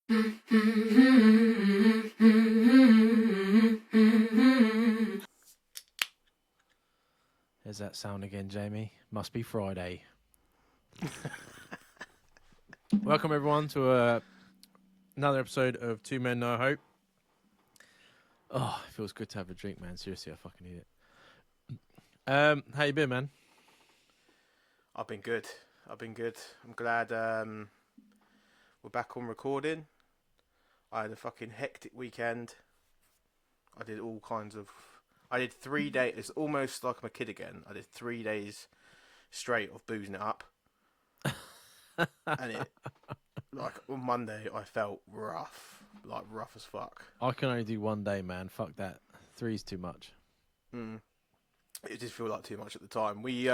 There's that sound again, Jamie. Must be Friday. Welcome, everyone, to another episode of Two Men No Hope. Oh, it feels good to have a drink, man. Seriously, I fucking need it. How you been, man? I've been good. I'm glad we're back on recording. I had a fucking hectic weekend. I did 3 days. It's almost like I'm a kid again. I did 3 days straight of boozing it up. And it, like, on Monday, I felt rough. Like, rough as fuck. I can only do 1 day, man. Fuck that. 3's too much. It did feel like too much at the time. We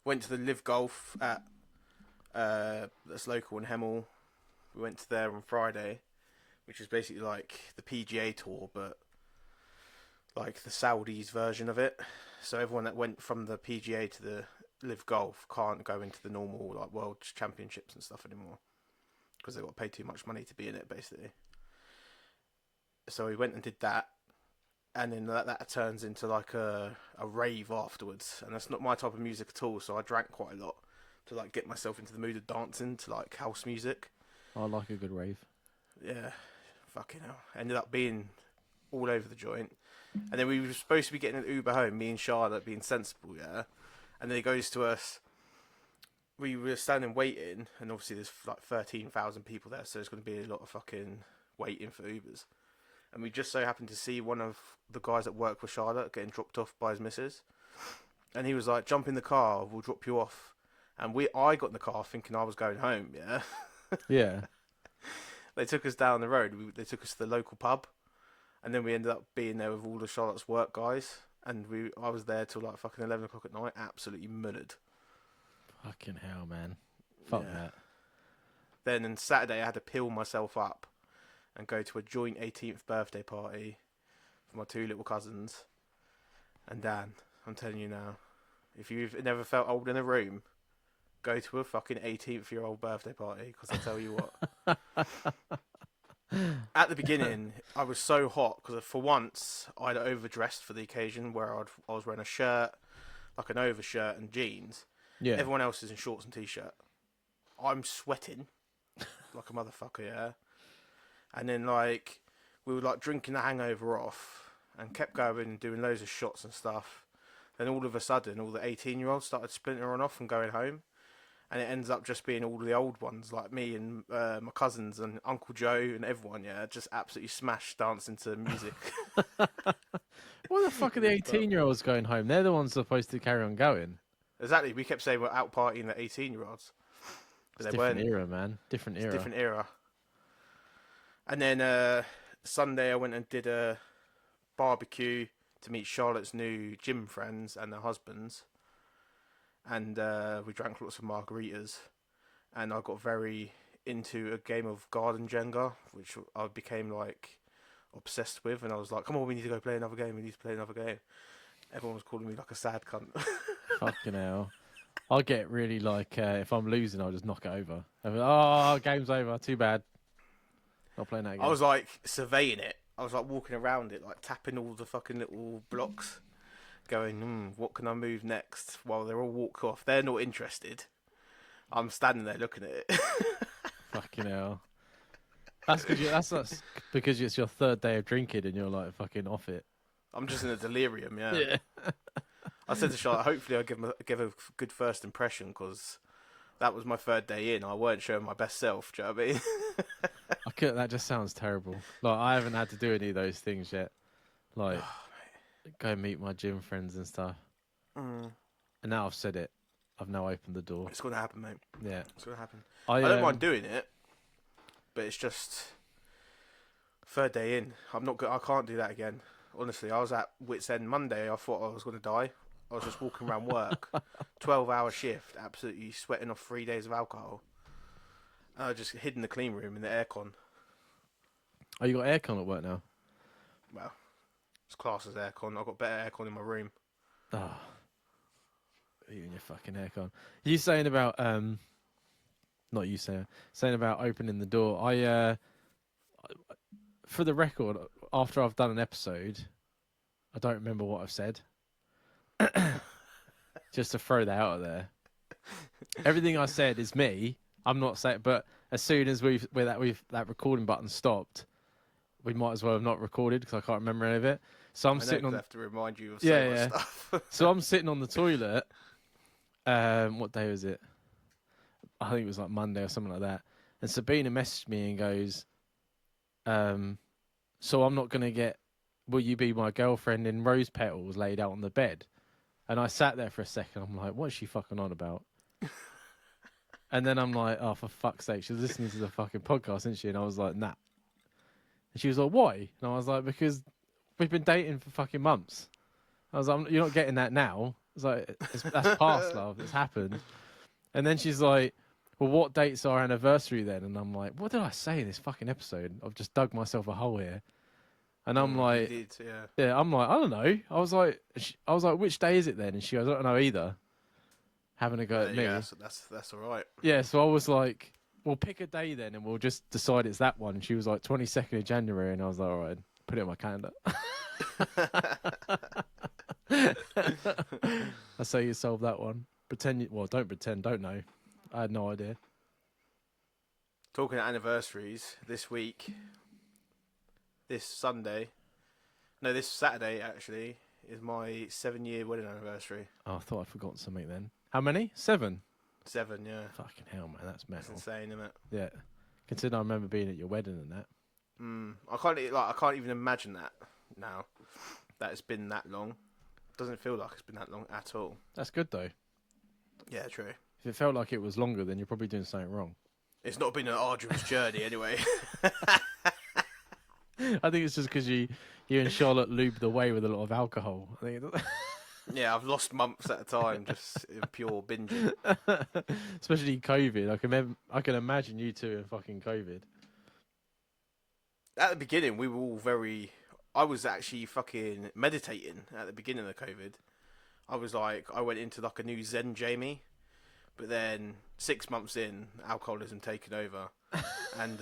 went to the Live Golf at that's local in Hemel. We went to there on Friday, which is basically like the PGA Tour, but like the Saudis version of it. So everyone that went from the PGA to the Live Golf can't go into the normal like World Championships and stuff anymore because they've got to pay too much money to be in it, basically. So we went and did that, and then that turns into like a rave afterwards, and that's not my type of music at all. So I drank quite a lot to like get myself into the mood of dancing to like house music. I like a good rave. Yeah, fucking hell. Ended up being all over the joint. And then we were supposed to be getting an Uber home, me and Charlotte being sensible, yeah. And then it goes to us. We were standing waiting, and obviously there's like 13,000 people there, so there's going to be a lot of fucking waiting for Ubers. And we just so happened to see one of the guys that work with Charlotte getting dropped off by his missus. And he was like, jump in the car, we'll drop you off. And I got in the car thinking I was going home, yeah. Yeah. They took us down the road. They took us to the local pub, and then we ended up being there with all of Charlotte's work guys. And I was there till like fucking 11 o'clock at night, absolutely mullered. Fucking hell, man. Fuck that. Then on Saturday, I had to peel myself up and go to a joint 18th birthday party for my two little cousins. And Dan, I'm telling you now, if you've never felt old in a room, go to a fucking 18th-year-old birthday party, because I tell you what. At the beginning, I was so hot, because for once, I'd overdressed for the occasion, where I was wearing a shirt, like an overshirt and jeans. Yeah. Everyone else is in shorts and t-shirt. I'm sweating like a motherfucker, yeah. And then, like, we were, like, drinking the hangover off and kept going and doing loads of shots and stuff. Then all of a sudden, all the 18-year-olds started splintering off and going home. And it ends up just being all the old ones, like me and my cousins and Uncle Joe and everyone, yeah, just absolutely smashed dancing to music. What the fuck are the 18-year-olds going home? They're the ones supposed to carry on going. Exactly. We kept saying we're out partying the 18-year-olds. It's different era, man. Different era. Different era. And then Sunday I went and did a barbecue to meet Charlotte's new gym friends and their husbands. And we drank lots of margaritas. And I got very into a game of garden Jenga, which I became like obsessed with. And I was like, come on, we need to go play another game. Everyone was calling me like a sad cunt. Fucking hell. I'll get really like, if I'm losing, I'll just knock it over. I'll be, oh, game's over. Too bad. Not playing that game. I was like surveying it. I was like walking around it, like tapping all the fucking little blocks, going, what can I move next? While they're all walk off. They're not interested. I'm standing there looking at it. Fucking hell. That's because it's your third day of drinking and you're like fucking off it. I'm just in a delirium, yeah. Yeah. I said to Charlotte, hopefully I give a good first impression, because that was my third day in. I weren't showing my best self, do you know what I mean? That just sounds terrible. Like, I haven't had to do any of those things yet. Like, go meet my gym friends and stuff. And now I've said it. I've now opened the door. It's going to happen, mate. Yeah. It's going to happen. I don't mind doing it, but it's just third day in. I can't do that again. Honestly, I was at wit's end Monday. I thought I was going to die. I was just walking around work, 12-hour shift, absolutely sweating off 3 days of alcohol. And I just hid in the clean room in the aircon. Oh, you got aircon at work now? Well, it's classed as aircon. I've got better aircon in my room. Oh, you and your fucking aircon. You saying about Not you saying about opening the door. For the record, after I've done an episode, I don't remember what I've said. Just to throw that out there. Everything I said is me. I'm not saying, but as soon as that recording button stopped, we might as well have not recorded because I can't remember any of it. So I'm sitting on. I have to remind you of so much stuff. So I'm sitting on the toilet. What day was it? I think it was like Monday or something like that. And Sabina messaged me and goes, so I'm not gonna get. Will you be my girlfriend in rose petals laid out on the bed? And I sat there for a second. I'm like, what is she fucking on about? And then I'm like, oh, for fuck's sake, she's listening to the fucking podcast, isn't she? And I was like, nah. And she was like, why? And I was like, because we've been dating for fucking months. I was like, you're not getting that now. I was like, that's past, love. It's happened. And then she's like, well, what date's our anniversary then? And I'm like, what did I say in this fucking episode? I've just dug myself a hole here. And I'm like, you did, yeah, I'm like, I don't know. I was like, which day is it then? And she goes, I don't know either. Having a go at me. Yeah, that's all right. Yeah, so I was like, well, pick a day then, and we'll just decide it's that one. And she was like, 22nd of January, and I was like, all right, put it in my calendar. I say you solved that one. Don't pretend, don't know. I had no idea. Talking of anniversaries, this Saturday actually, is my 7-year wedding anniversary. Oh, I thought I'd forgotten something then. How many? 7? 7, yeah. Fucking hell, man, that's mental. That's insane, isn't it? Yeah. Considering I remember being at your wedding and that. I can't even imagine that now. That it's been that long. Doesn't feel like it's been that long at all. That's good though. Yeah, true. If it felt like it was longer, then you're probably doing something wrong. It's not been an arduous journey anyway. I think it's just because you and Charlotte lubed the way with a lot of alcohol. I think Yeah, I've lost months at a time just in pure binging. Especially COVID. I can imagine you two in fucking COVID. At the beginning, we were all very... I was actually fucking meditating at the beginning of COVID. I went into like a new Zen Jamie. But then 6 months in, alcoholism taken over. And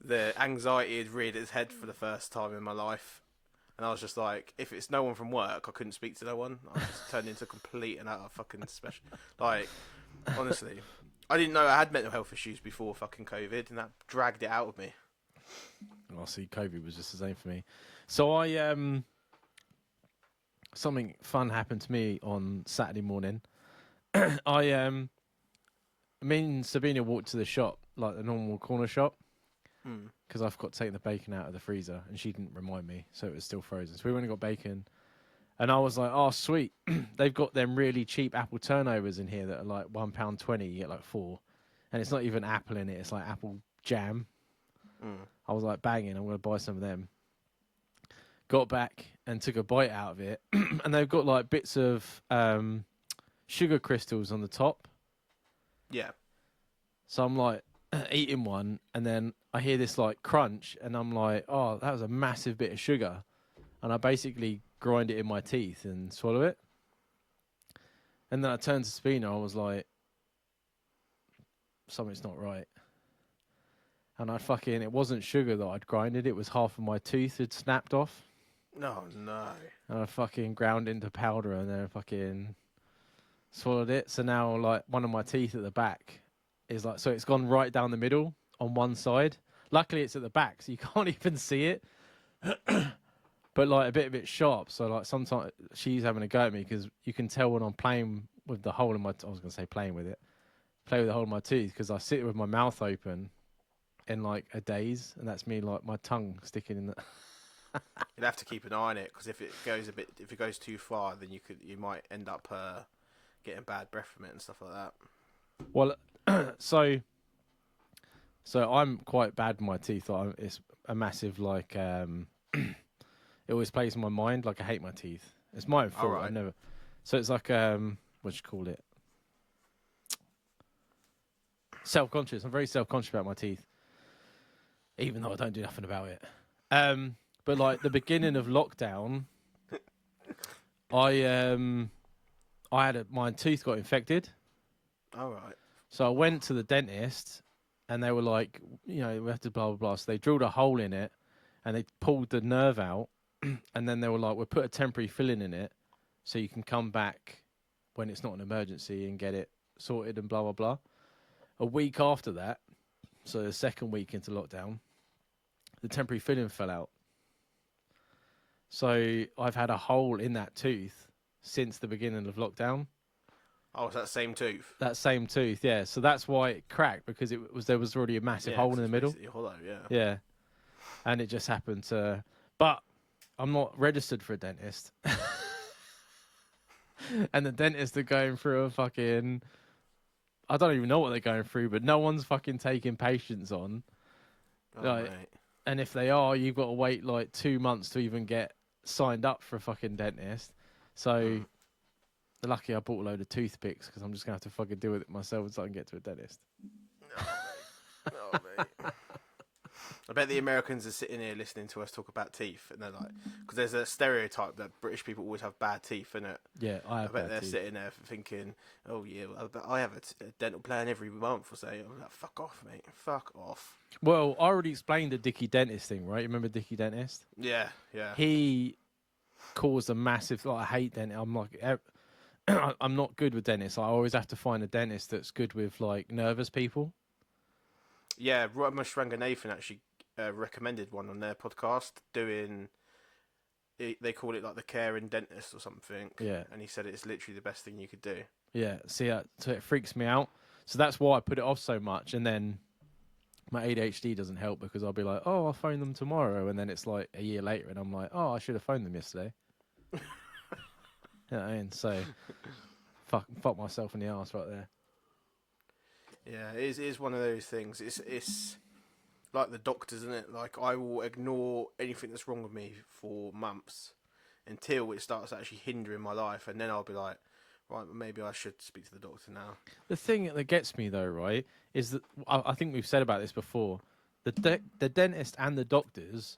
the anxiety had reared its head for the first time in my life. And I was just like, if it's no one from work, I couldn't speak to no one. I just turned into complete and utter fucking special. Like, honestly, I didn't know I had mental health issues before fucking COVID, and that dragged it out of me. I see. COVID was just the same for me. So something fun happened to me on Saturday morning. Me and Sabina walked to the shop, like the normal corner shop. Because I forgot to take the bacon out of the freezer and she didn't remind me, so it was still frozen. So we went and got bacon, and I was like, oh, sweet. They've got them really cheap apple turnovers in here that are like £1.20, you get like 4. And it's not even apple in it, it's like apple jam. I was like, banging, I'm going to buy some of them. Got back and took a bite out of it, and they've got like bits of sugar crystals on the top. Yeah. So I'm like eating one, and then I hear this like crunch, and I'm like, oh, that was a massive bit of sugar. And I basically grind it in my teeth and swallow it. And then I turned to Spina, I was like, something's not right. And it wasn't sugar that I'd grinded, it was half of my tooth had snapped off. No, no. And I fucking ground into powder and then fucking swallowed it. So now like one of my teeth at the back is like, so it's gone right down the middle on one side. Luckily it's at the back, so you can't even see it. But like a bit of it sharp. So like sometimes she's having a go at me because you can tell when I'm playing with the hole in my, I was going to say playing with it. Play with the hole in my tooth because I sit with my mouth open in like a daze, and that's me like my tongue sticking in the... You'd have to keep an eye on it, because if it goes too far, then you might end up getting bad breath from it and stuff like that. Well, so I'm quite bad with my teeth. It's a massive like it always plays in my mind. Like I hate my teeth. It's my own fault. Right. I've never. So it's like what do you call it? Self-conscious. I'm very self-conscious about my teeth, even though I don't do nothing about it. But like the beginning of lockdown, my tooth got infected. All right. So I went to the dentist, and they were like, we have to blah blah blah. So they drilled a hole in it, and they pulled the nerve out, and then they were like, we'll put a temporary filling in it, so you can come back when it's not an emergency and get it sorted and blah blah blah. A week after that, so the second week into lockdown, the temporary filling fell out. So I've had a hole in that tooth since the beginning of lockdown. Oh, it's that same tooth. That same tooth, yeah. So that's why it cracked, because there was already a massive hole in the middle. Hollow, yeah. Yeah, and it just happened to. But I'm not registered for a dentist, and the dentists are going through a fucking. I don't even know what they're going through, but no one's fucking taking patients on. Oh, Like, mate. and if they are, you've got to wait like 2 months to even get signed up for a fucking dentist. So, lucky I bought a load of toothpicks, because I'm just going to have to fucking deal with it myself until I can get to a dentist. Oh, mate. I bet the Americans are sitting here listening to us talk about teeth, and they're like, because there's a stereotype that British people always have bad teeth, innit? Yeah, I bet they're teeth. sitting there thinking, oh yeah, I have a dental plan every month or so. I'm like, fuck off, mate. Fuck off. Well, I already explained the Dickie Dentist thing, right? You remember Dickie Dentist? Yeah, yeah. He caused a massive, I hate dentists. I'm like, I'm not good with dentists. I always have to find a dentist that's good with like nervous people. Yeah, Ramesh Ranganathan actually recommended one on their podcast doing. They call it like the caring dentist or something. Yeah, and he said it's literally the best thing you could do. Yeah, see, so it freaks me out. So that's why I put it off so much. And then my ADHD doesn't help, because I'll be like, oh, I'll phone them tomorrow. And then it's like a year later, and I'm like, oh, I should have phoned them yesterday. You know what I mean? So fuck myself in the arse right there. Yeah, it is one of those things. It's like the doctors, isn't it? Like, I will ignore anything that's wrong with me for months until it starts actually hindering my life, and then I'll be like, right, maybe I should speak to the doctor now. The thing that gets me though, right, is that I think we've said about this before. The dentist and the doctors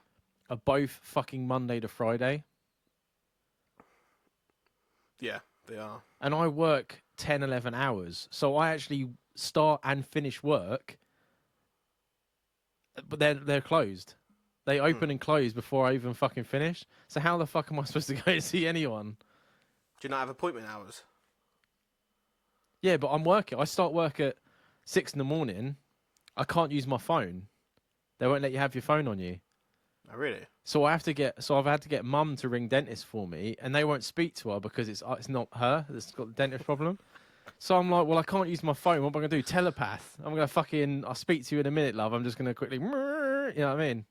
are both fucking Monday to Friday. Yeah, they are. And I work 10, 11 hours. So I actually start and finish work, but they're closed. They open and close before I even fucking finish. So how the fuck am I supposed to go and see anyone? Do you not have appointment hours? Yeah, but I'm working. I start work at 6 in the morning. I can't use my phone. They won't let you have your phone on you. Oh, really? So I've had to get mum to ring dentist for me, and they won't speak to her because it's not her that's got the dentist problem. So I'm like, well, I can't use my phone. What am I going to do? Telepath. I'm going to I'll speak to you in a minute, love. I'm just going to quickly, you know what I mean?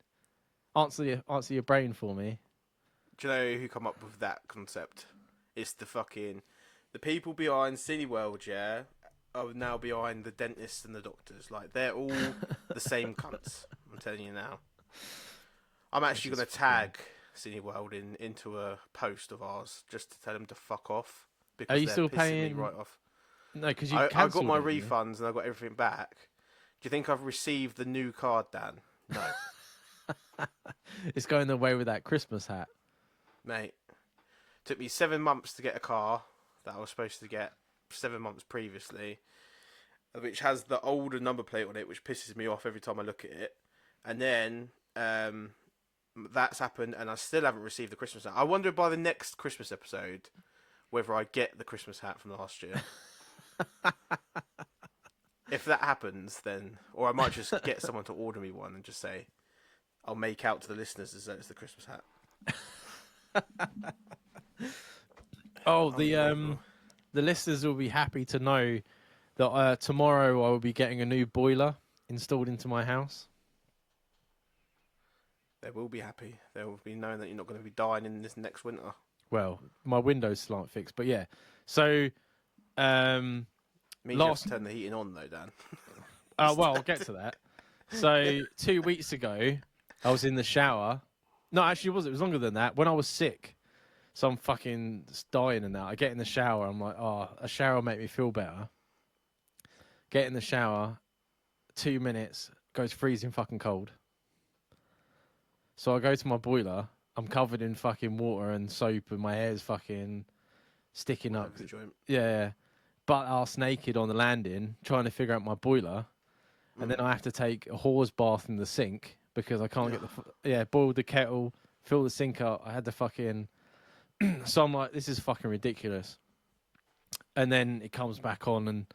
Answer your brain for me. Do you know who come up with that concept? It's the people behind Cineworld, yeah, are now behind the dentists and the doctors. Like, they're all the same cunts. I'm telling you now. I'm actually going to tag Cineworld into a post of ours just to tell them to fuck off. Because are you still pissing paying? me right off. No, because you I got my it, refunds and I got everything back. Do you think I've received the new card, Dan? No. It's going away with that Christmas hat. Mate, took me 7 months to get a car that I was supposed to get 7 months previously, which has the older number plate on it, which pisses me off every time I look at it. And then that's happened, and I still haven't received the Christmas hat. I wonder by the next Christmas episode whether I get the Christmas hat from last year. If that happens, then, or I might just get someone to order me one and just say, I'll make out to the listeners as though it's the Christmas hat. Oh, the listeners will be happy to know that tomorrow I will be getting a new boiler installed into my house. They will be happy. They will be knowing that you're not going to be dying in this next winter. Well, my windows still aren't fixed, but yeah. So, means you have to turn the heating on, though, Dan. Well, I'll get to that. So 2 weeks ago, I was in the shower. No, actually, it was longer than that. When I was sick, so I'm fucking dying and that. I get in the shower. I'm like, oh, a shower will make me feel better. Get in the shower. 2 minutes, goes freezing fucking cold. So I go to my boiler. I'm covered in fucking water and soap, and my hair's fucking sticking up. Joint. Yeah. butt ass naked on the landing trying to figure out my boiler, and then I have to take a hose bath in the sink because I can't get boiled the kettle, fill the sink up. I had to fucking. So I'm like, this is fucking ridiculous. And then it comes back on, and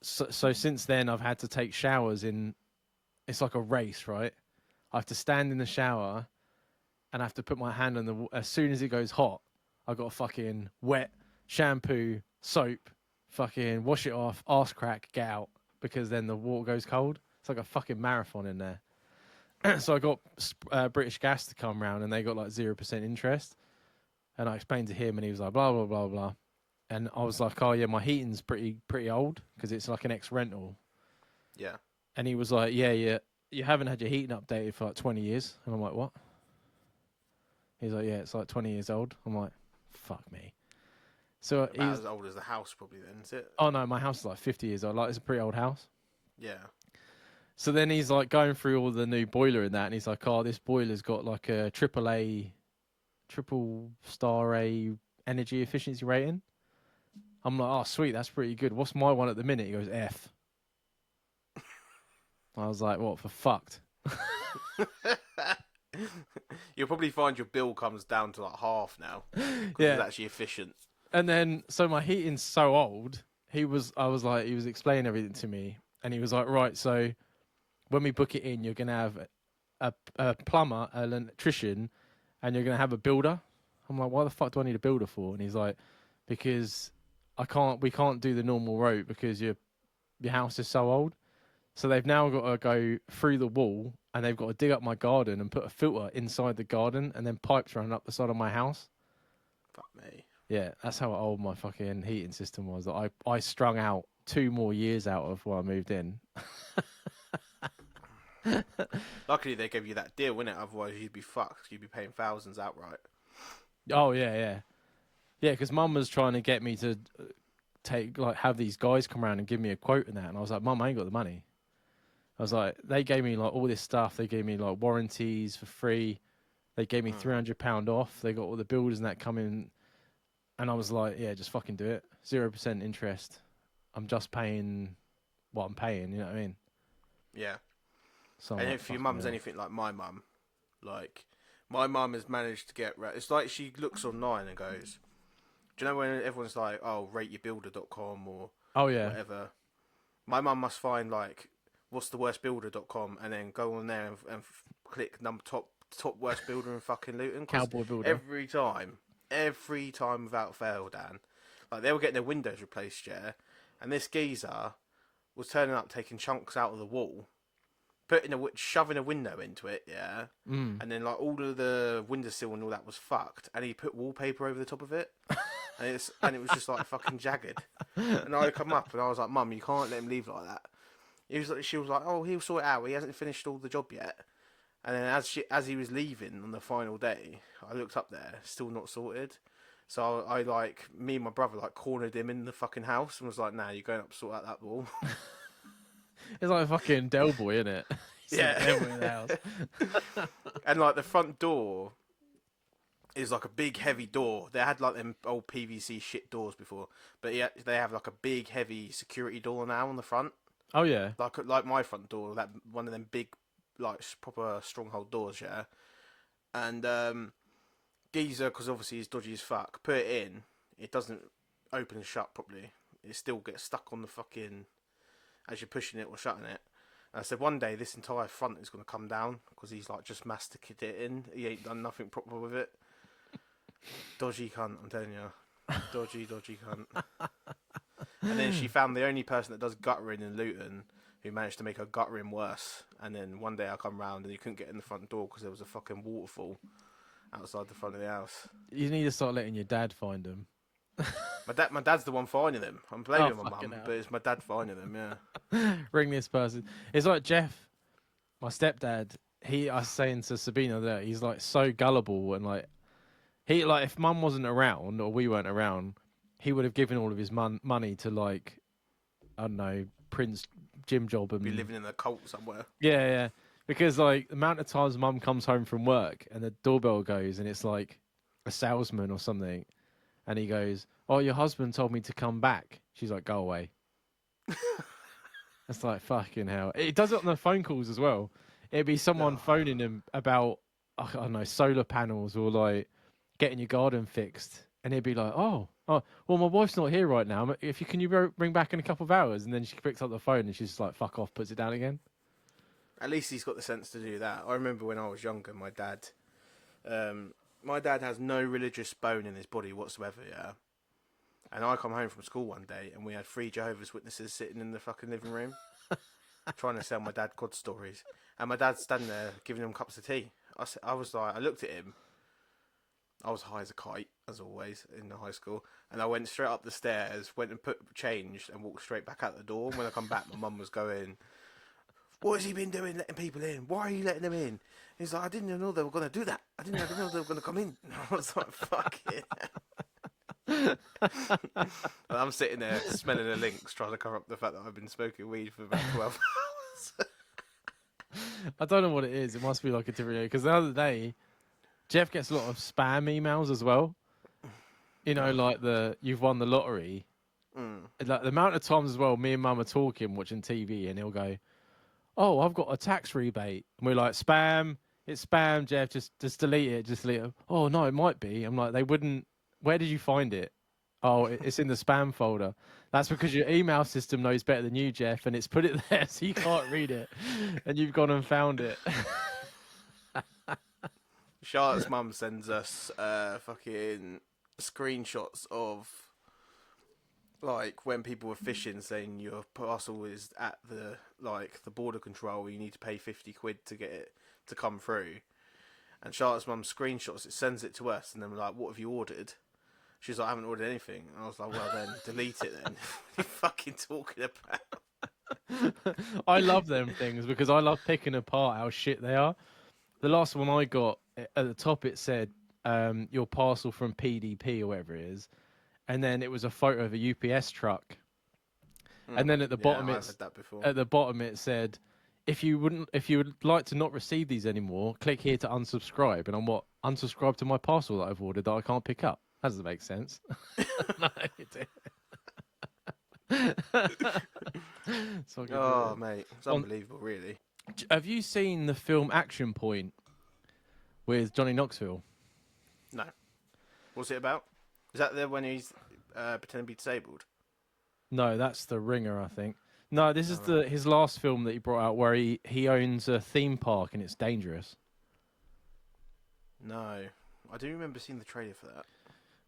so since then I've had to take showers in. It's like a race, right? I have to stand in the shower, and I have to put my hand on the. As soon as it goes hot, I got to fucking wet shampoo, soap, fucking wash it off, arse crack, get out, because then the water goes cold. It's like a fucking marathon in there. So I got British Gas to come round, and they got like 0% interest. And I explained to him, and he was like, blah blah blah blah. And I was like, oh yeah, my heating's pretty old because it's like an ex-rental. Yeah. And he was like, yeah, you haven't had your heating updated for like 20 years. And I'm like, what? He's like, yeah, it's like 20 years old. I'm like, fuck me. So About as old as the house, probably, then, is it? Oh no, my house is like 50 years old. Like, it's a pretty old house. Yeah. So then he's like going through all the new boiler and that, and he's like, oh, this boiler's got like a triple star A energy efficiency rating. I'm like, oh sweet, that's pretty good. What's my one at the minute? He goes, F. I was like, what for fucked? You'll probably find your bill comes down to like half now. Yeah. It's actually efficient. And then, so my heating's so old, he was explaining everything to me, and he was like, right, so when we book it in, you're going to have a plumber, an electrician, and you're going to have a builder. I'm like, why the fuck do I need a builder for? And he's like, because we can't do the normal route because your house is so old. So they've now got to go through the wall, and they've got to dig up my garden and put a filter inside the garden, and then pipes run up the side of my house. Fuck me. Yeah, that's how old my fucking heating system was. That I strung out 2 more years out of while I moved in. Luckily, they gave you that deal, innit? Otherwise, you'd be fucked. You'd be paying thousands outright. Oh yeah. Because Mum was trying to get me to have these guys come around and give me a quote and that, and I was like, Mum, I ain't got the money. I was like, they gave me like all this stuff. They gave me like warranties for free. They gave me £300 off. They got all the builders and that coming, and I was like, yeah, just fucking do it. 0% interest. I'm just paying what I'm paying. You know what I mean? Yeah. So and if your mum's anything like my mum, like my mum has managed to get. It's like she looks online and goes, "Do you know when everyone's like, oh, rateyourbuilder.com or whatever?" My mum must find like what's the worst builder.com and then go on there and click top worst builder in fucking Luton. Cowboy builder. Every time without fail, Dan. Like they were getting their windows replaced, yeah, and this geezer was turning up taking chunks out of the wall, shoving a window into it, yeah, and then like all of the windowsill and all that was fucked, and he put wallpaper over the top of it, and it was just like fucking jagged. And I come up and I was like, Mum, you can't let him leave like that. She was like, oh, he'll sort it out. He hasn't finished all the job yet. And then as he was leaving on the final day, I looked up there, still not sorted. So I me and my brother cornered him in the fucking house and was like, nah, you're going up to sort out that wall. It's like a fucking Del Boy, isn't it? Yeah. Del Boy in the house. And like the front door is like a big heavy door. They had like them old PVC shit doors before, but yeah, they have like a big heavy security door now on the front. Oh yeah. Like my front door, that one of them big proper stronghold doors, yeah. And geezer, because obviously he's dodgy as fuck, put it in, it doesn't open and shut properly. It still gets stuck on the fucking as you're pushing it or shutting it. And I said one day this entire front is going to come down because he's just masticated it in. He ain't done nothing proper with it. Dodgy cunt, I'm telling you. Dodgy cunt. And then she found the only person that does guttering in Luton who managed to make her guttering worse. And then one day I come round and he couldn't get in the front door because there was a fucking waterfall outside the front of the house. You need to start letting your dad find them. My dad's the one finding them. I'm blaming my mum, but it's my dad finding them, yeah. Ring this person. It's like Jeff, my stepdad, I was saying to Sabina that he's so gullible and if mum wasn't around or we weren't around, he would have given all of his money to I don't know, Prince Jim Job and be living in a cult somewhere. Yeah. Because the amount of times mum comes home from work and the doorbell goes and it's like a salesman or something, and he goes, "Oh, your husband told me to come back," She's like, go away. It's like, fucking hell. It does it on the phone calls as well. It'd be someone phoning him about, I don't know, solar panels or like getting your garden fixed. And he'd be like, oh, well, my wife's not here right now. Can you bring back in a couple of hours? And then she picks up the phone and she's just like, fuck off, puts it down again. At least he's got the sense to do that. I remember when I was younger, my dad has no religious bone in his body whatsoever, yeah. And I come home from school one day and we had 3 Jehovah's Witnesses sitting in the fucking living room trying to sell my dad God stories. And my dad's standing there giving them cups of tea. I looked at him. I was high as a kite, as always, in the high school. And I went straight up the stairs, went and changed and walked straight back out the door. And when I come back, my mum was going, what has he been doing letting people in? Why are you letting them in? He's like, I didn't know they were going to do that. I didn't know they were going to come in. And I was like, fuck it. I'm sitting there smelling the links, trying to cover up the fact that I've been smoking weed for about 12 hours. I don't know what it is. It must be like a different... Because the other day, Jeff gets a lot of spam emails as well. You know, like you've won the lottery. Like the amount of times as well, me and Mum are talking, watching TV, and he'll go, oh, I've got a tax rebate. And we're like, spam. It's spam, Jeff. Just delete it. Just delete it. Oh, no, it might be. I'm like, they wouldn't... Where did you find it? Oh, it's in the spam folder. That's because your email system knows better than you, Jeff, and it's put it there so you can't read it. And you've gone and found it. Charlotte's mum sends us fucking screenshots of like when people were fishing, saying your parcel is at the border control. You need to pay 50 quid to get it to come through. And Charlotte's mum screenshots it, sends it to us, and then we're like, "What have you ordered?" She's like, I haven't ordered anything. And I was like, well, then delete it then. What are you fucking talking about? I love them things because I love picking apart how shit they are. The last one I got, at the top it said, your parcel from PDP or whatever it is. And then it was a photo of a UPS truck. And then at the bottom, it said, if you would like to not receive these anymore, click here to unsubscribe. And I'm unsubscribe to my parcel that I've ordered that I can't pick up. That doesn't make sense. No, it did. Oh, mate. It's unbelievable, really. Have you seen the film Action Point with Johnny Knoxville? No. What's it about? Is that the when he's pretending to be disabled? No, that's The Ringer, I think. No, this is his last film that he brought out where he owns a theme park and it's dangerous. No. I do remember seeing the trailer for that.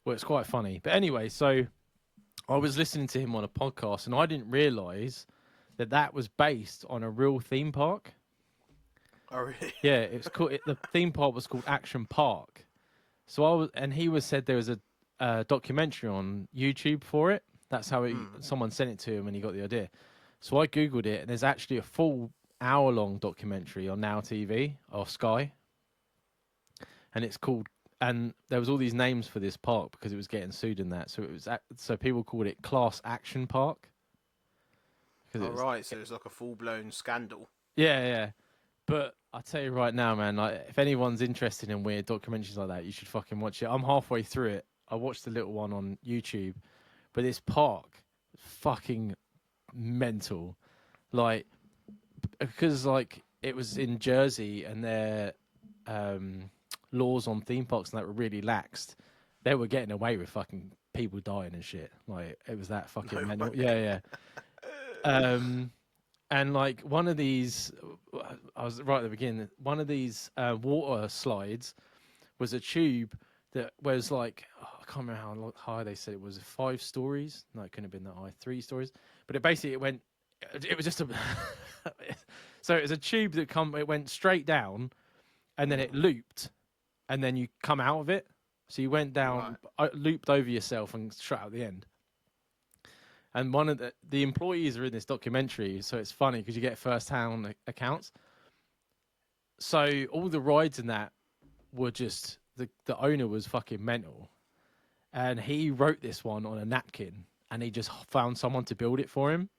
Well, it's quite funny. But anyway, so I was listening to him on a podcast and I didn't realise that was based on a real theme park. Oh, really? Yeah, it's called. The theme park was called Action Park. So he said there was a documentary on YouTube for it. That's how someone sent it to him and he got the idea. So I Googled it and there's actually a full hour-long documentary on Now TV or Sky. And it's called... And there was all these names for this park because it was getting sued in that. So people called it Class Action Park. Right. So it's like a full-blown scandal. Yeah. But I tell you right now, man, like if anyone's interested in weird documentaries like that, you should fucking watch it. I'm halfway through it. I watched the little one on YouTube. But this park is fucking mental. Like, because like it was in Jersey and their laws on theme parks and that were really laxed. They were getting away with fucking people dying and shit. Like it was that fucking mental. Yeah. And like one of these, I was right at the beginning. One of these water slides was a tube that was like I can't remember how high they said it was. 5 stories. No, it couldn't have been that high. 3 stories. But it went. It was just a. So it was a tube that it went straight down, and then it looped. And then you come out of it. So you went down, looped over yourself and shot out the end. And one of the employees are in this documentary, so it's funny because you get first-hand accounts. So all the rides in that were just, the owner was fucking mental. And he wrote this one on a napkin, and he just found someone to build it for him.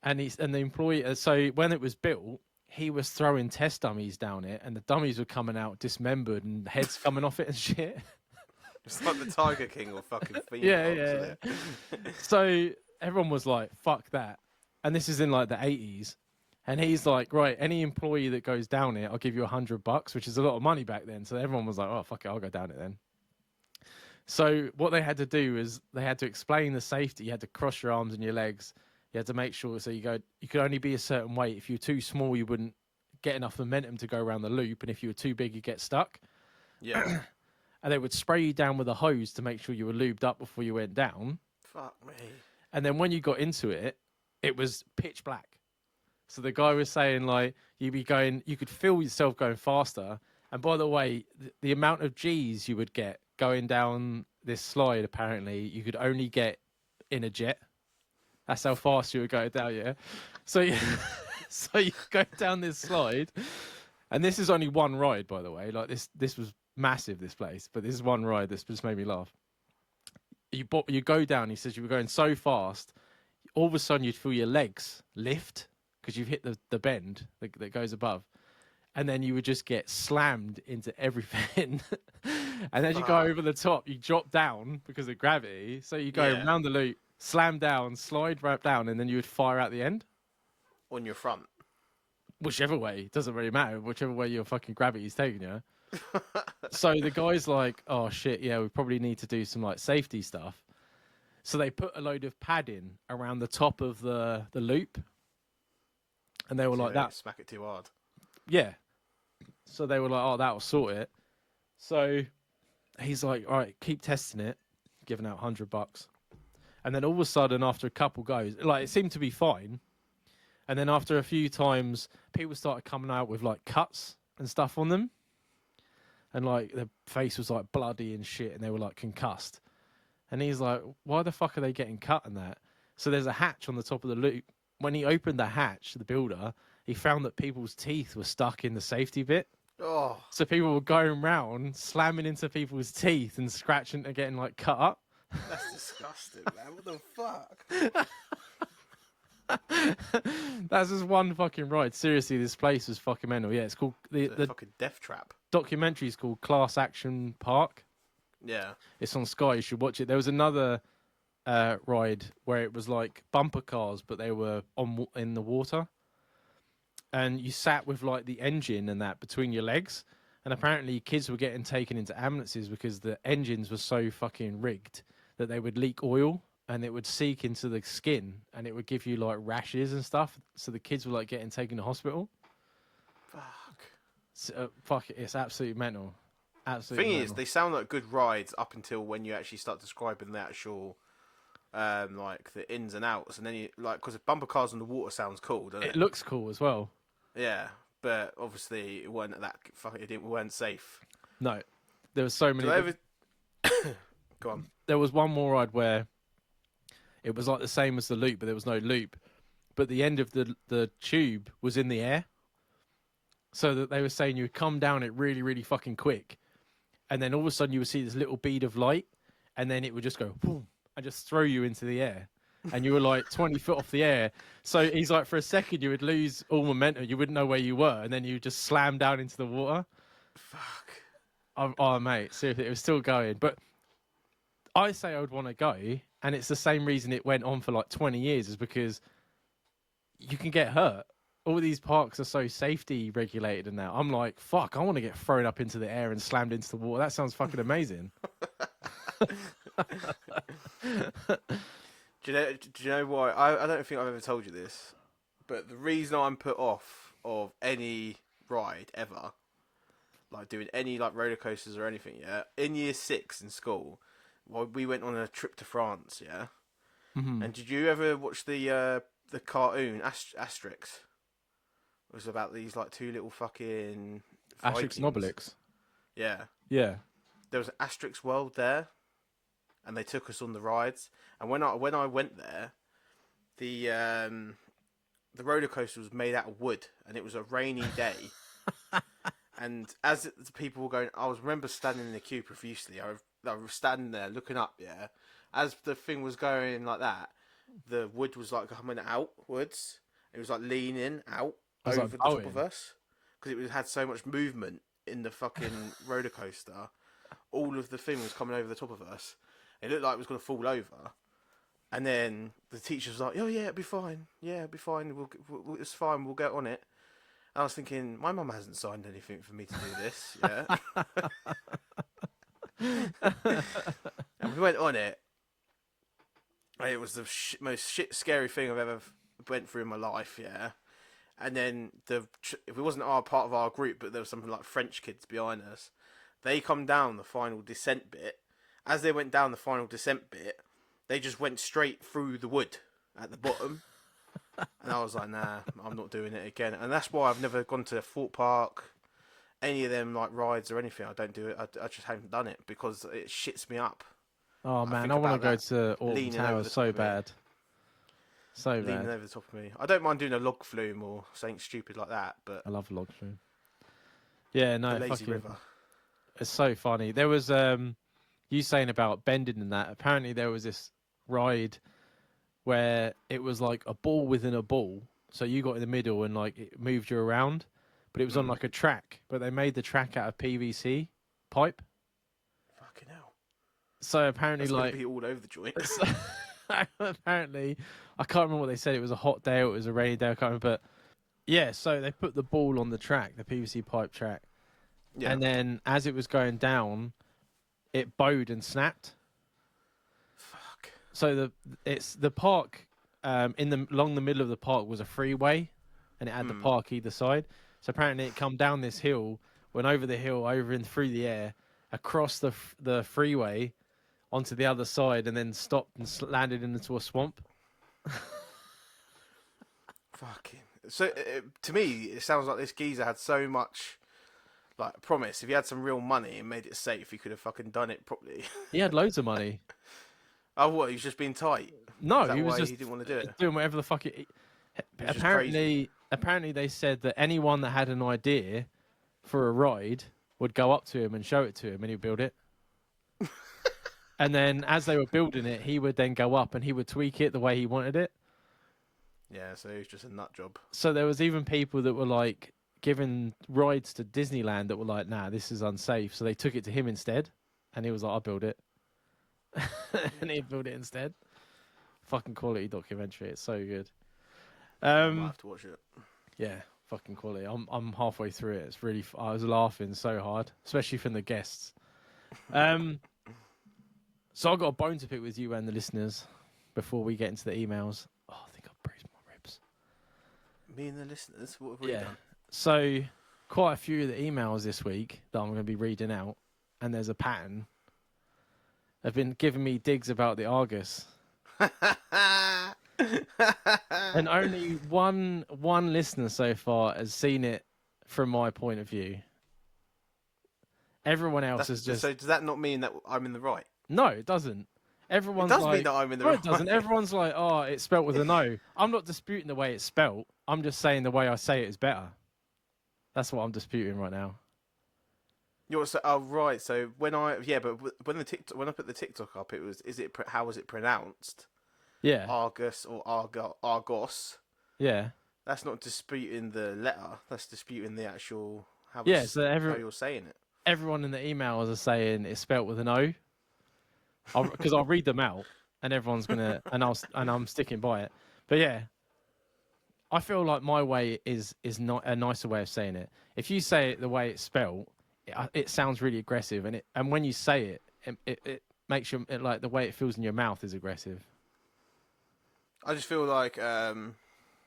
And the employee, so when it was built, he was throwing test dummies down it, and the dummies were coming out dismembered and heads coming off it and shit. It's like the Tiger King or fucking theme Yeah, parks, yeah, isn't yeah. it? So everyone was like, fuck that. And this is in like the 80s. And he's like, right, any employee that goes down it, I'll give you $100, which is a lot of money back then. So everyone was like, oh, fuck it, I'll go down it then. So what they had to do is they had to explain the safety. You had to cross your arms and your legs. You had to make sure, so you could only be a certain weight. If you were too small, you wouldn't get enough momentum to go around the loop. And if you were too big, you'd get stuck. Yeah. And they would spray you down with a hose to make sure you were lubed up before you went down. Fuck me. And then when you got into it, it was pitch black. So the guy was saying, like, you could feel yourself going faster. And by the way, the amount of G's you would get going down this slide, apparently, you could only get in a jet. That's how fast you would go down, yeah? So so you go down this slide. And this is only one ride, by the way. Like, this was massive, this place. But this is one ride that's just made me laugh. You go down, he says you were going so fast, all of a sudden you'd feel your legs lift because you've hit the bend that goes above. And then you would just get slammed into everything. And as you go over the top, you drop down because of gravity. So you go around the loop, slam down, slide right down, and then you would fire out the end. On your front. Whichever way, it doesn't really matter. Whichever way your fucking gravity's taking you. So the guy's like, oh shit, yeah, we probably need to do some like safety stuff. So they put a load of padding around the top of the loop. And they were like, that. Smack it too hard. Yeah. So they were like, oh, that'll sort it. So he's like, all right, keep testing it, giving out $100. And then all of a sudden, after a couple goes, like it seemed to be fine. And then after a few times, people started coming out with like cuts and stuff on them. And like their face was like bloody and shit, and they were like concussed. And he's like, why the fuck are they getting cut and that? So there's a hatch on the top of the loop. When he opened the hatch, the builder, he found that people's teeth were stuck in the safety bit. Oh. So people were going round, slamming into people's teeth and scratching and getting like cut up. That's disgusting, man. What the fuck? That's just one fucking ride. Seriously, this place was fucking mental. Yeah, it's called the fucking death trap. Documentary is called Class Action Park. Yeah. It's on Sky. You should watch it. There was another ride where it was like bumper cars, but they were in the water. And you sat with like the engine and that between your legs. And apparently kids were getting taken into ambulances because the engines were so fucking rigged that they would leak oil and it would seep into the skin and it would give you like rashes and stuff. So the kids were like getting taken to hospital. Fuck. So, fuck it. It's absolutely mental. Absolutely Thing mental. is, they sound like good rides up until when you actually start describing the actual, like the ins and outs. And then you, like, because bumper cars on the water sounds cool, doesn't it? It looks cool as well. Yeah, but obviously it weren't that. It weren't safe. No, there was so many. Go on. There was one more ride where it was like the same as the loop, but there was no loop. But the end of the tube was in the air, so that they were saying you would come down it really, really fucking quick, and then all of a sudden you would see this little bead of light, and then it would just go boom and just throw you into the air. And you were like 20 foot off the air. So he's like, for a second, you would lose all momentum. You wouldn't know where you were. And then you just slam down into the water. Fuck. Oh, mate, seriously, it was still going. But I say I would want to go. And it's the same reason it went on for like 20 years is because you can get hurt. All these parks are so safety regulated and that. I'm like, fuck, I want to get thrown up into the air and slammed into the water. That sounds fucking amazing. Do you know why? I don't think I've ever told you this, but the reason I'm put off of any ride ever, like doing any like roller coasters or anything, yeah, in year 6 in school, we went on a trip to France, yeah. Mm-hmm. And did you ever watch the cartoon Asterix? It was about these like two little fucking Asterix and Obelix. Yeah. Yeah. There was an Asterix world there. And they took us on the rides. And when I went there, the roller coaster was made out of wood, and it was a rainy day. And as the people were going, I remember standing in the queue profusely. I was standing there looking up. Yeah, as the thing was going like that, the wood was like coming outwards. It was like leaning out over like the top of us because it had so much movement in the fucking roller coaster. all of the thing was coming over the top of us. It looked like it was going to fall over. And then the teacher was like, "Oh yeah, it'll be fine. Yeah, it'll be fine. It's fine. We'll get on it." And I was thinking, my mum hasn't signed anything for me to do this. Yeah. And we went on it. And it was the most scary thing I've ever went through in my life. Yeah. And then if it wasn't part of our group, but there was something like French kids behind us. They come down the final descent bit. As they went down the final descent bit, they just went straight through the wood at the bottom. And I was like, nah, I'm not doing it again. And that's why I've never gone to Fort Park, any of them like rides or anything. I don't do it. I just haven't done it because it shits me up. Oh man, I want to go to Alton Towers so bad. So bad. Leaning over the top of me. I don't mind doing a log flume or something stupid like that, but I love log flume. Yeah, no, the lazy river. It's so funny. There was you saying about bending and that. Apparently there was this ride where it was like a ball within a ball. So you got in the middle and like it moved you around, but it was on like a track. But they made the track out of PVC pipe. Fucking hell. So apparently, that's like be all over the joint. Apparently, I can't remember what they said. It was a hot day or it was a rainy day. I can't remember. But yeah, so they put the ball on the track, the PVC pipe track, and then as it was going down, it bowed and snapped. Fuck. So the park along the middle of the park was a freeway, and it had the park either side. So apparently, it come down this hill, went over the hill, over and through the air, across the freeway, onto the other side, and then stopped and landed into a swamp. Fucking. So to me, it sounds like this geezer had so much, like, promise. If he had some real money and made it safe, he could have fucking done it properly. He had loads of money. Oh, what? He was just being tight. No, he was just he didn't want to do it. Doing whatever the fuck. Apparently, they said that anyone that had an idea for a ride would go up to him and show it to him, and he'd build it. And then, as they were building it, he would then go up and he would tweak it the way he wanted it. Yeah, so he was just a nut job. So there was even people that were like giving rides to Disneyland that were like, "Nah, this is unsafe." So they took it to him instead, and he was like, "I'll build it," and he built it instead. Fucking quality documentary. It's so good. I might have to watch it. Yeah, fucking quality. I'm halfway through it. It's really. I was laughing so hard, especially from the guests. So I've got a bone to pick with you and the listeners before we get into the emails. Oh, I think I've bruised my ribs. Me and the listeners? What have we done? So quite a few of the emails this week that I'm going to be reading out, and there's a pattern, have been giving me digs about the Argus. And only one listener so far has seen it from my point of view. Everyone else is just... So does that not mean that I'm in the right? No, it doesn't. Everyone's it does like, mean that I'm in the right. It doesn't. Everyone's like, oh, it's spelt with an O. I'm not disputing the way it's spelt. I'm just saying the way I say it is better. That's what I'm disputing right now. Right. So when I put the TikTok up, how was it pronounced? Yeah. Argus or Argos. Yeah. That's not disputing the letter. That's disputing the actual how you're saying it. Everyone in the emails are saying it's spelt with an O. Because I'll read them out, and everyone's gonna, and I'm sticking by it. But yeah, I feel like my way is not a nicer way of saying it. If you say it the way it's spelled, it sounds really aggressive, and when you say it makes like the way it feels in your mouth is aggressive. I just feel like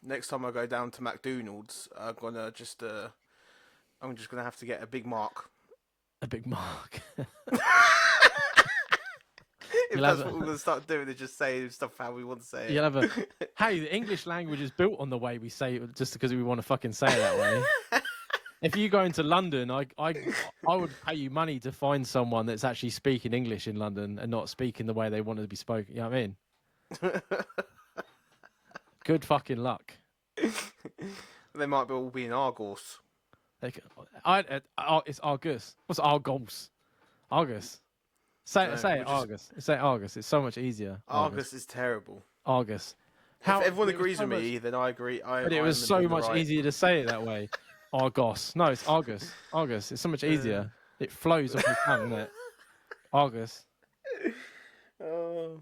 next time I go down to McDonald's, I'm just gonna have to get a Big Mark. A Big Mark. If that's what we're going to start doing, is just saying stuff how we want to say it. You'll have hey, the English language is built on the way we say it just because we want to fucking say it that way. If you go into London, I would pay you money to find someone that's actually speaking English in London and not speaking the way they want to be spoken. You know what I mean? Good fucking luck. They might all be in Argos. It's Argus. What's Argos? Argus. Say it, Argus. Say Argus. It's so much easier. Argus is terrible. Argus. If everyone agrees with me, then I agree. But it was so much easier to say it that way. Argos. No, it's Argus. Argus. It's so much easier. It flows off your tongue, doesn't it? Argus. Oh.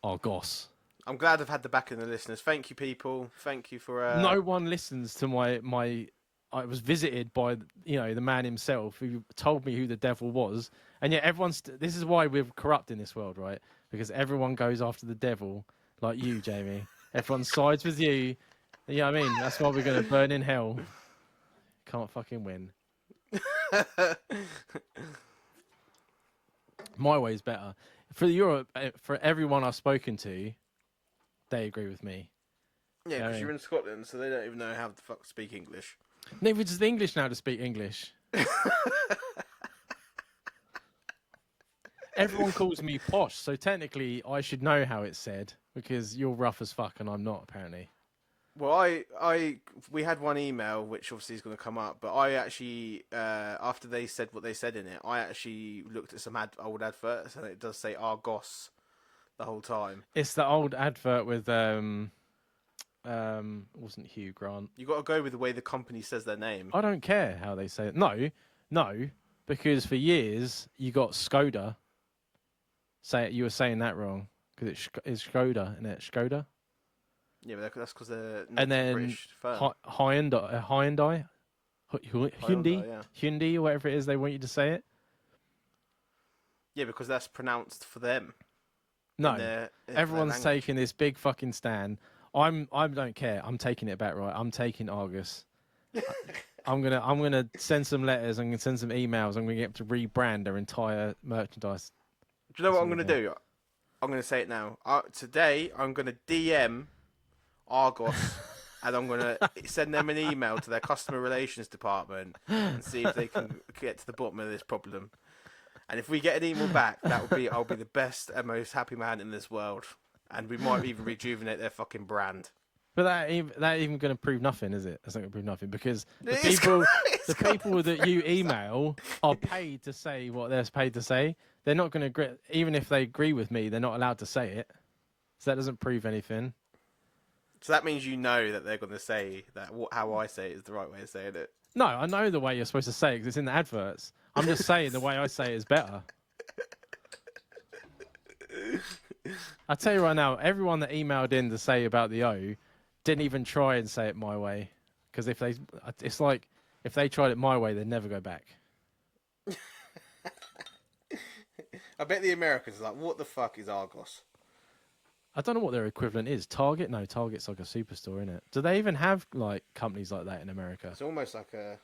Argos. I'm glad I've had the back of the listeners. Thank you, people. Thank you for. No one listens to my. I was visited by the man himself who told me who the devil was, and yet everyone's. This is why we're corrupt in this world, right? Because everyone goes after the devil, like you, Jamie. Everyone sides with you. You know what I mean? That's why we're gonna burn in hell. Can't fucking win. My way's better. For Europe, for everyone I've spoken to, they agree with me. Yeah, because you're in Scotland, so they don't even know how to fuck speak English. Neither does the English now to speak English. Everyone calls me posh, so technically I should know how it's said because you're rough as fuck and I'm not, apparently. Well, we had one email which obviously is going to come up, but I actually, after they said what they said in it, I actually looked at some old adverts and it does say Argos the whole time. It's the old advert with wasn't Hugh Grant. You got to go with the way the company says their name. I don't care how they say it. No, because for years you got Skoda. You were saying that wrong because it's Skoda, isn't it? Skoda. Yeah, but that's because they're not and then British firm. Hyundai, Yeah. Hyundai, or whatever it is they want you to say it. Yeah, because that's pronounced for them. No, everyone's taking this big fucking stand. I don't care. I'm taking it back. Right, I'm taking Argus. I'm gonna send some letters. I'm gonna send some emails. I'm gonna get them to rebrand their entire merchandise. Do you know what I'm gonna do? I'm gonna say it now. Today I'm gonna DM Argos, and I'm going to send them an email to their customer relations department and see if they can get to the bottom of this problem. And if we get an email back, I'll be the best and most happy man in this world. And we might even rejuvenate their fucking brand. But that even going to prove nothing, is it? That's not going to prove nothing because the people that you email are paid to say what they're paid to say. They're not going to agree, even if they agree with me, they're not allowed to say it. So that doesn't prove anything. So that means you know that they're going to say that how I say it is the right way of saying it. No, I know the way you're supposed to say it because it's in the adverts. I'm just saying the way I say it is better. I tell you right now, everyone that emailed in to say about the O didn't even try and say it my way. Because it's like if they tried it my way, they'd never go back. I bet the Americans are like, what the fuck is Argos? I don't know what their equivalent is. Target? No, Target's like a superstore, isn't it? Do they even have like companies like that in America? It's almost like a...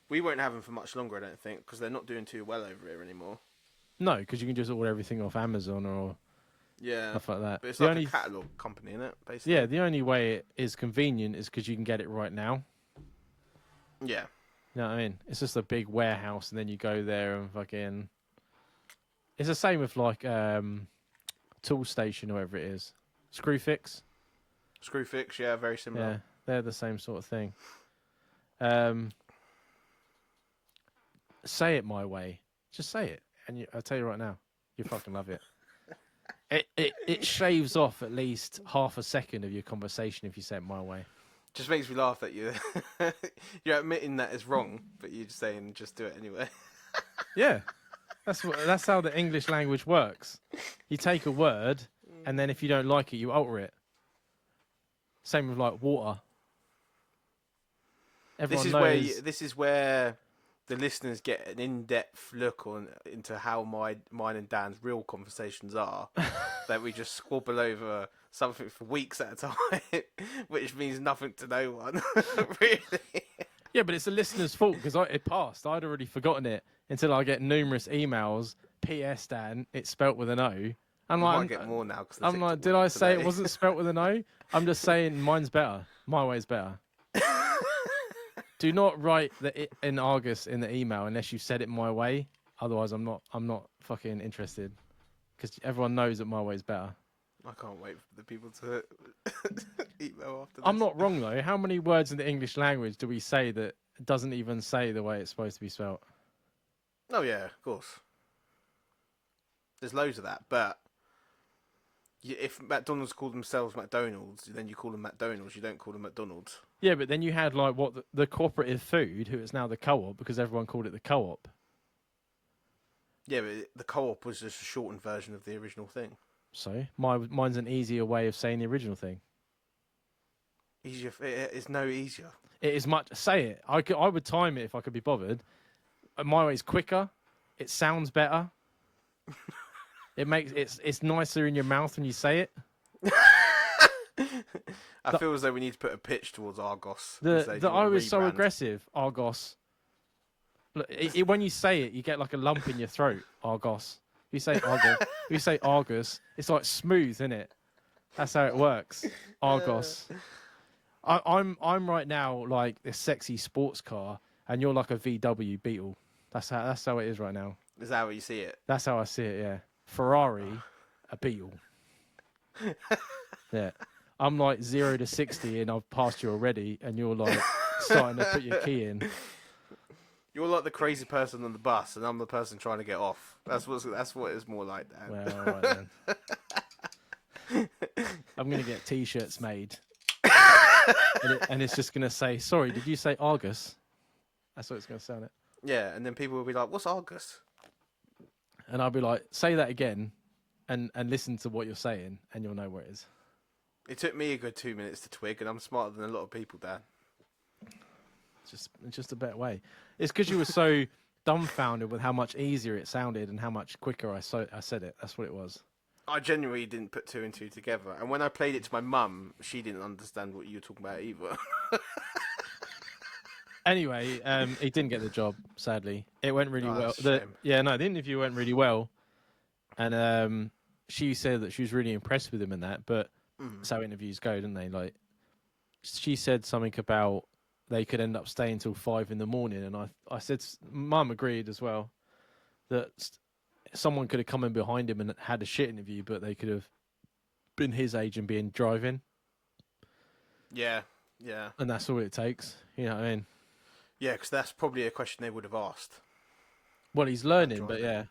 We won't have them for much longer, I don't think, because they're not doing too well over here anymore. No, because you can just order everything off Amazon or stuff like that. But it's like a catalogue company, isn't it? Basically. Yeah, the only way it is convenient is because you can get it right now. Yeah. You know what I mean? It's just a big warehouse, and then you go there and fucking... It's the same with like... Tool Station or whatever it is. Screwfix, yeah, very similar. Yeah, they're the same sort of thing. Say it my way. Just say it. And I'll tell you right now, you fucking love it. It shaves off at least half a second of your conversation if you say it my way. Just makes me laugh that you're admitting that it's wrong, but you're just saying just do it anyway. Yeah. That's how the English language works. You take a word, and then if you don't like it, you alter it. Same with like water. Everyone knows. This is where the listeners get an in-depth look into how mine and Dan's real conversations are. That we just squabble over something for weeks at a time, which means nothing to no one. Really. Yeah, but it's the listener's fault because it passed. I'd already forgotten it until I get numerous emails. P.S. Dan, it's spelt with an O. I might get more now. I'm like, did I say it wasn't spelt with an O? I'm just saying mine's better. My way's better. Do not write in Argus in the email unless you said it my way. Otherwise, I'm not fucking interested because everyone knows that my way's better. I can't wait for the people to email after this. I'm not wrong, though. How many words in the English language do we say that doesn't even say the way it's supposed to be spelt? Oh, yeah, of course. There's loads of that, but if McDonald's call themselves McDonald's, then you call them McDonald's. You don't call them McDonald's. Yeah, but then you had like the cooperative food, who is now the co-op, because everyone called it the co-op. Yeah, but the co-op was just a shortened version of the original thing. So mine's an easier way of saying the original thing. Easier. It's no easier. It is much. Say it. I would time it if I could be bothered. My way is quicker. It sounds better. It's nicer in your mouth when you say it. I feel as though we need to put a pitch towards Argos. The I was so aggressive, Argos. Look, when you say it, you get like a lump in your throat, Argos. If you say Argos, if you say Argus, it's like smooth, isn't it? That's how it works. Argos. I'm right now like this sexy sports car, and you're like a VW Beetle. That's how it is right now. Is that how you see it? That's how I see it. Yeah, Ferrari, a Beetle. Yeah, I'm like 0 to 60, and I've passed you already, and you're like starting to put your key in. You're like the crazy person on the bus, and I'm the person trying to get off. That's what it's more like, Dan. Well, all right then. I'm gonna get T-shirts made, and it's just gonna say, "Sorry, did you say Argus?" That's what it's gonna sound like. Yeah, and then people will be like, "What's Argus?" And I'll be like, "Say that again, and listen to what you're saying, and you'll know where it is." It took me a good 2 minutes to twig, and I'm smarter than a lot of people, Dan. It's just a better way. It's because you were so dumbfounded with how much easier it sounded and how much quicker I said it. That's what it was. I genuinely didn't put two and two together, and when I played it to my mum, she didn't understand what you were talking about either. Anyway, he didn't get the job. Sadly, it went really well. The interview went really well, and she said that she was really impressed with him and that. But that's how interviews go, don't they? Like, she said something about they could end up staying till 5 a.m, and I said, Mum agreed as well, that someone could have come in behind him and had a shit interview, but they could have been his age and been driving. Yeah. And that's all it takes. You know what I mean? Yeah, because that's probably a question they would have asked. Well, he's learning, but yeah.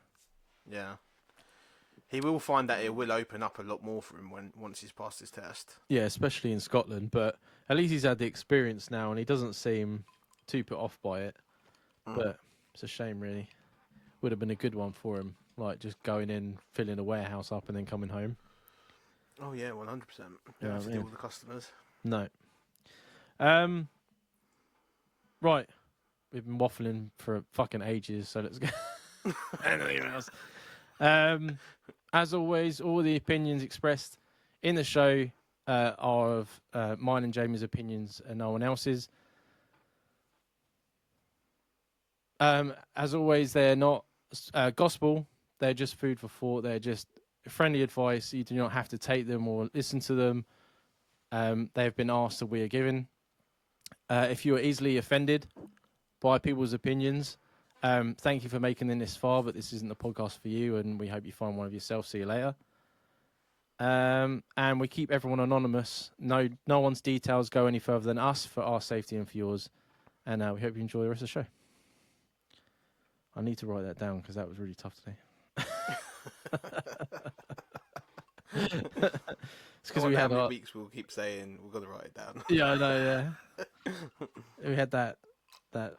Yeah. He will find that it will open up a lot more for him once he's passed his test. Yeah, especially in Scotland. But at least he's had the experience now, and he doesn't seem too put off by it. But it's a shame, really. Would have been a good one for him, like just going in, filling a warehouse up, and then coming home. Oh yeah, 100%. You don't have to deal with the customers. No. Right. We've been waffling for fucking ages, so let's go. Anything else? As always, all the opinions expressed in the show are of mine and Jamie's opinions and no one else's. As always, they're not gospel. They're just food for thought. They're just friendly advice. You do not have to take them or listen to them. They have been asked, so we are given. If you are easily offended by people's opinions, thank you for making it this far, but this isn't the podcast for you, and we hope you find one of yourself. See you later. And we keep everyone anonymous. No one's details go any further than us for our safety and for yours. And we hope you enjoy the rest of the show. I need to write that down because that was really tough today. It's because we had weeks we'll keep saying we've got to write it down. Yeah, I know. Yeah, we had that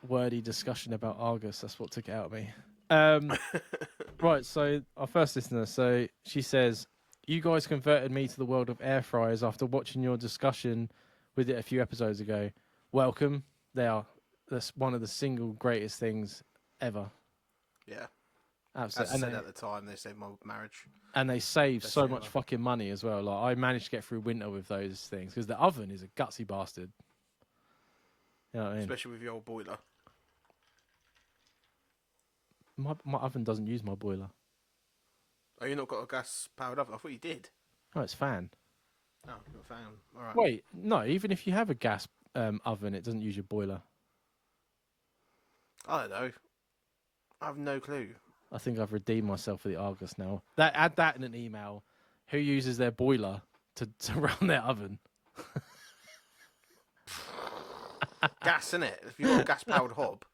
wordy discussion about Argus. That's what took it out of me. Right. So our first listener. So she says, "You guys converted me to the world of air fryers after watching your discussion with it a few episodes ago. Welcome. That's one of the single greatest things ever." Yeah. Absolutely. As I said at the time, they saved my marriage. And they save so much fucking money as well. Like, I managed to get through winter with those things because the oven is a gutsy bastard. You know what I mean? Especially with your old boiler. My oven doesn't use my boiler. Oh, you not got a gas powered oven? I thought you did. Oh, it's fan. Oh, you got a fan. All right. Wait, no. Even if you have a gas oven, it doesn't use your boiler. I don't know. I have no clue. I think I've redeemed myself for the Argus now. Add that in an email. Who uses their boiler to run their oven? Gas, innit? If you've got a gas-powered hob.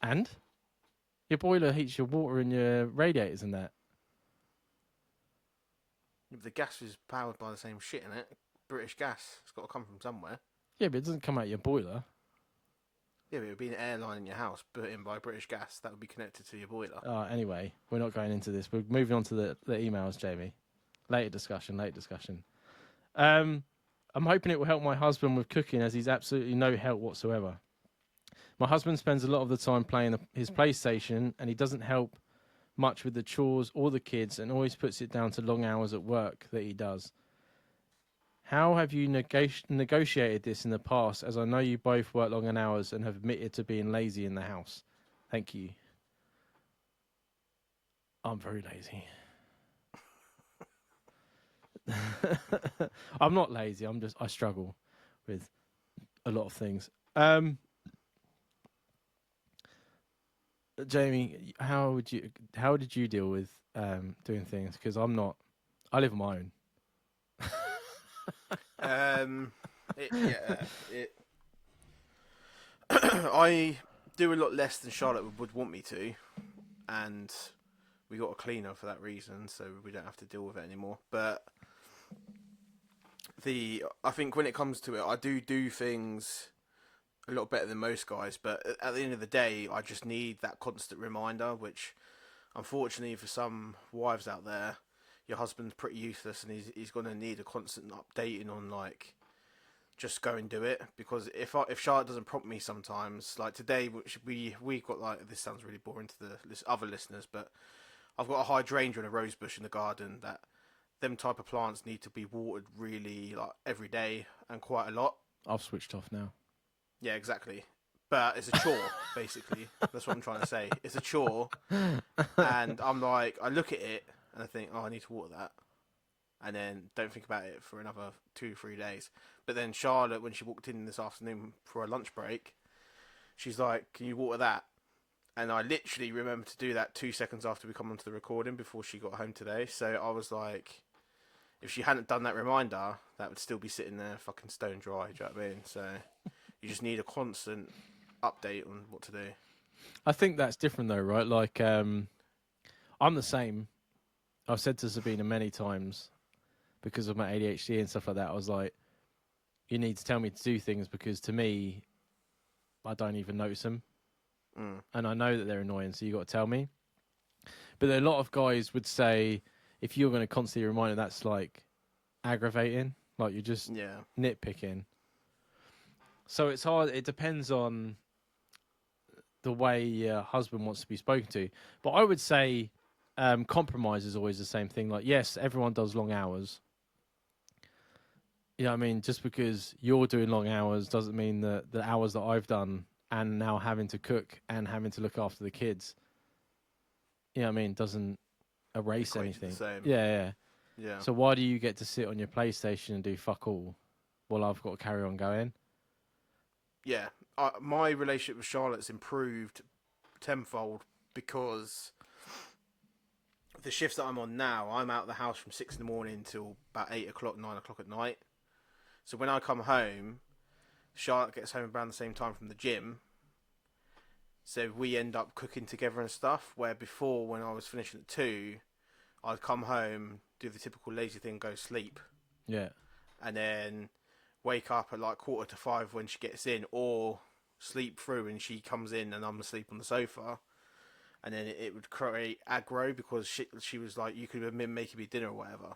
And? Your boiler heats your water and your radiators and that. If the gas is powered by the same shit, innit? British gas. It's got to come from somewhere. Yeah, but it doesn't come out your boiler. Yeah, but it would be an airline in your house put in by British Gas that would be connected to your boiler. Anyway, we're not going into this. We're moving on to the emails, Jamie. Later discussion. I'm hoping it will help my husband with cooking, as he's absolutely no help whatsoever. My husband spends a lot of the time playing his PlayStation, and he doesn't help much with the chores or the kids, and always puts it down to long hours at work that he does. How have you negotiated this in the past, as I know you both work long hours and have admitted to being lazy in the house? Thank you. I'm very lazy. I'm not lazy. I struggle with a lot of things. Jamie, how did you deal with doing things? Because I'm not. I live on my own. I do a lot less than Charlotte would want me to, and we got a cleaner for that reason, so we don't have to deal with it anymore. But I think when it comes to it, I do things a lot better than most guys. But at the end of the day, I just need that constant reminder, which unfortunately for some wives out there, your husband's pretty useless, and he's going to need a constant updating on, like, just go and do it. Because if Charlotte doesn't prompt me sometimes, like today, which we got, like, this sounds really boring to the other listeners, but I've got a hydrangea and a rose bush in the garden that them type of plants need to be watered really, like, every day and quite a lot. I've switched off now. Yeah, exactly. But it's a chore, basically. That's what I'm trying to say. It's a chore, and I'm like, I look at it and I think, oh, I need to water that, and then don't think about it for another 2-3 days. But then Charlotte, when she walked in this afternoon for a lunch break, she's like, "Can you water that?" And I literally remembered to do that 2 seconds after we come onto the recording before she got home today. So I was like, if she hadn't done that reminder, that would still be sitting there fucking stone dry. Do you know what I mean? So you just need a constant update on what to do. I think that's different though, right? Like, I'm the same. I've said to Sabina many times, because of my ADHD and stuff like that, I was like, you need to tell me to do things, because to me, I don't even notice them. And I know that they're annoying, so you got to tell me. But a lot of guys would say, if you're going to constantly remind them, that's like aggravating. Like, you're just nitpicking. So it's hard. It depends on the way your husband wants to be spoken to. But I would say compromise is always the same thing. Like, yes, everyone does long hours. You know what I mean? Just because you're doing long hours doesn't mean that the hours that I've done and now having to cook and having to look after the kids, you know what I mean, doesn't erase anything. The same. Yeah. So why do you get to sit on your PlayStation and do fuck all while I've got to carry on going? Yeah. My relationship with Charlotte's improved tenfold because the shifts that I'm on now, I'm out of the house from 6 in the morning till about 8 o'clock, 9 o'clock at night. So when I come home, Charlotte gets home around the same time from the gym. So we end up cooking together and stuff, where before, when I was finishing at 2, I'd come home, do the typical lazy thing, go sleep. Yeah. And then wake up at like 4:45 when she gets in, or sleep through and she comes in and I'm asleep on the sofa. And then it would create aggro because she was like, you could have been making me dinner or whatever,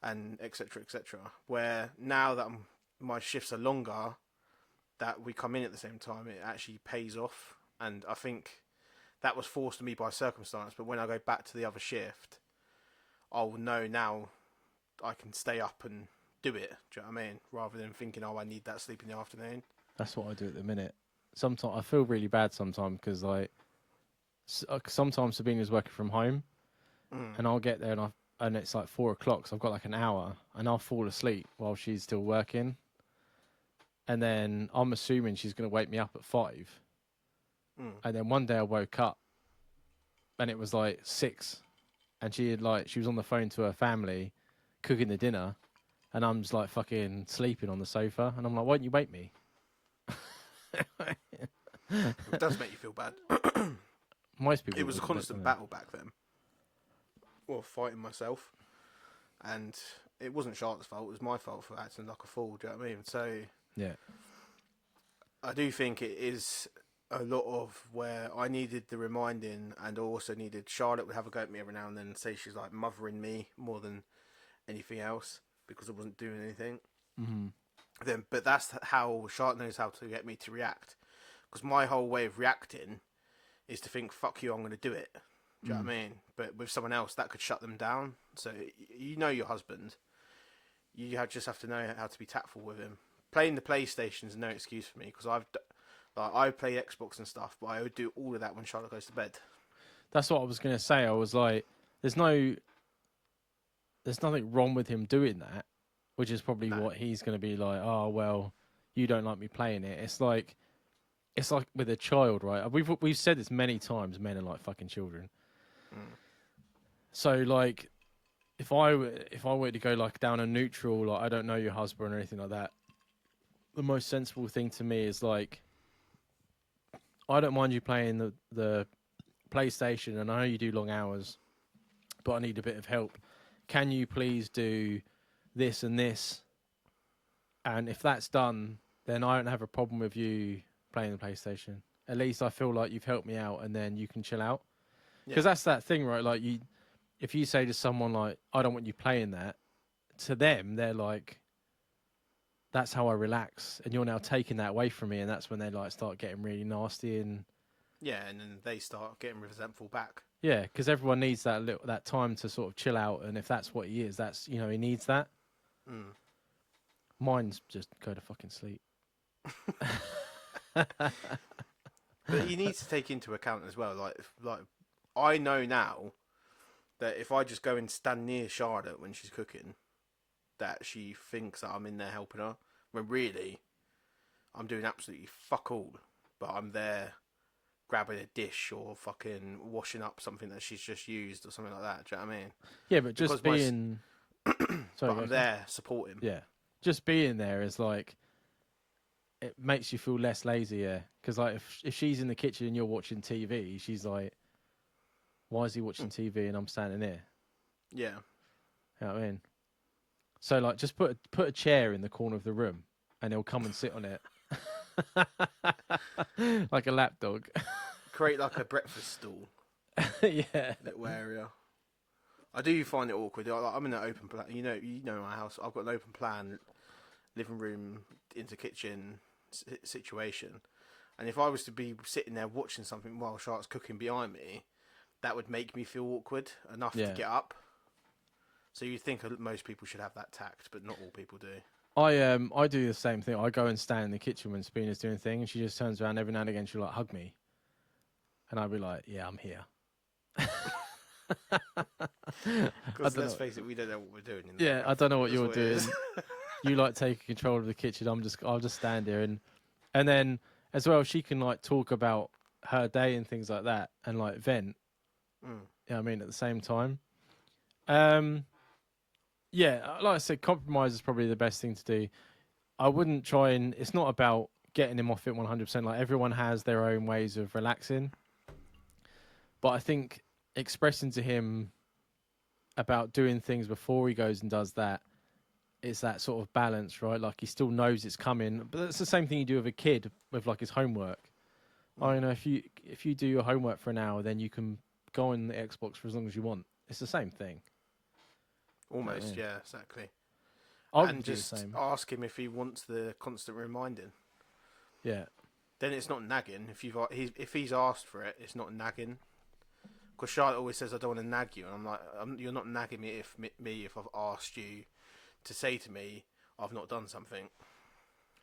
and etc. etc. Where now that my shifts are longer, that we come in at the same time, it actually pays off. And I think that was forced on me by circumstance. But when I go back to the other shift, I'll know now I can stay up and do it. Do you know what I mean? Rather than thinking, oh, I need that sleep in the afternoon. That's what I do at the minute. Sometimes I feel really bad sometimes because, like, sometimes Sabina's working from home, and I'll get there and it's like 4 o'clock, so I've got like an hour, and I'll fall asleep while she's still working, and then I'm assuming she's going to wake me up at 5, and then one day I woke up, and it was like 6, and she was on the phone to her family, cooking the dinner, and I'm just like fucking sleeping on the sofa, and I'm like, why don't you wake me? It does make you feel bad. Most people. It was a constant battle back then. Well, fighting myself, and it wasn't Charlotte's fault. It was my fault for acting like a fool. Do you know what I mean? So yeah, I do think it is a lot of where I needed the reminding, and also needed Charlotte would have a go at me every now and then and say she's like mothering me more than anything else because I wasn't doing anything. Mm-hmm. Then, but that's how Charlotte knows how to get me to react. Because my whole way of reacting is to think, "Fuck you, I'm going to do it." Do you know what I mean? But with someone else, that could shut them down. So you know your husband. Just have to know how to be tactful with him. Playing the PlayStation is no excuse for me because I play Xbox and stuff, but I would do all of that when Charlotte goes to bed. That's what I was going to say. I was like, there's nothing wrong with him doing that, which is probably No. what he's going to be like. Oh well, you don't like me playing it. It's like with a child, right? We've said this many times. Men are like fucking children. Mm. So like, if I were to go like down a neutral, like I don't know your husband or anything like that, the most sensible thing to me is like, I don't mind you playing the PlayStation, and I know you do long hours, but I need a bit of help. Can you please do this and this? And if that's done, then I don't have a problem with you playing the PlayStation. At least I feel like you've helped me out, and then you can chill out. Because Yeah. that's that thing, right? Like if you say to someone like, "I don't want you playing that," to them they're like, "That's how I relax," and you're now taking that away from me, and that's when they like start getting really nasty and Yeah, and then they start getting resentful back. yeah, because everyone needs that time to sort of chill out, and if that's what he is, that's he needs that. Mm. Mine's just go to fucking sleep. But you need to take into account as well, like I know now that if I just go and stand near Charlotte when she's cooking, that she thinks that I'm in there helping her, when really I'm doing absolutely fuck all. But I'm there grabbing a dish or fucking washing up something that she's just used or something like that. Do you know what I mean? Yeah, but Because just being sorry, but I'm go on. there supporting. Yeah, just being there is like it makes you feel less lazy. Yeah, because like if she's in the kitchen and you're watching TV, she's like, "Why is he watching TV and I'm standing here?" Yeah. You know what I mean? So like, just put a chair in the corner of the room, and he'll come and sit on it, like a lapdog. Create like a breakfast stall, Yeah. little area. I do find it awkward. I'm in an open plan. You know my house. I've got an open plan, living room into kitchen situation. And if I was to be sitting there watching something while Charlotte's cooking behind me, that would make me feel awkward enough to Yeah. get up. So you'd think most people should have that tact, but not all people do. I do the same thing. I go and stand in the kitchen when Spina's doing a thing, and she just turns around every now and again. She'll like hug me, and I'll be like, "Yeah, I'm here." Because let's face it, we don't know what we're doing. Yeah, I don't know what That's you're doing. You like taking control of the kitchen. I'll just stand here and then as well she can like talk about her day and things like that and like vent. Mm. You know what I mean, at the same time. Yeah, like I said, compromise is probably the best thing to do. I wouldn't try and it's not about getting him off it 100%. Like everyone has their own ways of relaxing. But I think expressing to him about doing things before he goes and does that, it's that sort of balance, right? Like he still knows it's coming, but it's the same thing you do with a kid with like his homework. Oh, you know, if you do your homework for an hour, then you can go on the Xbox for as long as you want. It's the same thing. Almost, yeah, exactly. I And would do the just same. ask him if he wants the constant reminding. Yeah, Then it's not nagging. If he's asked for it, it's not nagging. Because Charlotte always says, "I don't want to nag you," and I'm like, "You're not nagging me if I've asked you to say to me I've not done something."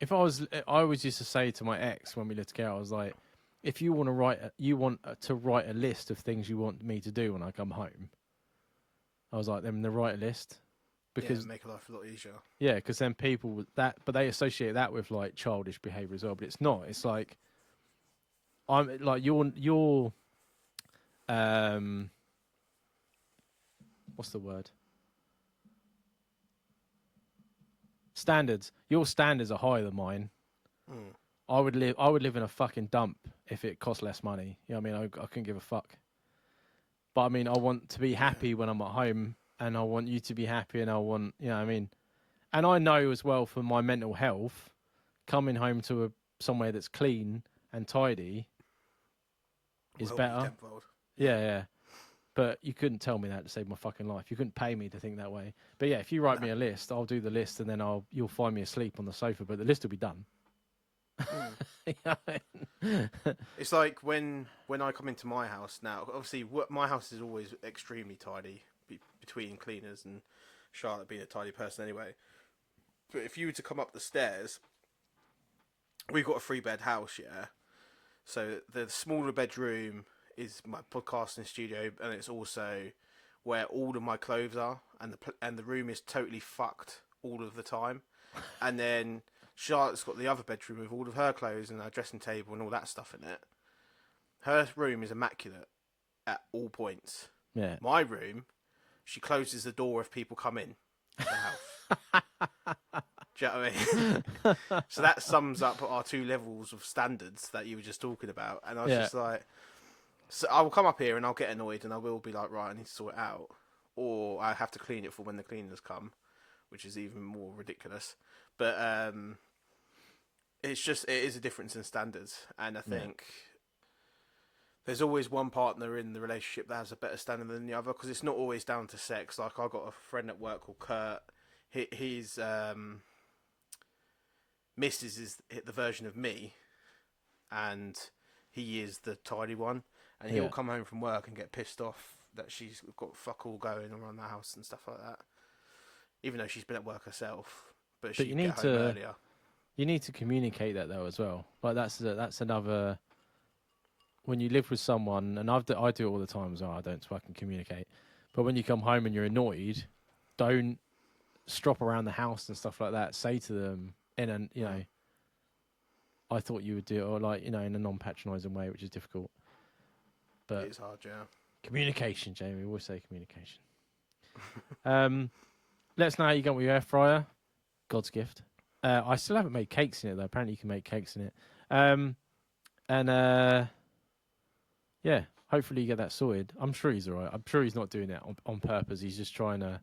I always used to say to my ex when we lived together, I was like, if you want to write a list of things you want me to do when I come home. I was like, then write a list. Because make life a lot easier. yeah, because then people with that, but they associate that with like childish behavior as well. But it's not. It's like I'm like your what's the word? Standards. Your standards are higher than mine. Mm. I would live in a fucking dump if it cost less money. You know what I mean? I couldn't give a fuck. But I mean, I want to be happy when I'm at home, and I want you to be happy, and I want, you know what I mean? And I know as well for my mental health, coming home to somewhere that's clean and tidy is Will be better. tenfold. Yeah. But you couldn't tell me that to save my fucking life. You couldn't pay me to think that way. But yeah, if you write me a list, I'll do the list, and then you'll find me asleep on the sofa. But the list will be done. It's like when I come into my house now. Obviously, my house is always extremely tidy between cleaners and Charlotte being a tidy person anyway. But if you were to come up the stairs, we've got a 3-bed house, yeah. So the smaller bedroom is my podcasting studio, and it's also where all of my clothes are, and the room is totally fucked all of the time. And then Charlotte's got the other bedroom with all of her clothes and her dressing table and all that stuff in it. Her room is immaculate at all points. Yeah. My room, she closes the door if people come in the house. Do you know what I mean? So that sums up our 2 levels of standards that you were just talking about. And I was just like, so I will come up here and I'll get annoyed and I will be like, right, I need to sort it out. Or I have to clean it for when the cleaners come, which is even more ridiculous. But it is a difference in standards. And I think there's always one partner in the relationship that has a better standard than the other, because it's not always down to sex. Like, I got a friend at work called Kurt. His missus is the version of me, and he is the tidy one. And he'll come home from work and get pissed off that she's got fuck all going around the house and stuff like that, even though she's been at work herself. But she'd get home earlier. You need to communicate that though as well. Like that's another. When you live with someone, and I do it all the time as well. I don't fucking communicate. But when you come home and you're annoyed, don't strop around the house and stuff like that. Say to them I thought you would do it, or like, in a non-patronising way, which is difficult. But it's hard, yeah. Communication, Jamie. We always say communication. Let us know how you got with your air fryer. God's gift. I still haven't made cakes in it though. Apparently you can make cakes in it. Yeah, hopefully you get that sorted. I'm sure he's alright. I'm sure he's not doing it on purpose. He's just trying to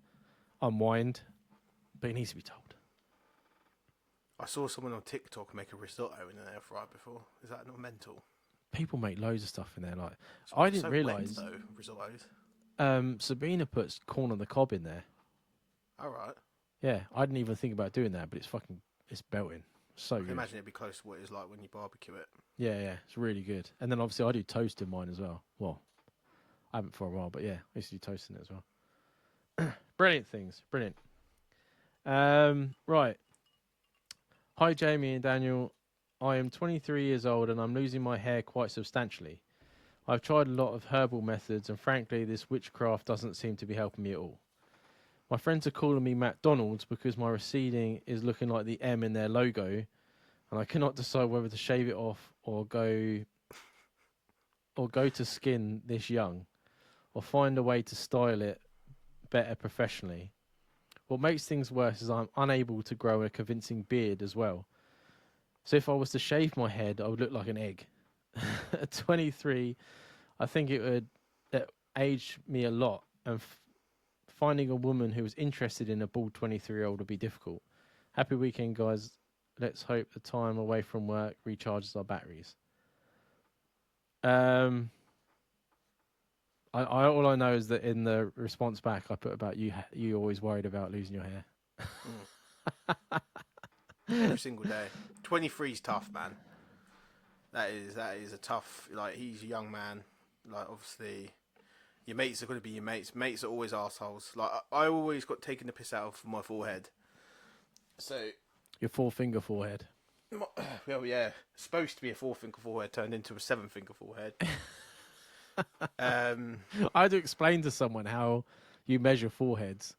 unwind, but he needs to be told. I saw someone on TikTok make a risotto in an air fryer before. Is that not mental? People make loads of stuff in there. Like, I didn't realise. Risottos. Sabina puts corn on the cob in there. All right. Yeah, I didn't even think about doing that, but it's belting. So good. I can imagine it'd be close to what it's like when you barbecue it. Yeah, it's really good. And then obviously I do toast in mine as well. Well, I haven't for a while, but yeah, I used to do toast in it as well. Brilliant things, brilliant. Right. Hi, Jamie and Daniel. I am 23 years old and I'm losing my hair quite substantially. I've tried a lot of herbal methods and frankly this witchcraft doesn't seem to be helping me at all. My friends are calling me McDonald's because my receding is looking like the M in their logo and I cannot decide whether to shave it off or go to skin this young or find a way to style it better professionally. What makes things worse is I'm unable to grow a convincing beard as well. So if I was to shave my head, I would look like an egg. At 23, I think it would age me a lot, and finding a woman who was interested in a bald 23-year-old would be difficult. Happy weekend, guys. Let's hope the time away from work recharges our batteries. All I know is that in the response back, I put about you always worried about losing your hair. Every single day. 23's tough, man. That is a tough. Like, he's a young man. Like, obviously, your mates are going to be your mates. Mates are always arseholes. Like, I always got taken the piss out of my forehead. So your 4-finger forehead. Well, yeah, supposed to be a 4-finger forehead turned into a 7-finger forehead. I had to explain to someone how you measure foreheads.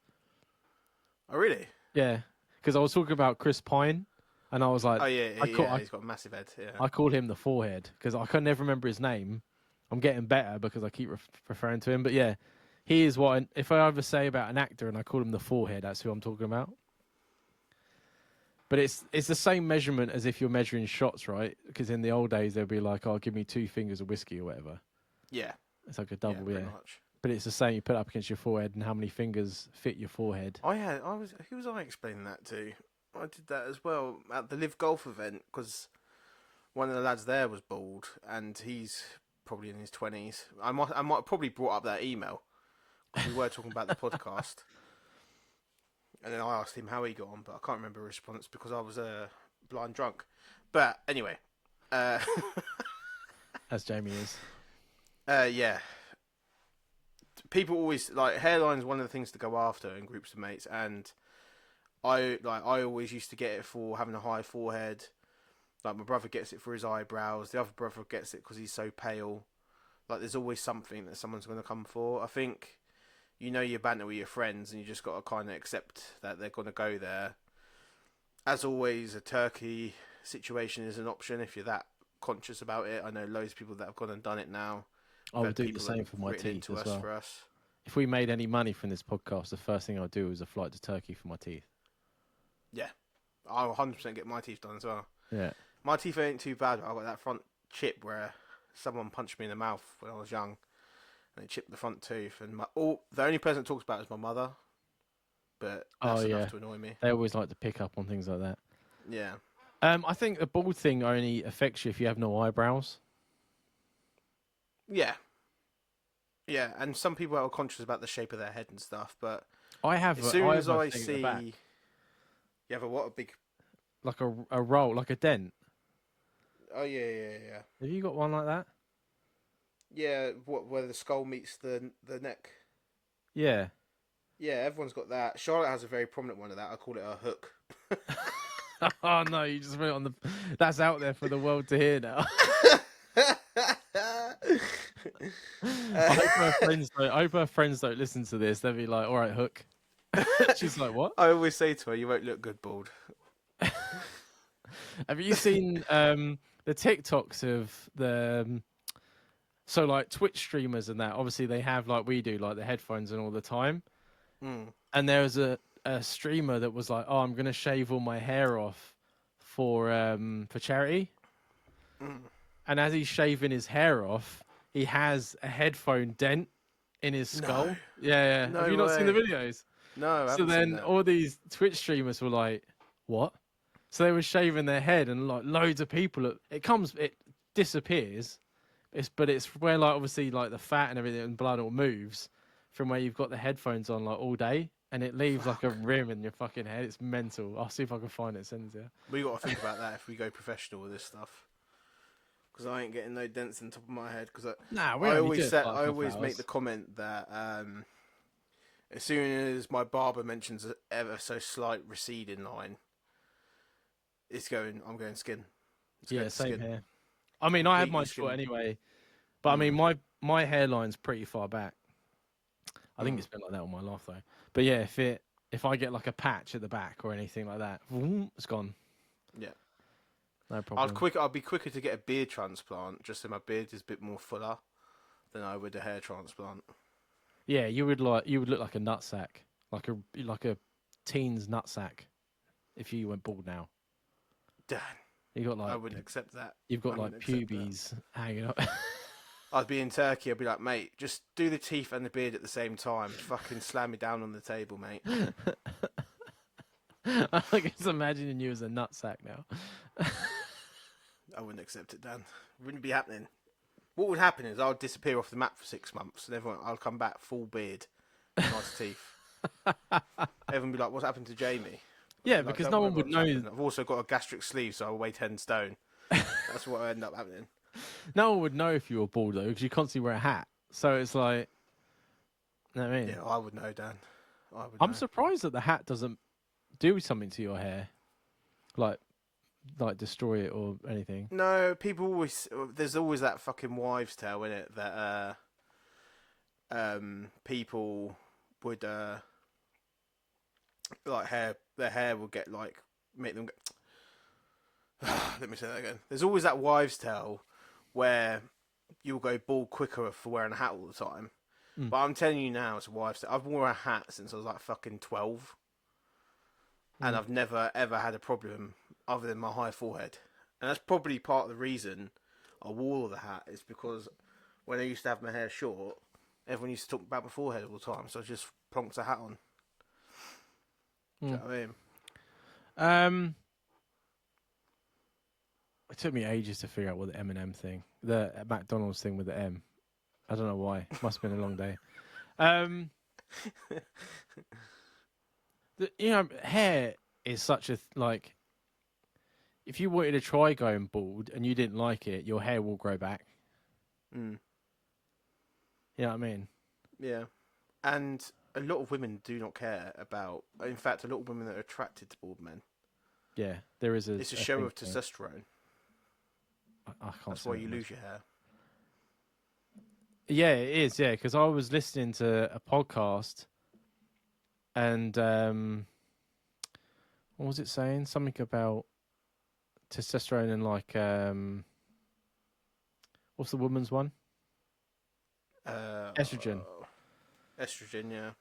Oh, really? Yeah, because I was talking about Chris Pine, and I was like, "Oh yeah, he's got a massive head." Yeah, I call him the forehead because I can never remember his name. I'm getting better because I keep referring to him. But yeah, he is what. If I ever say about an actor and I call him the forehead, that's who I'm talking about. But it's the same measurement as if you're measuring shots, right? Because in the old days they'd be like, "Oh, give me 2 fingers of whiskey or whatever." Yeah, it's like a double, pretty much. But it's the same. You put it up against your forehead, and how many fingers fit your forehead. Who was I explaining that to? I did that as well at the Live Golf event because one of the lads there was bald, and he's probably in his 20s. I might have probably brought up that email because we were talking about the podcast, and then I asked him how he got on, but I can't remember a response because I was blind drunk. But anyway, As Jamie is. yeah. People always like hairline is one of the things to go after in groups of mates, and I always used to get it for having a high forehead. Like my brother gets it for his eyebrows. The other brother gets it because he's so pale. Like there's always something that someone's going to come for. I think you banter with your friends, and you just got to kind of accept that they're going to go there. As always, a turkey situation is an option if you're that conscious about it. I know loads of people that have gone and done it now. I would do the same for my teeth as well. For us. If we made any money from this podcast, the first thing I'd do is a flight to Turkey for my teeth. Yeah, I'll 100% get my teeth done as well. Yeah. My teeth ain't too bad. I've got that front chip where someone punched me in the mouth when I was young, and they chipped the front tooth. And the only person that talks about it is my mother, but that's enough to annoy me. They always like to pick up on things like that. Yeah. I think the bald thing only affects you if you have no eyebrows. Yeah. Yeah, and some people are conscious about the shape of their head and stuff, but as soon as I see, you have a big, like a roll, like a dent. Oh yeah. Have you got one like that? Yeah, where the skull meets the neck. Yeah. Yeah, everyone's got that. Charlotte has a very prominent one of that. I call it a hook. Oh no, you just put it on the. That's out there for the world to hear now. I hope her friends don't listen to this. They'll be like, "All right, hook." She's like, "What?" I always say to her, "You won't look good bald." Have you seen the TikToks of the so like Twitch streamers and that? Obviously, they have like we do, like the headphones and all the time. And there was a streamer that was like, "Oh, I'm gonna shave all my hair off for charity." And as he's shaving his hair off, he has a headphone dent in his skull. No. Yeah. No Have you not seen the way. videos? No. So then all these Twitch streamers were like, "What?" So they were shaving their head, and like loads of people. It disappears. But it's where like obviously like the fat and everything and blood all moves from where you've got the headphones on like all day, and it leaves like a rim in your fucking head. It's mental. I'll see if I can find it. Send it to you. We got to think about that if we go professional with this stuff. Because I ain't getting no dents in the top of my head. Because I always make the comment that as soon as my barber mentions an ever so slight receding line, I'm going skin. Same here. I mean, I have mine short anyway, but I mean, my hairline's pretty far back. I think it's been like that all my life though. But yeah, if I get like a patch at the back or anything like that, it's gone. Yeah. No problem. I'll be quicker to get a beard transplant, just so my beard is a bit more fuller than I would a hair transplant. Yeah, you would look like a nutsack, like a teen's nutsack, if you went bald now. Dan, you got like I wouldn't accept that. You've got like pubes hanging up. I'd be in Turkey. I'd be like, mate, just do the teeth and the beard at the same time. Fucking slam me down on the table, mate. I can just imagining you as a nutsack now. I wouldn't accept it, Dan. It wouldn't be happening. What would happen is I would disappear off the map for 6 months, and I'll come back full beard, nice teeth. Everyone would be like, "What's happened to Jamie?" Yeah, because no one would know. I've also got a gastric sleeve, so I weigh 10 stone. That's what end up happening. No one would know if you were bald though, because you constantly wear a hat. So it's like, you know what I mean? Yeah, I would know, Dan. I'm surprised that the hat doesn't do something to your hair, like destroy it or anything. No, there's always that fucking wives' tale in it that people would their hair will get like make them. Let me say that again. There's always that wives' tale where you'll go bald quicker for wearing a hat all the time. But I'm telling you now, it's a wives' tale. I've worn a hat since I was like fucking 12, and I've never ever had a problem other than my high forehead. And that's probably part of the reason I wore the hat, is because when I used to have my hair short, everyone used to talk about my forehead all the time, so I just plonked a hat on. Do you know what I mean? It took me ages to figure out what the M&M thing, the McDonald's thing with the M. I don't know why. Must have been a long day. Hair is such a like. If you wanted to try going bald and you didn't like it, your hair will grow back. Mm. You know what I mean? Yeah. And a lot of women do not care about. In fact, a lot of women are attracted to bald men. Yeah, there is a. It's a show thing of testosterone. I can't. That's say why that you much. lose your hair. Yeah, it is. Yeah, because I was listening to a podcast, and what was it saying? Something about testosterone and like what's the woman's one? Estrogen. Estrogen, yeah.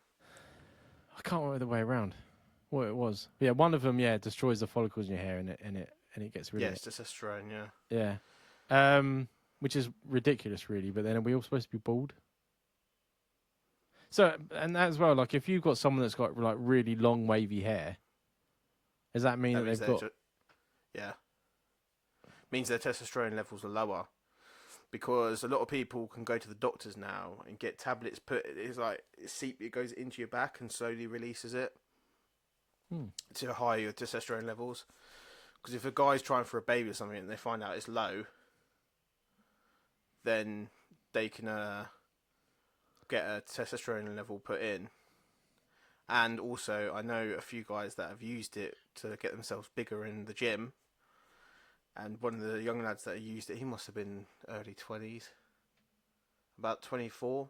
I can't remember the way around what it was. But yeah, one of them, destroys the follicles in your hair, and it gets rid of Yes, it. testosterone, yeah. Yeah, which is ridiculous, really. But then are we all supposed to be bald? So, and that as well, like if you've got someone that's got like really long wavy hair, does that mean that means they've got? Yeah. Means their testosterone levels are lower. Because a lot of people can go to the doctors now and get tablets put. It's like it goes into your back and slowly releases it to higher your testosterone levels. Because if a guy's trying for a baby or something and they find out it's low, then they can get a testosterone level put in. And also, I know a few guys that have used it to get themselves bigger in the gym. And one of the young lads that used it, he must have been early 20s, about 24.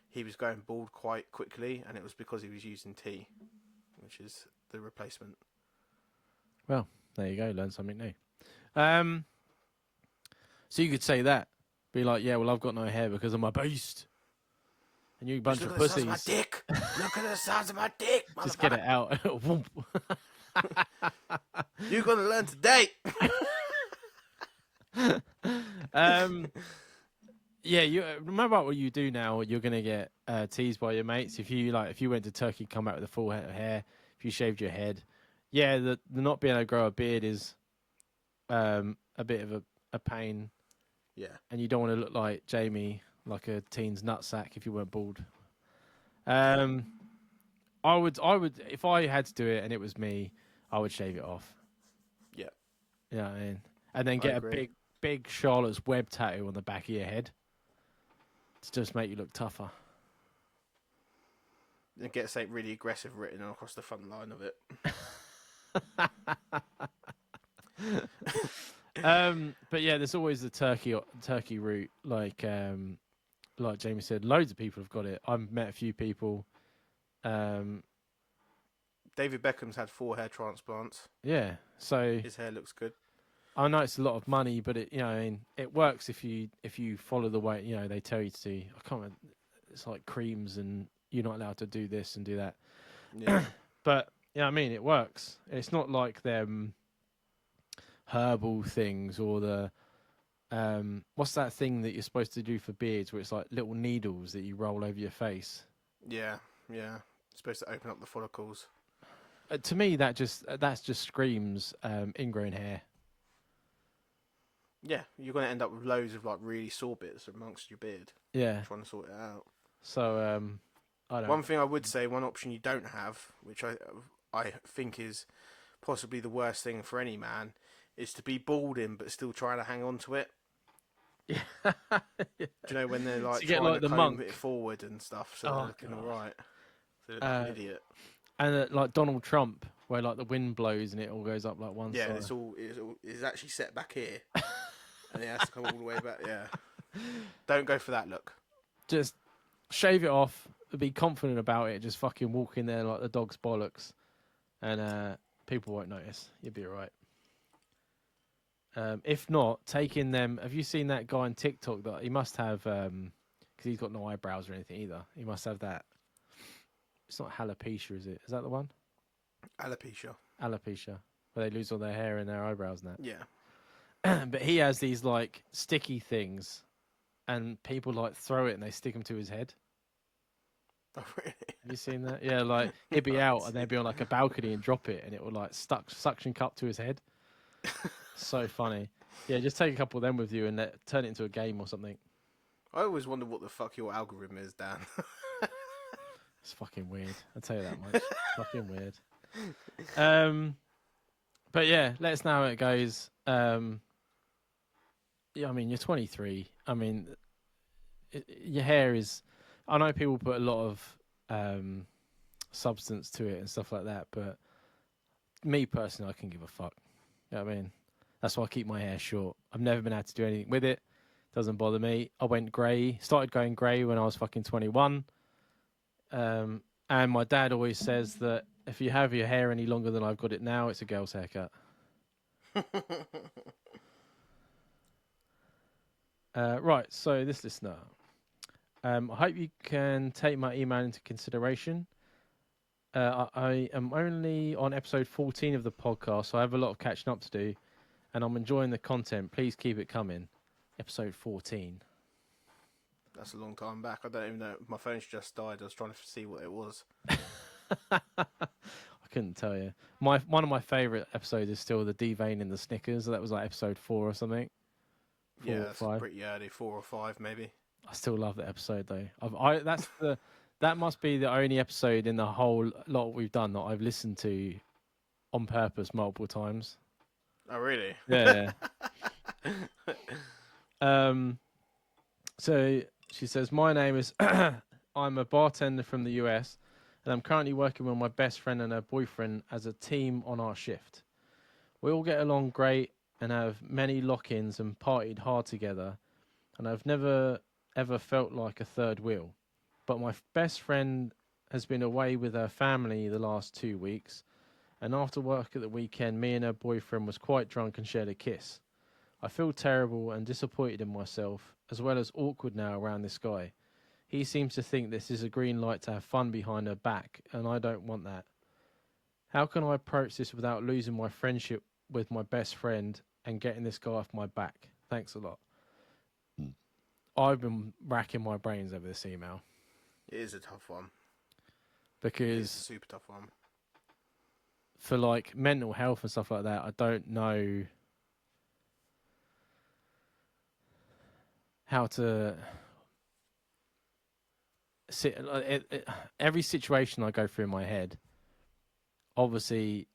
He was going bald quite quickly, and it was because he was using tea, which is the replacement. Well, there you go. Learn something new. So you could say that, be like, yeah, well, I've got no hair because I'm a beast, and you bunch of pussies. Look at the size of my dick. Look at the size of my dick, motherfucker. Just get it out. You're gonna learn today. Yeah, you remember what you do now. You're gonna get teased by your mates if you went to Turkey, come out with a full head of hair. If you shaved your head, yeah, the not being able to grow a beard is a bit of a pain. Yeah, and you don't want to look like Jamie, like a teen's nutsack, if you weren't bald. I would, if I had to do it and it was me, I would shave it off. Yeah. You know what I mean? And then get a big Charlotte's Web tattoo on the back of your head to just make you look tougher. And get something really aggressive written across the front line of it. But yeah, there's always the turkey route. Like Jamie said, loads of people have got it. I've met a few people. David Beckham's had 4 hair transplants. Yeah, so his hair looks good. I know it's a lot of money, but it works if you follow the way they tell you to. I can't remember. It's like creams, and you're not allowed to do this and do that. Yeah. But it works. It's not like them herbal things or the what's that thing that you're supposed to do for beards where it's like little needles that you roll over your face. Yeah. It's supposed to open up the follicles. To me, that just screams ingrown hair. Yeah, you're going to end up with loads of like really sore bits amongst your beard. Yeah, trying to sort it out. So I don't. One thing I would say, one option you don't have, which I think is possibly the worst thing for any man, is to be balding but still trying to hang on to it. Yeah. Do you know when they're like trying to the comb monk it forward and stuff, so they're looking all right. So they look like an idiot. And like Donald Trump, where like the wind blows and it all goes up like one side. Yeah, it's actually set back here, and it has to come all the way back. Yeah, don't go for that look. Just shave it off. Be confident about it. Just fucking walk in there like the dog's bollocks, and people won't notice. You'll be all right. If not, taking them. Have you seen that guy on TikTok that he must have? Because he's got no eyebrows or anything either. He must have that. It's not alopecia, is it? Is that the one? Alopecia, where they lose all their hair and their eyebrows and that. Yeah. But he has these like sticky things, and people like throw it and they stick them to his head. Oh, really? Have you seen that? Yeah, like he'd be out and they'd be on like a balcony and drop it, and it would like suction cup to his head. So funny. Yeah, just take a couple of them with you and turn it into a game or something. I always wonder what the fuck your algorithm is, Dan. It's fucking weird. I'll tell you that much. Fucking weird. But yeah, let us know how it goes. Yeah, I mean, you're 23. I mean, your hair is. I know people put a lot of substance to it and stuff like that, but me personally, I can give a fuck. You know what I mean? That's why I keep my hair short. I've never been able to do anything with it. Doesn't bother me. I went grey, started going grey when I was fucking 21. And my dad always says that if you have your hair any longer than I've got it now, it's a girl's haircut. Right, so this listener. I hope you can take my email into consideration. I am only on episode 14 of the podcast, so I have a lot of catching up to do, and I'm enjoying the content. Please keep it coming. Episode 14. That's a long time back. I don't even know. My phone's just died. I was trying to see what it was. I couldn't tell you. One of my favourite episodes is still the deveining the Snickers. That was like episode 4 or something. 4 Yeah, or that's 5. pretty early, 4 or 5 maybe. I still love that episode though. That must be the only episode in the whole lot we've done that I've listened to on purpose multiple times. Oh really? Yeah. So she says, my name is I'm a bartender from the US and I'm currently working with my best friend and her boyfriend as a team on our shift. We all get along great and have many lock-ins and partied hard together, and I've never ever felt like a third wheel. But my best friend has been away with her family the last 2 weeks, and after work at the weekend, me and her boyfriend was quite drunk and shared a kiss. I feel terrible and disappointed in myself, as well as awkward now around this guy. He seems to think this is a green light to have fun behind her back, and I don't want that. How can I approach this without losing my friendship with my best friend and getting this guy off my back? Thanks a lot. I've been racking my brains over this email It is a tough one. It is a because super tough one. for like mental health and stuff like that, I don't know how to sit. Every situation I go through in my head, obviously,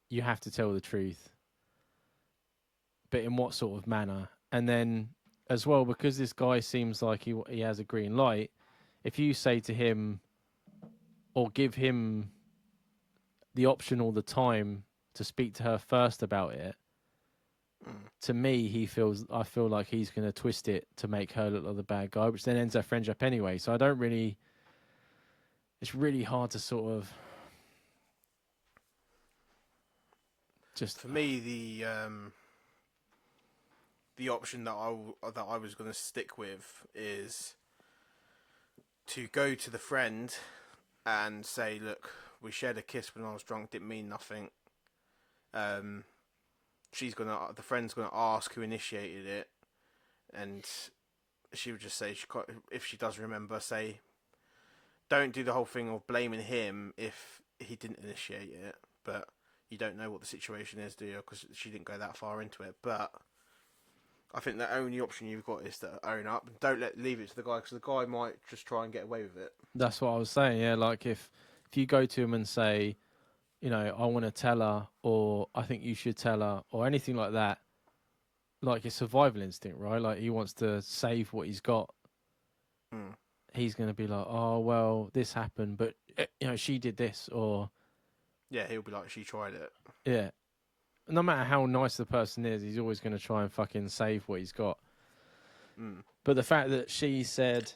you have to tell the truth, but in what sort of manner? And then as well, because this guy seems like he has a green light, if you say to him or give him the option all the time to speak to her first about it, to me, I feel like he's going to twist it to make her look like the bad guy, which then ends our friendship anyway. So I don't really, it's really hard to sort of just. For me, the option that I was going to stick with is to go to the friend and say, look, we shared a kiss when I was drunk, didn't mean nothing. The friend's gonna ask who initiated it, and she would just say, if she does remember, say, don't do the whole thing of blaming him if he didn't initiate it, but you don't know what the situation is, do you? Because she didn't go that far into it. But I think the only option you've got is to own up. Don't leave it to the guy, because the guy might just try and get away with it. That's what I was saying. Yeah, like if you go to him and say, you know, I want to tell her, or I think you should tell her, or anything like that, like it's survival instinct, right? Like he wants to save what he's got. He's going to be like, oh, well, this happened, but, you know, she did this, or. Yeah, he'll be like, she tried it. Yeah. No matter how nice the person is, he's always going to try and fucking save what he's got. But the fact that she said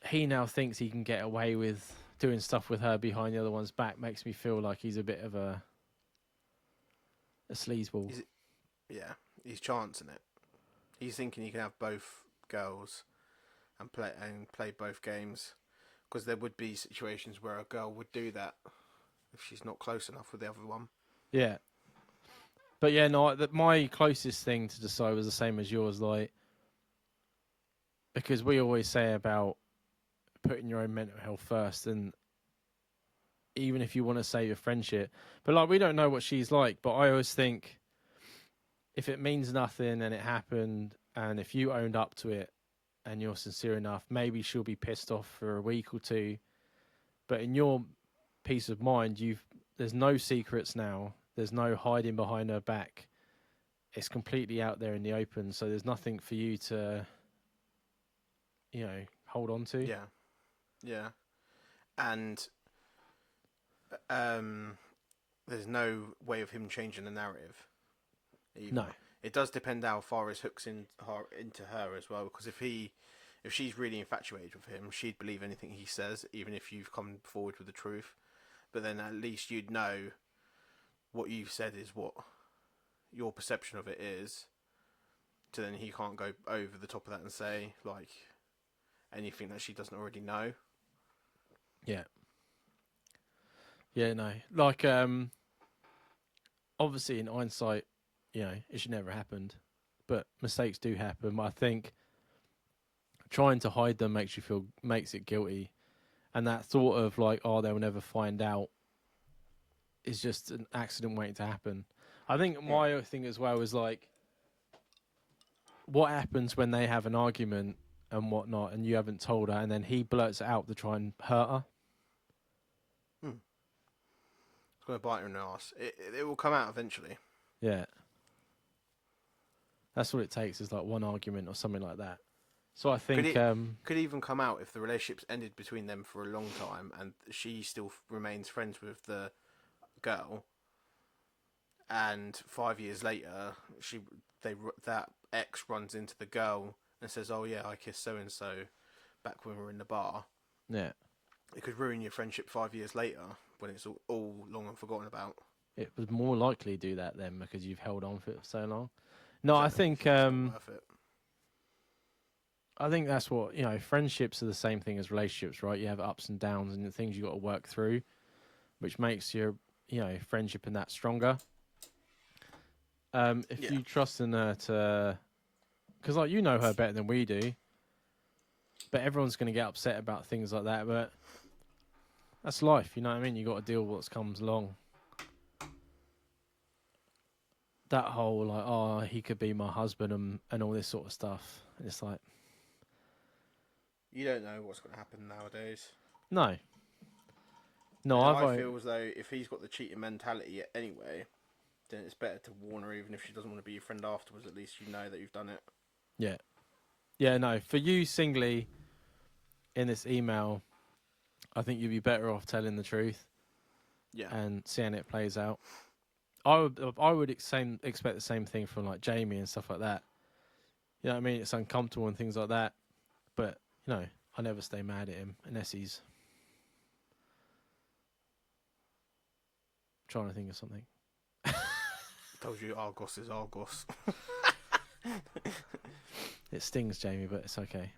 he now thinks he can get away with doing stuff with her behind the other one's back makes me feel like he's a bit of a sleazeball. He's chancing it. He's thinking he can have both girls and play both games, because there would be situations where a girl would do that if she's not close enough with the other one. Yeah. But yeah, no, my closest thing to decide was the same as yours, like, because we always say about putting your own mental health first, and even if you want to save your friendship, but like we don't know what she's like, but I always think if it means nothing and it happened, and if you owned up to it and you're sincere enough, maybe she'll be pissed off for a week or two. But in your peace of mind, there's no secrets now. There's no hiding behind her back. It's completely out there in the open. So there's nothing for you to, hold on to. Yeah, yeah, and there's no way of him changing the narrative. Either. No. It does depend how far his hooks into her as well. Because if she's really infatuated with him, she'd believe anything he says, even if you've come forward with the truth. But then at least you'd know what you've said is what your perception of it is. So then he can't go over the top of that and say like anything that she doesn't already know. Yeah. Yeah, no. Like, obviously in hindsight, it should never happened. But mistakes do happen. I think trying to hide them makes it guilty. And that thought of like, oh, they'll never find out is just an accident waiting to happen. I think my thing as well is like, what happens when they have an argument and whatnot and you haven't told her and then he blurts it out to try and hurt her? It's going to bite her in the ass. It will come out eventually. Yeah. That's what it takes, is like one argument or something like that. So I think... could even come out if the relationship's ended between them for a long time and she still remains friends with the girl, and 5 years later that ex runs into the girl and says, oh yeah, I kissed so-and-so back when we were in the bar. Yeah. It could ruin your friendship 5 years later when it's all long and forgotten about. It would more likely do that then because you've held on for it for so long. No, I think... it's not worth it. I think that's what, friendships are the same thing as relationships, right? You have ups and downs and the things you got to work through, which makes your, friendship in that stronger. If you trust in her to, because like, you know her better than we do, but everyone's going to get upset about things like that, but that's life, you know what I mean? You got to deal with what comes along. That whole, like, oh, he could be my husband and all this sort of stuff. And it's like, you don't know what's going to happen nowadays. No. No, I feel as though if he's got the cheating mentality anyway, then it's better to warn her, even if she doesn't want to be your friend afterwards. At least you know that you've done it. Yeah. Yeah, no. For you singly in this email, I think you'd be better off telling the truth. Yeah. And seeing it plays out. I would expect the same thing from like Jamie and stuff like that. You know what I mean? It's uncomfortable and things like that. But, I never stay mad at him unless he's trying to think of something. I told you Argos is Argos. It stings, Jamie, but it's okay.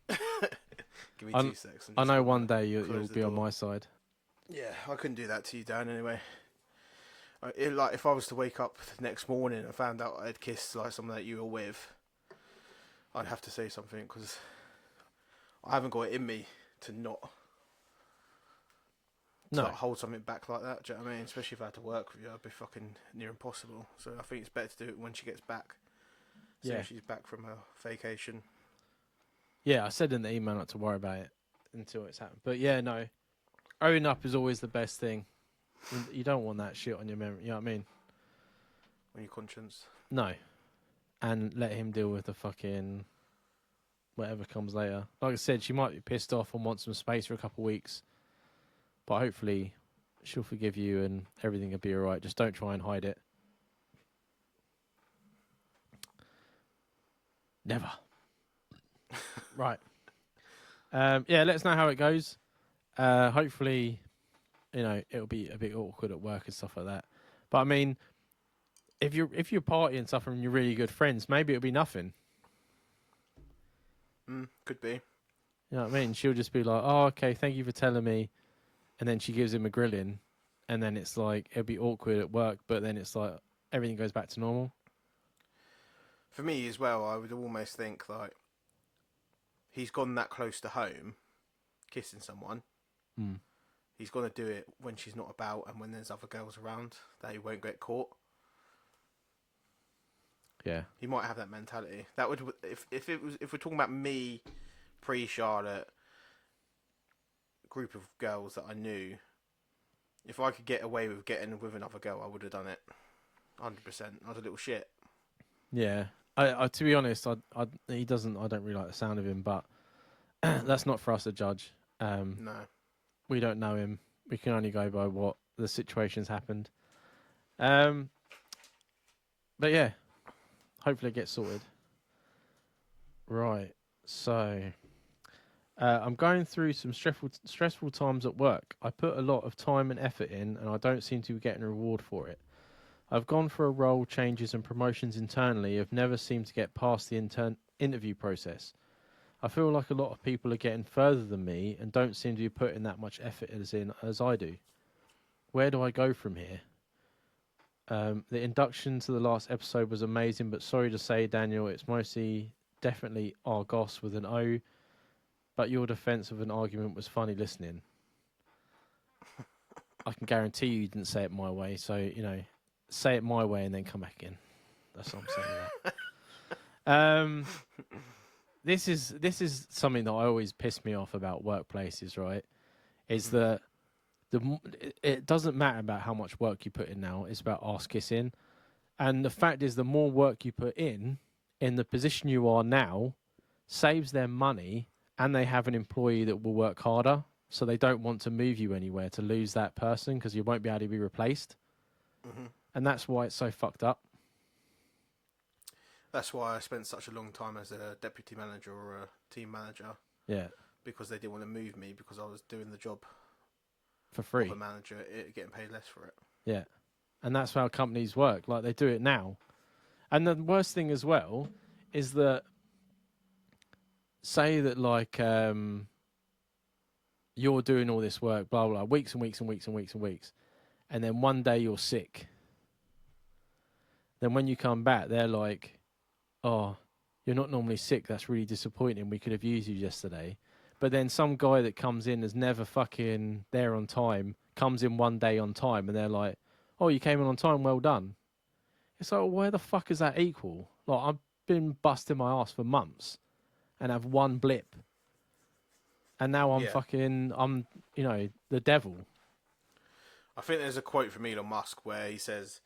Give me 2 seconds. I know one day you'll be on my side. Yeah, I couldn't do that to you, Dan, anyway. If I was to wake up the next morning and found out I'd kissed like someone that you were with, I'd have to say something because I haven't got it in me to not like, hold something back like that. Do you know what I mean? Especially if I had to work with you, it'd be fucking near impossible. So I think it's better to do it when she gets back. So she's back from her vacation. Yeah, I said in the email not to worry about it until it's happened. But yeah, no, owning up is always the best thing. You don't want that shit on your memory. You know what I mean? On your conscience. No, and let him deal with the fucking whatever comes later. Like I said, she might be pissed off and want some space for a couple of weeks, but hopefully she'll forgive you and everything will be alright. Just don't try and hide it. Never. Right. Yeah, let us know how it goes. Hopefully, it'll be a bit awkward at work and stuff like that. But I mean, if you're partying and stuff and you're really good friends, maybe it'll be nothing. Could be. You know what I mean? She'll just be like, oh, okay, thank you for telling me. And then she gives him a grilling. And then it's like, it'll be awkward at work, but then it's like, everything goes back to normal. For me as well, I would almost think like, he's gone that close to home, kissing someone. He's going to do it when she's not about and when there's other girls around, that he won't get caught. Yeah. He might have that mentality. That would if we're talking about me pre-Charlotte group of girls that I knew, if I could get away with getting with another girl, I would have done it. 100%. I was a little shit. Yeah. I to be honest, he doesn't. I don't really like the sound of him, but that's not for us to judge. No. We don't know him. We can only go by what the situation's happened. But yeah, hopefully it gets sorted. Right. So I'm going through some stressful times at work. I put a lot of time and effort in, and I don't seem to be getting a reward for it. I've gone for a role changes and promotions internally. I've never seemed to get past the interview process. I feel like a lot of people are getting further than me and don't seem to be putting that much effort as I do. Where do I go from here? The induction to the last episode was amazing, but sorry to say, Daniel, it's mostly definitely Argos with an O, but your defense of an argument was funny listening. I can guarantee you didn't say it my way, so, say it my way and then come back in. That's what I'm saying with that. This is something that I always piss me off about workplaces, right? Is that it doesn't matter about how much work you put in now, it's about arse kissing. And the fact is, the more work you put in the position you are now, saves them money, and they have an employee that will work harder. So they don't want to move you anywhere to lose that person because you won't be able to be replaced. Mm-hmm. And that's why it's so fucked up. That's why I spent such a long time as a deputy manager or a team manager. Yeah. Because they didn't want to move me because I was doing the job For free. of a manager, getting paid less for it. Yeah. And that's how companies work. Like, they do it now. And the worst thing as well is that, say that, like, you're doing all this work, blah, blah, weeks and weeks and weeks and weeks and weeks. And then one day you're sick. Then when you come back, they're like, oh, you're not normally sick. That's really disappointing. We could have used you yesterday. But then some guy that comes in is never fucking there on time, comes in one day on time, and they're like, oh, you came in on time, well done. It's like, well, where the fuck is that equal? Like, I've been busting my ass for months and have one blip. And now I'm the devil. I think there's a quote from Elon Musk where he says,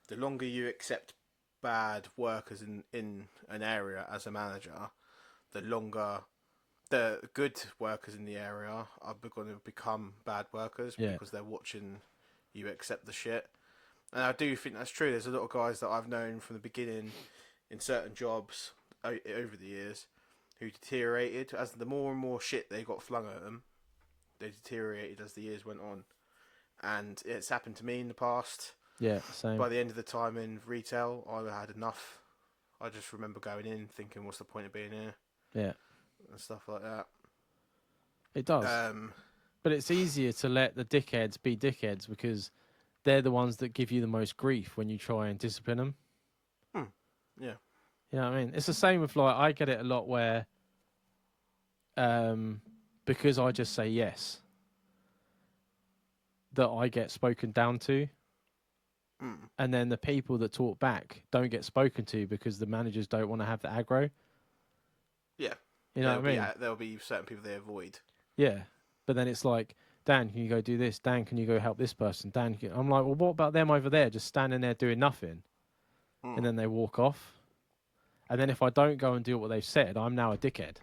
the longer you accept bad workers in an area as a manager, the longer the good workers in the area are going to become bad workers because they're watching you accept the shit. And I do think that's true. There's a lot of guys that I've known from the beginning in certain jobs over the years who deteriorated as the more and more shit they got flung at them. They deteriorated as the years went on, and it's happened to me in the past. Yeah, same. By the end of the time in retail, I had enough. I just remember going in thinking, what's the point of being here? Yeah. And stuff like that. It does. But it's easier to let the dickheads be dickheads because they're the ones that give you the most grief when you try and discipline them. Yeah. You know what I mean? It's the same with, like, I get it a lot where, because I just say yes, that I get spoken down to. And then the people that talk back don't get spoken to because the managers don't want to have the aggro. Yeah. You know what I mean? There'll be certain people they avoid. Yeah. But then it's like, Dan, can you go do this? Dan, can you go help this person? I'm like, well, what about them over there just standing there doing nothing? And then they walk off. And then if I don't go and do what they've said, I'm now a dickhead.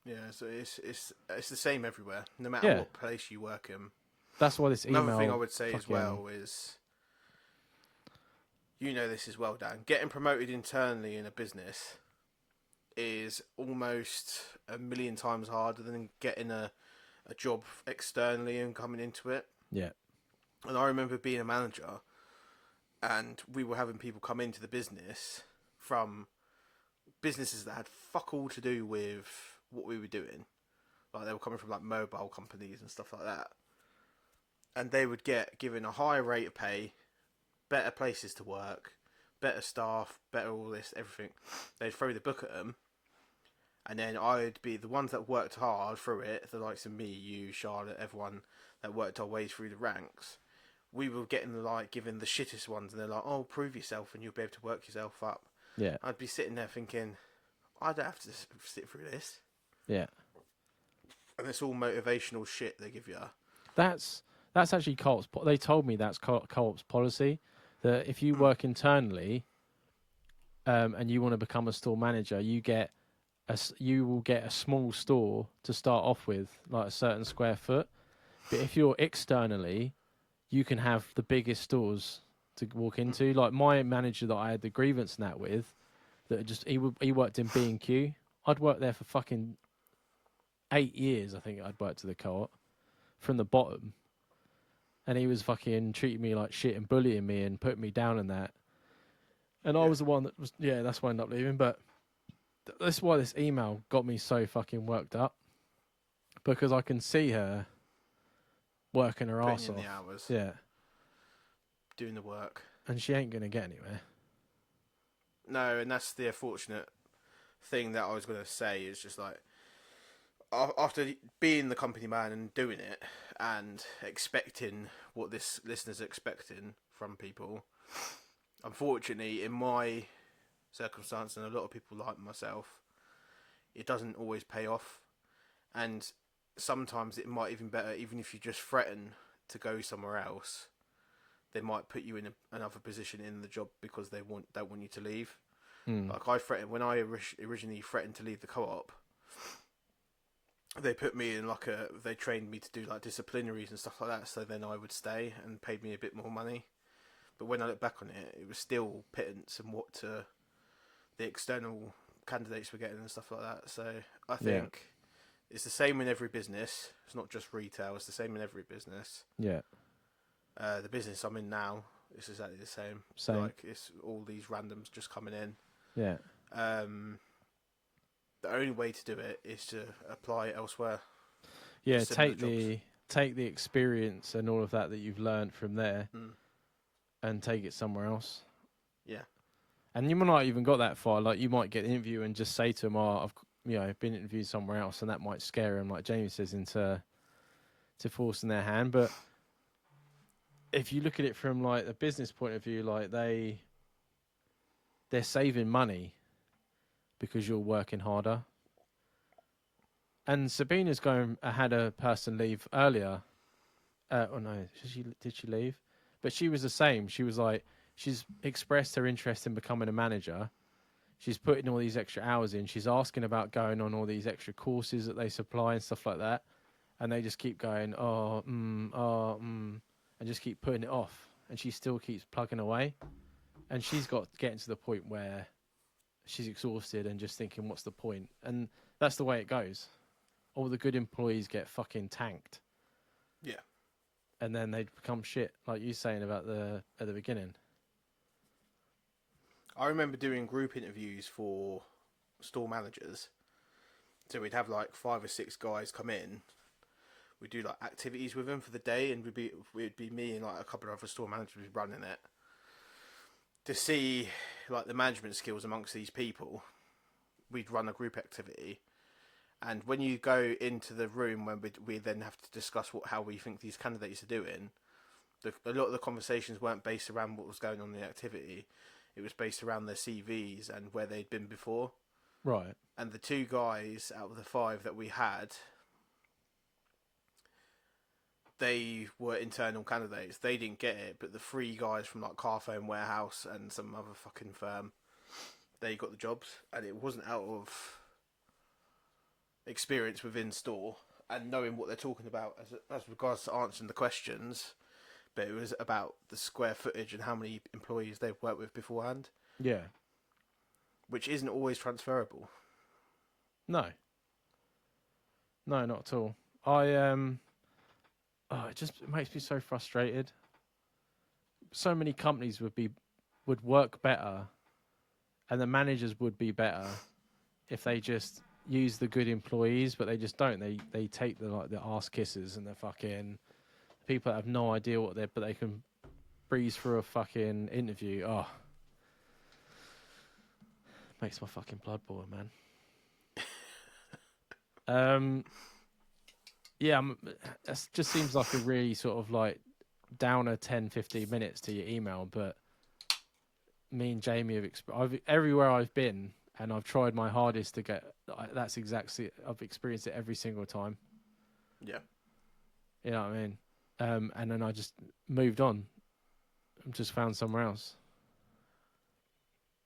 Yeah, so it's the same everywhere, no matter what place you work in. That's why this email... Another thing I would say as well is, you know this as well, Dan, getting promoted internally in a business is almost a million times harder than getting a job externally and coming into it. Yeah. And I remember being a manager and we were having people come into the business from businesses that had fuck all to do with what we were doing. Like, they were coming from, like, mobile companies and stuff like that. And they would get given a higher rate of pay, better places to work, better staff, better all this, everything. They'd throw the book at them. And then I'd be the ones that worked hard through it, the likes of me, you, Charlotte, everyone that worked our way through the ranks. we were getting like given the shittest ones, and they're like, "Oh, prove yourself, and you'll be able to work yourself up." Yeah. I'd be sitting there thinking, "I don't have to sit through this." Yeah. And it's all motivational shit they give you. That's actually Co-op's. They told me that's Co-op's policy, that if you work internally, and you want to become a store manager, you will get a small store to start off with, like a certain square foot. But if you're externally, you can have the biggest stores to walk into. Like my manager that I had the grievance and that with, that just he worked in B&Q. I'd worked there for fucking 8 years. I think I'd worked at the Co-op from the bottom, and he was fucking treating me like shit and bullying me and putting me down and that. And I was the one that was, that's why I ended up leaving. But that's why this email got me so fucking worked up, because I can see her working her Putting ass in off. the hours. Yeah. Doing the work. And she ain't going to get anywhere. No, and that's the unfortunate thing that I was going to say is just like, after being the company man and doing it and expecting what this listener's expecting from people, unfortunately, in my circumstance, and a lot of people like myself, it doesn't always pay off. And sometimes it might even better, even if you just threaten to go somewhere else, they might put you in another position in the job because they don't want you to leave. Like I threatened when I originally threatened to leave the Co-op. They put me in they trained me to do like disciplinaries and stuff like that, so then I would stay and paid me a bit more money. But when I look back on it, it was still pittance and what the external candidates were getting and stuff like that. So I think it's the same in every business. It's not just retail. It's the same in every business. Yeah. The business I'm in now is exactly the same. Like it's all these randoms just coming in. Yeah. The only way to do it is to apply elsewhere. Yeah, take the experience and all of that you've learned from there and take it somewhere else. Yeah. And you might not even got that far. Like you might get an interview and just say to them, "Oh, I've been interviewed somewhere else," and that might scare them, like Jamie says, into forcing their hand. But if you look at it from like a business point of view, like they're saving money because you're working harder. And Sabina's had a person leave earlier. Oh no, did she leave? But she was the same. She was like, she's expressed her interest in becoming a manager. She's putting all these extra hours in. She's asking about going on all these extra courses that they supply and stuff like that. And they just keep going, and just keep putting it off. And she still keeps plugging away. And she's getting to the point where she's exhausted and just thinking, what's the point? And that's the way it goes. All the good employees get fucking tanked. Yeah. And then they become shit, like you saying about at the beginning. I remember doing group interviews for store managers. So we'd have like 5 or 6 guys come in. We'd do like activities with them for the day, and we'd be me and like a couple of other store managers running it to see like the management skills amongst these people. We'd run a group activity, and when you go into the room when we then have to discuss how we think these candidates are doing, a lot of the conversations weren't based around what was going on in the activity. It was based around their CVs and where they'd been before. Right. And the 2 guys out of the 5 that we had, they were internal candidates. They didn't get it, but the 3 guys from like Carphone Warehouse and some other fucking firm, they got the jobs. And it wasn't out of experience within store and knowing what they're talking about as regards to answering the questions, but it was about the square footage and how many employees they've worked with beforehand. Yeah. Which isn't always transferable. No, not at all. It makes me so frustrated. So many companies would work better, and the managers would be better if they just use the good employees, but they just don't. They take the arse kissers and the fucking people that have no idea but they can breeze through a fucking interview. Oh, makes my fucking blood boil, man. Yeah, it just seems like a really sort of like downer 10, 15 minutes to your email, but me and Jamie everywhere I've been, and I've tried my hardest to get. That's exactly. I've experienced it every single time. Yeah. You know what I mean? And then I just moved on. Just found somewhere else.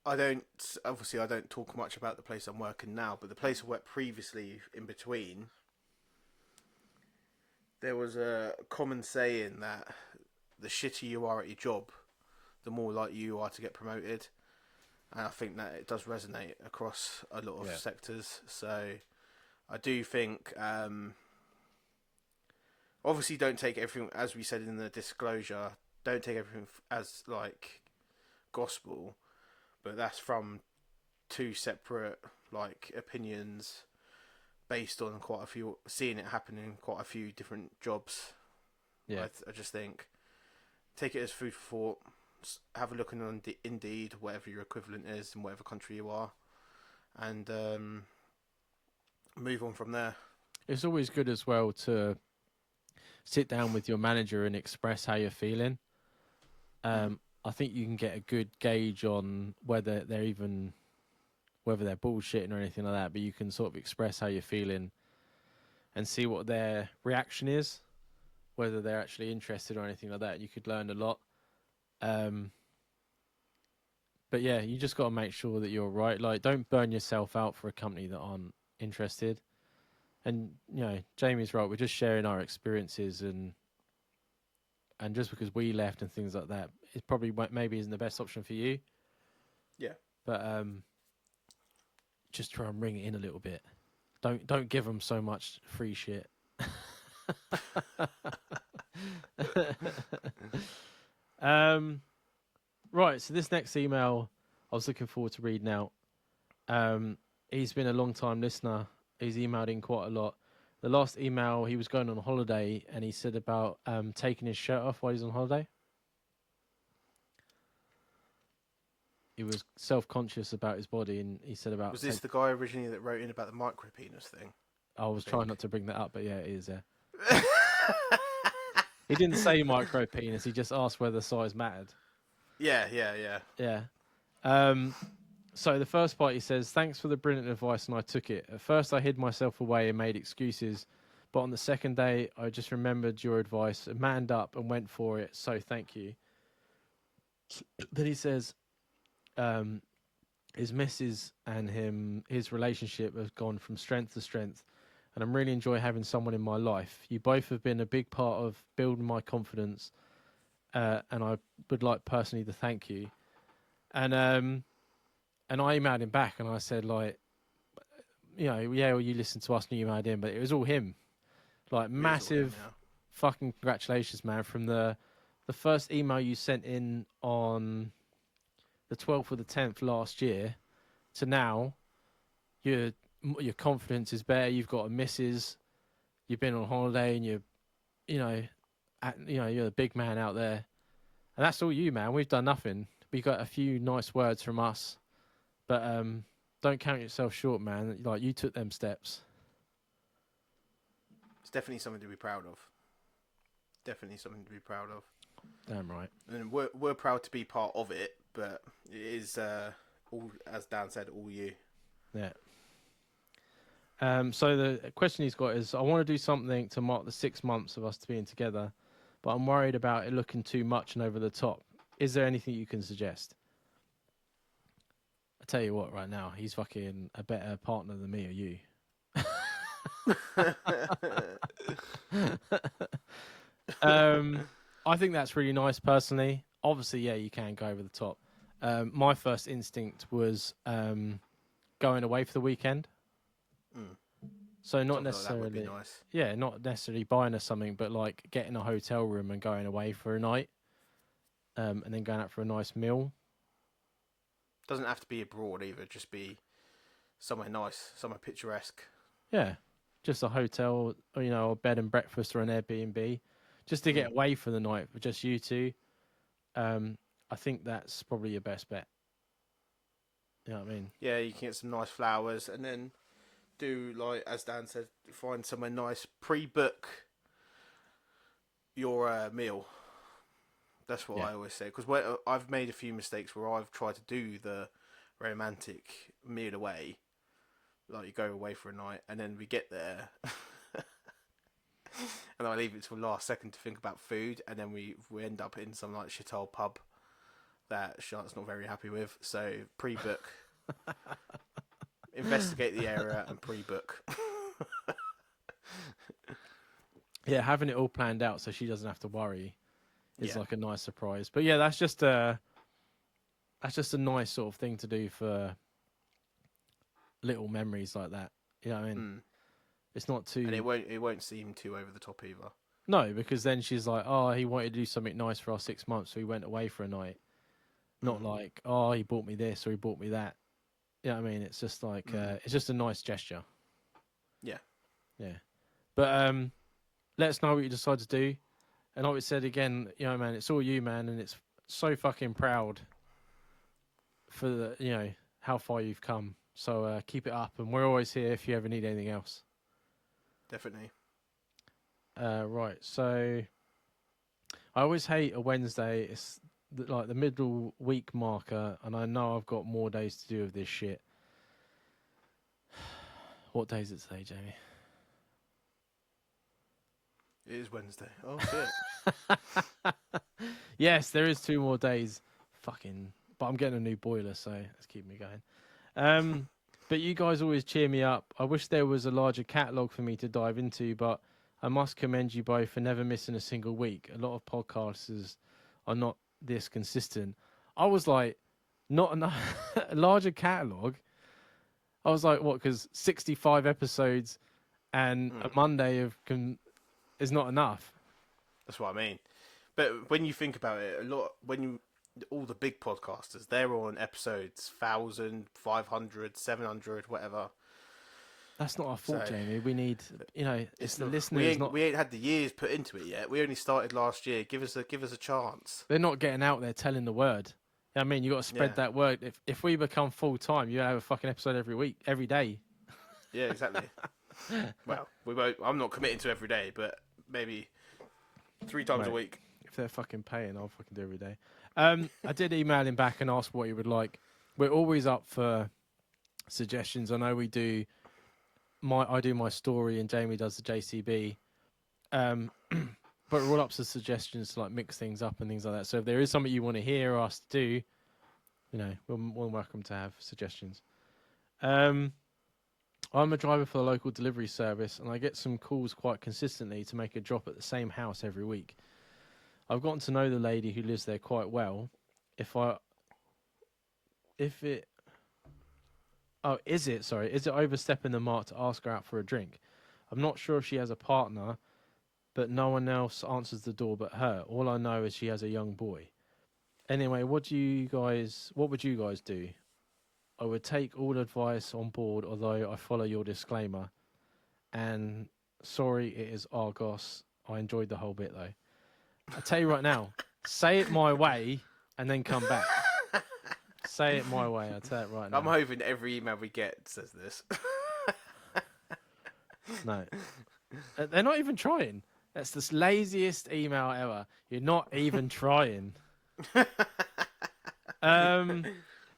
I don't talk much about the place I'm working now, but the place I worked previously in between, there was a common saying that the shitter you are at your job, the more likely you are to get promoted. And I think that it does resonate across a lot of sectors. So I do think, obviously, don't take everything, as we said in the disclosure, don't take everything as like gospel, but that's from two separate like opinions based on quite a few, seeing it happen in quite a few different jobs. Yeah. I just think take it as food for thought. Have a look on Indeed, whatever your equivalent is in whatever country you are, and move on from there. It's always good as well to sit down with your manager and express how you're feeling. I think you can get a good gauge on whether they're bullshitting or anything like that, but you can sort of express how you're feeling and see what their reaction is, whether they're actually interested or anything like that. You could learn a lot. But yeah, you just got to make sure that you're right. Like, don't burn yourself out for a company that aren't interested. And you know, Jamie's right. We're just sharing our experiences, and just because we left and things like that, it probably maybe isn't the best option for you. Yeah. But just try and ring it in a little bit. Don't give them so much free shit. Right. So this next email, I was looking forward to reading out. He's been a long time listener. He's emailed in quite a lot. The last email, he was going on holiday, and he said about taking his shirt off while he's on holiday. He was self-conscious about his body, and he said about... Was this the guy originally that wrote in about the micro penis thing? I was trying not to bring that up, but yeah, it is, yeah. He didn't say micro penis, he just asked whether size mattered. Yeah. Yeah. So the first part, he says, thanks for the brilliant advice, and I took it. At first, I hid myself away and made excuses, but on the second day, I just remembered your advice, manned up, and went for it, so thank you. Then he says... his missus and his relationship has gone from strength to strength, and I'm really enjoying having someone in my life. You both have been a big part of building my confidence, and I would like personally to thank you. And I emailed him back, and I said, like, you know, yeah, well, you listened to us and you emailed him, but it was all him. Like, massive fucking congratulations, man, from the first email you sent in on the 12th or the 10th last year to now. Your confidence is better. You've got a missus. You've been on holiday, and you're a big man out there, and that's all you, man. We've done nothing. We got a few nice words from us, but don't count yourself short, man. Like, you took them steps. It's definitely something to be proud of. Definitely something to be proud of. Damn right. And we're proud to be part of it, but it is all, as Dan said, all you. Yeah. So the question he's got is, I want to do something to mark the 6 months of us being together, but I'm worried about it looking too much and over the top. Is there anything you can suggest? I tell you what, right now, he's fucking a better partner than me or you. I think that's really nice, personally. Obviously, yeah, you can go over the top. My first instinct was going away for the weekend. So not something necessarily, like that would be nice. Yeah, not necessarily buying us something, but like getting a hotel room and going away for a night, and then going out for a nice meal. Doesn't have to be abroad either. Just be somewhere nice, somewhere picturesque. Yeah, just a hotel, or, a bed and breakfast or an Airbnb, just to get away for the night with just you two. I think that's probably your best bet. You know what I mean? Yeah, you can get some nice flowers, and then do, like as Dan said, find somewhere nice. Pre-book your meal. That's what Yeah. I always say. Because I've made a few mistakes where I've tried to do the romantic meal away, like you go away for a night, and then we get there, and I leave it till last second to think about food, and then we end up in some like shithole pub that Charlotte's not very happy with. So pre-book, investigate the area, and pre-book. Yeah, having it all planned out so she doesn't have to worry is Yeah. like a nice surprise. But yeah, that's just a nice sort of thing to do for little memories like that. You know what I mean? Mm. It's not too. And it won't seem too over the top either. No, because then she's like, oh, he wanted to do something nice for our 6 months, so he went away for a night. Not like, oh, he bought me this or he bought me that. You know what I mean? It's just like, it's just a nice gesture. Yeah. Yeah. But let us know what you decide to do. And like we said again, you know, man, it's all you, man, and it's so fucking proud for the, you know, how far you've come. So keep it up, and we're always here if you ever need anything else. Definitely. Right, so I always hate a Wednesday. It's like the middle week marker, and I know I've got more days to do with this shit. What day is it today, Jamie? It is Wednesday. Oh shit. Yes, there is 2 more days. Fucking, but I'm getting a new boiler, so let's keep me going. But you guys always cheer me up. I wish there was a larger catalogue for me to dive into, but I must commend you both for never missing a single week. A lot of podcasters are not this consistent. I was like, not enough, a larger catalogue. I was like, what? Because 65 episodes and a Monday is not enough. That's what I mean. But when you think about it, all the big podcasters, they're on episodes 1,000, 500, 700, whatever. That's not our fault, So, Jamie. We need, you know, it's the not, listeners. we ain't had the years put into it yet. We only started last year. Give us a chance. They're not getting out there telling the word. I mean, you got to spread that word. If we become full time, you have a fucking episode every week, every day. Yeah, exactly. Well, we won't. I'm not committing to every day, but maybe 3 times a week. If they're fucking paying, I'll fucking do every day. I did email him back and ask what he would like. We're always up for suggestions. I know we do. I do my story and Jamie does the JCB. But we're all up for suggestions to like mix things up and things like that. So if there is something you want to hear us do, you know, we're welcome to have suggestions. I'm a driver for the local delivery service, and I get some calls quite consistently to make a drop at the same house every week. I've gotten to know the lady who lives there quite well. Is it overstepping the mark to ask her out for a drink? I'm not sure if she has a partner, but no one else answers the door but her. All I know is she has a young boy. Anyway, what would you guys do? I would take all advice on board, although I follow your disclaimer. And sorry, it is Argos. I enjoyed the whole bit, though. I tell you right now, say it my way and then come back. Say it my way. I tell it right now. I'm hoping every email we get says this. No, they're not even trying. That's the laziest email ever. You're not even trying.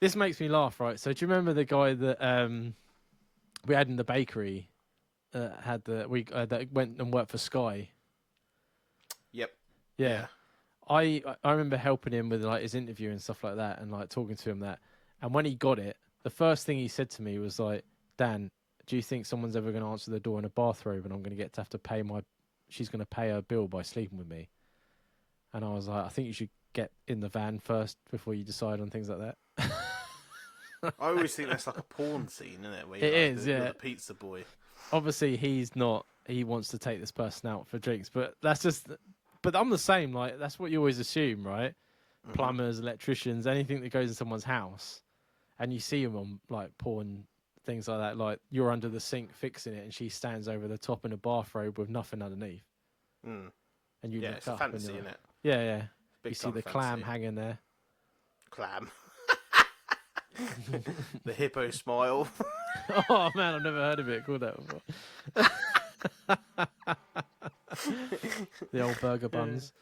This makes me laugh, right? So do you remember the guy that we had in the bakery that went and worked for Sky? Yep. Yeah. I remember helping him with like his interview and stuff like that, and like talking to him that. And when he got it, the first thing he said to me was like, "Dan, do you think someone's ever going to answer the door in a bathrobe, and I'm going to have to pay she's going to pay her bill by sleeping with me?" And I was like, "I think you should get in the van first before you decide on things like that." I always think that's like a porn scene, isn't it? Where you're the pizza boy. Obviously, he's not. He wants to take this person out for drinks, but that's just. But I'm the same. Like that's what you always assume, right? Mm-hmm. Plumbers, electricians, anything that goes in someone's house, and you see them on like porn things like that. Like you're under the sink fixing it, and she stands over the top in a bathrobe with nothing underneath. Mm. And you look it's up a fantasy, and isn't it? Yeah. Big you see the fantasy. clam hanging there. Clam. The hippo smile. Oh man, I've never heard of it called that before. The old burger buns.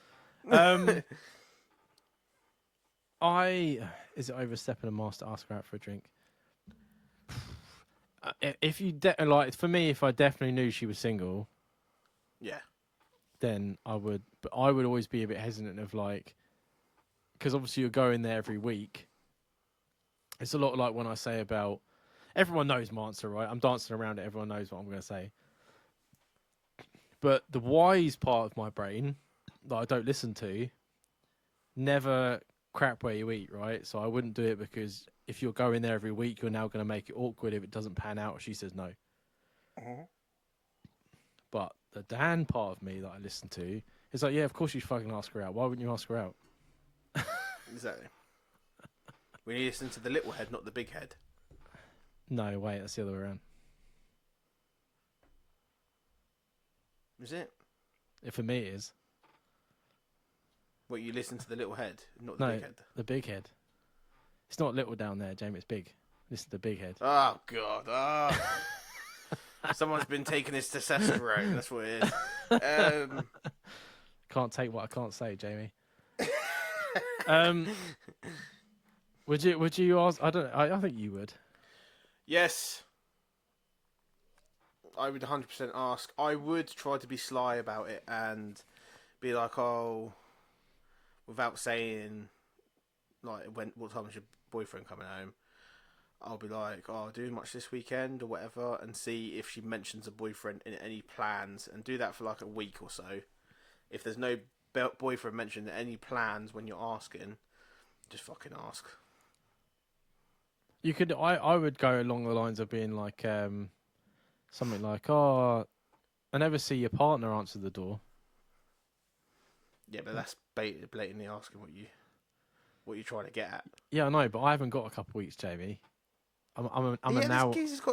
Is it overstepping a master to ask her out for a drink? If you like, for me, if I definitely knew she was single, Yeah. then I would. But I would always be a bit hesitant of like, because obviously you're going there every week. It's a lot like when I say about everyone knows my answer, right? I'm dancing around it. Everyone knows what I'm going to say. But the wise part of my brain that I don't listen to never crap where you eat, right? So I wouldn't do it because if you're going there every week, you're now going to make it awkward if it doesn't pan out or she says no. But the Dan part of me that I listen to is like, yeah, of course you fucking ask her out. Why wouldn't you ask her out? Exactly. We need to listen to the little head, not the big head. No, wait, that's the other way around. Is it? For me, it is. What, you listen to the little head, not the big head? The big head. It's not little down there, Jamie. It's big. Listen to the big head. Oh, God. Oh. Someone's been taking his testosterone. That's what it is. Can't take what I can't say, Jamie. Would you ask? I think you would. Yes. I would 100% ask. I would try to be sly about it and be like, oh, without saying, like, what time is your boyfriend coming home? I'll be like, oh, doing much this weekend or whatever, and see if she mentions a boyfriend in any plans, and do that for like a week or so. If there's no boyfriend mentioned in any plans when you're asking, just fucking ask. You could. I would go along the lines of being like, something like, oh, I never see your partner answer the door. Yeah, but that's blatantly asking what you're trying to get at. Yeah, I know, but I haven't got a couple of weeks, Jamie.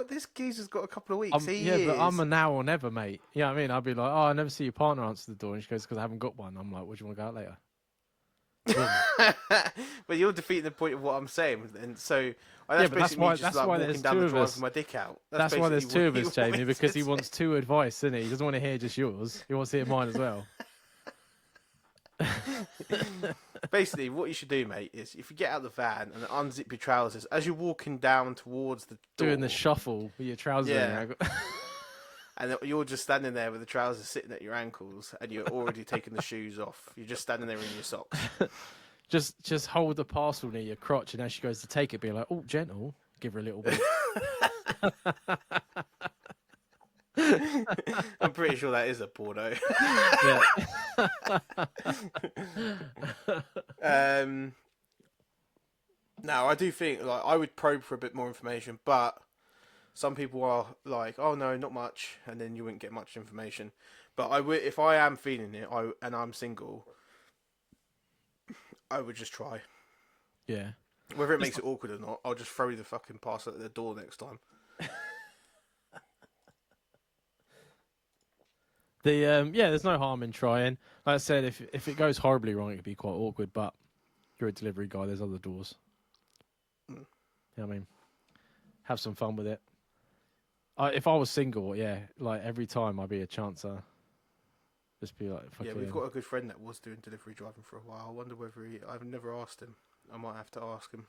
This geezer's got a couple of weeks. But I'm a now or never, mate. You know what I mean? I'd be like, oh, I never see your partner answer the door, and she goes, because I haven't got one. I'm like, what do you want to go out later? But you're defeating the point of what I'm saying, and so that's why walking down the drive with my dick out. That's why there's two of us, Jamie, because he wants two advice, doesn't he? He doesn't want to hear just yours. He wants to hear mine as well. Basically, what you should do, mate, is if you get out of the van and unzip your trousers as you're walking down towards the door, doing the shuffle with your trousers. Yeah. And you're just standing there with the trousers sitting at your ankles, and you're already taking the shoes off. You're just standing there in your socks. just hold the parcel near your crotch, and as she goes to take it, be like, "Oh, gentle." Give her a little bit. I'm pretty sure that is a porno. Now, I do think like I would probe for a bit more information, but some people are like, "Oh no, not much," and then you wouldn't get much information. But I would, if I am feeling it, and I'm single, I would just try. Yeah. Whether it makes it awkward or not, I'll just throw the fucking parcel at the door next time. There's no harm in trying. Like I said, if it goes horribly wrong, it could be quite awkward. But you're a delivery guy. There's other doors. You know what I mean? Have some fun with it. If I was single, yeah, like every time I'd be a chancer. Just be like, yeah, we've got a good friend that was doing delivery driving for a while. I wonder whether I've never asked him. I might have to ask him.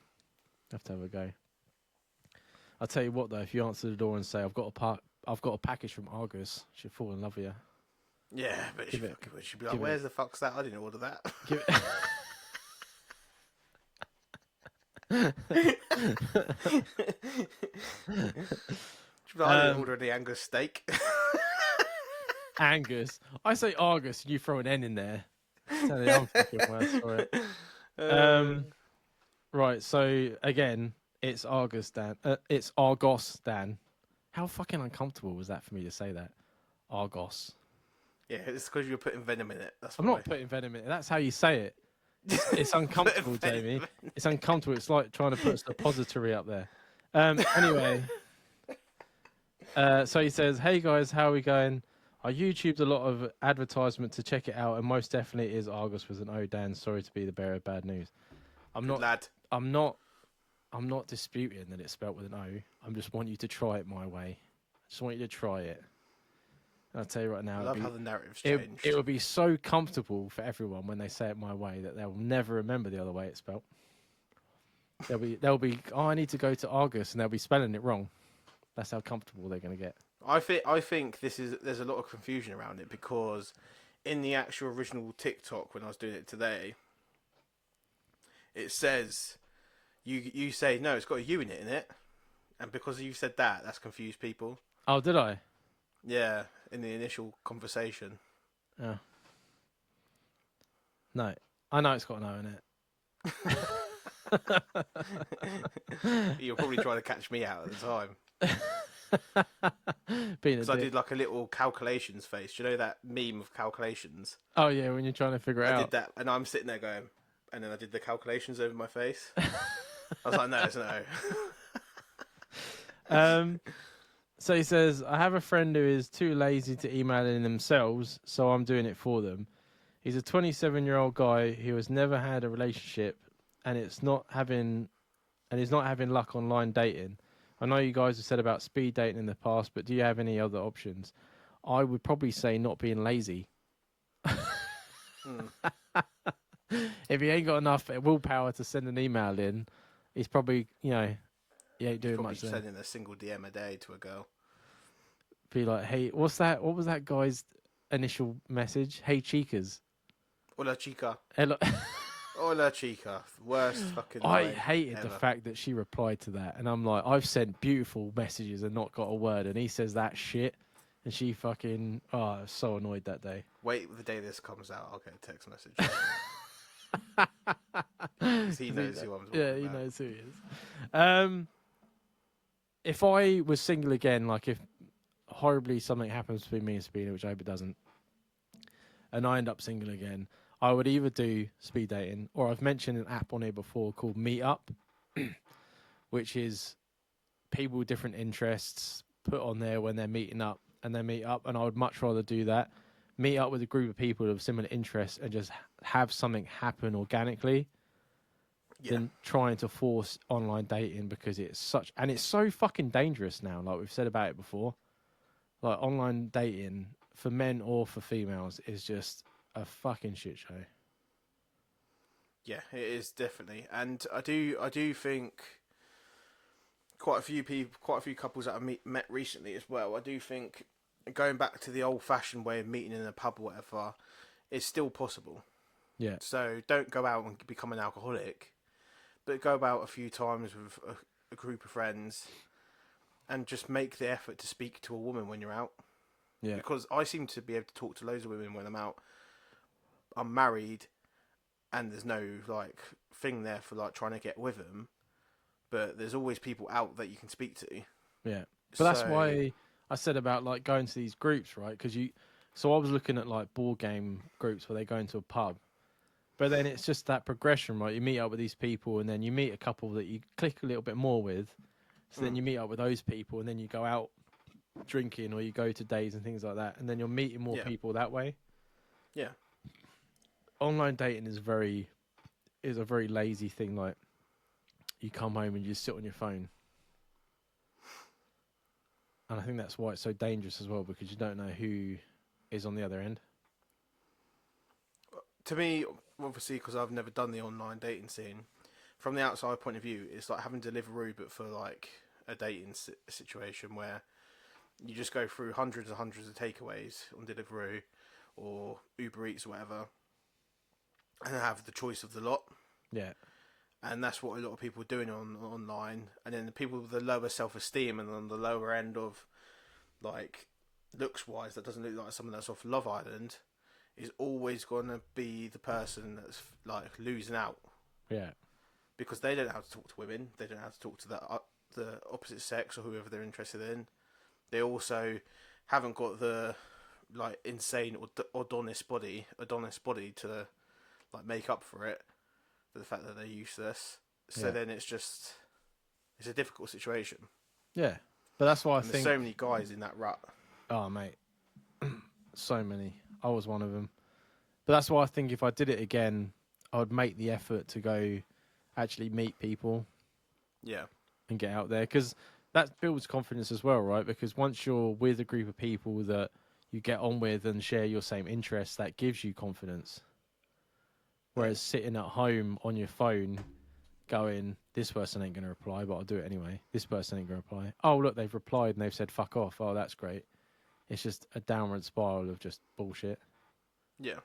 Have to have a go. I'll tell you what though, if you answer the door and say I've got a package from Argus, she'll fall in love with you. Yeah, but she'd be like, "Where's the fuck's that? I didn't order that." She'd be like, "I didn't order the Angus steak." Angus. I say Argus, and you throw an N in there. Tell me I'm fucking worse for it. Right, so again, it's Argus Dan. It's Argos Dan. How fucking uncomfortable was that for me to say that? Argos. Yeah, it's because you're putting venom in it. I'm not putting venom in it. That's how you say it. It's uncomfortable, Jamie. It's uncomfortable. It's like trying to put a suppository up there. Anyway. So he says, "Hey guys, how are we going? I YouTubed a lot of advertisement to check it out, and most definitely it is Argus with an O. Dan, sorry to be the bearer of bad news." I'm not disputing that it's spelt with an O. I just want you to try it my way. I just want you to try it. And I'll tell you right now, I love how the narrative's changed. It will be so comfortable for everyone when they say it my way that they'll never remember the other way it's spelt. They'll be. Oh, I need to go to Argus, and they'll be spelling it wrong. That's how comfortable they're going to get. I think there's a lot of confusion around it because in the actual original TikTok when I was doing it today, it says you say no, it's got a U in it, and because you said that, that's confused people. Oh, did I? Yeah, in the initial conversation. Oh. No, I know it's got an O in it. You're probably trying to catch me out at the time. Being a Because I dick. did like a little calculations face. Do you know that meme of calculations? Oh yeah, when you're trying to figure it I out. did that, and I'm sitting there going, and then I did the calculations over my face. I was like, no, it's no. So he says, I have a friend who is too lazy to email in themselves, so I'm doing it for them. He's a 27-year-old guy who has never had a relationship, and is not having luck online dating. I know you guys have said about speed dating in the past, but do you have any other options? I would probably say not being lazy. If he ain't got enough willpower to send an email in, he's probably, he ain't He's doing probably much there. sending a single DM a day to a girl. Be like, hey, what's that? What was that guy's initial message? Hey, chicas. Hola chica. Hello. Hola chica. Worst fucking I line hated ever. the fact that she replied to that, and I'm like, I've sent beautiful messages and not got a word, and he says that shit, and she fucking, I was so annoyed that day. Wait the day this comes out, I'll get a text message. Because he knows who I'm talking about. Yeah, he knows who he is. If I was single again, like if horribly something happens between me and Sabina, which I hope it doesn't, and I end up single again, I would either do speed dating, or I've mentioned an app on here before called Meetup, which is people with different interests put on there when they're meeting up, and they meet up, and I would much rather do that. Meet up with a group of people of similar interests and just have something happen organically than trying to force online dating, because it's so fucking dangerous now, like we've said about it before. Like online dating for men or for females is just a fucking shit show. Yeah, it is definitely, and I do think quite a few couples that I met recently as well. I do think going back to the old-fashioned way of meeting in a pub or whatever is still possible. Yeah. So don't go out and become an alcoholic, but go out a few times with a group of friends and just make the effort to speak to a woman when you're out. Yeah. Because I seem to be able to talk to loads of women when I'm out. I'm married, and there's no like thing there for like trying to get with them, but there's always people out that you can speak to. Yeah. But that's why I said about like going to these groups, right? Because so I was looking at like board game groups where they go into a pub, but then it's just that progression, right? You meet up with these people, and then you meet a couple that you click a little bit more with. So then you meet up with those people, and then you go out drinking, or you go to days and things like that, and then you're meeting more people that way. Yeah. Online dating is a very lazy thing. Like, you come home and you just sit on your phone, and I think that's why it's so dangerous as well, because you don't know who is on the other end. To me, obviously, because I've never done the online dating scene, from the outside point of view, it's like having Deliveroo, but for like a dating situation where you just go through hundreds and hundreds of takeaways on Deliveroo or Uber Eats or whatever, and have the choice of the lot. Yeah. And that's what a lot of people are doing online. And then the people with the lower self-esteem and on the lower end of, like, looks-wise, that doesn't look like someone that's off Love Island, is always going to be the person that's, like, losing out. Yeah. Because they don't know how to talk to women. They don't know how to talk to the opposite sex or whoever they're interested in. They also haven't got the, like, insane Adonis body to, like, make up for it. For the fact that they're useless. So then it's a difficult situation. Yeah. But that's why I think there's so many guys in that rut. Oh, mate. So many. I was one of them. But that's why I think if I did it again, I would make the effort to go actually meet people. Yeah. And get out there. Because that builds confidence as well, right? Because once you're with a group of people that you get on with and share your same interests, that gives you confidence. Whereas sitting at home on your phone going, this person ain't going to reply, but I'll do it anyway. This person ain't going to reply. Oh, look, they've replied and they've said fuck off. Oh, that's great. It's just a downward spiral of just bullshit. Yeah.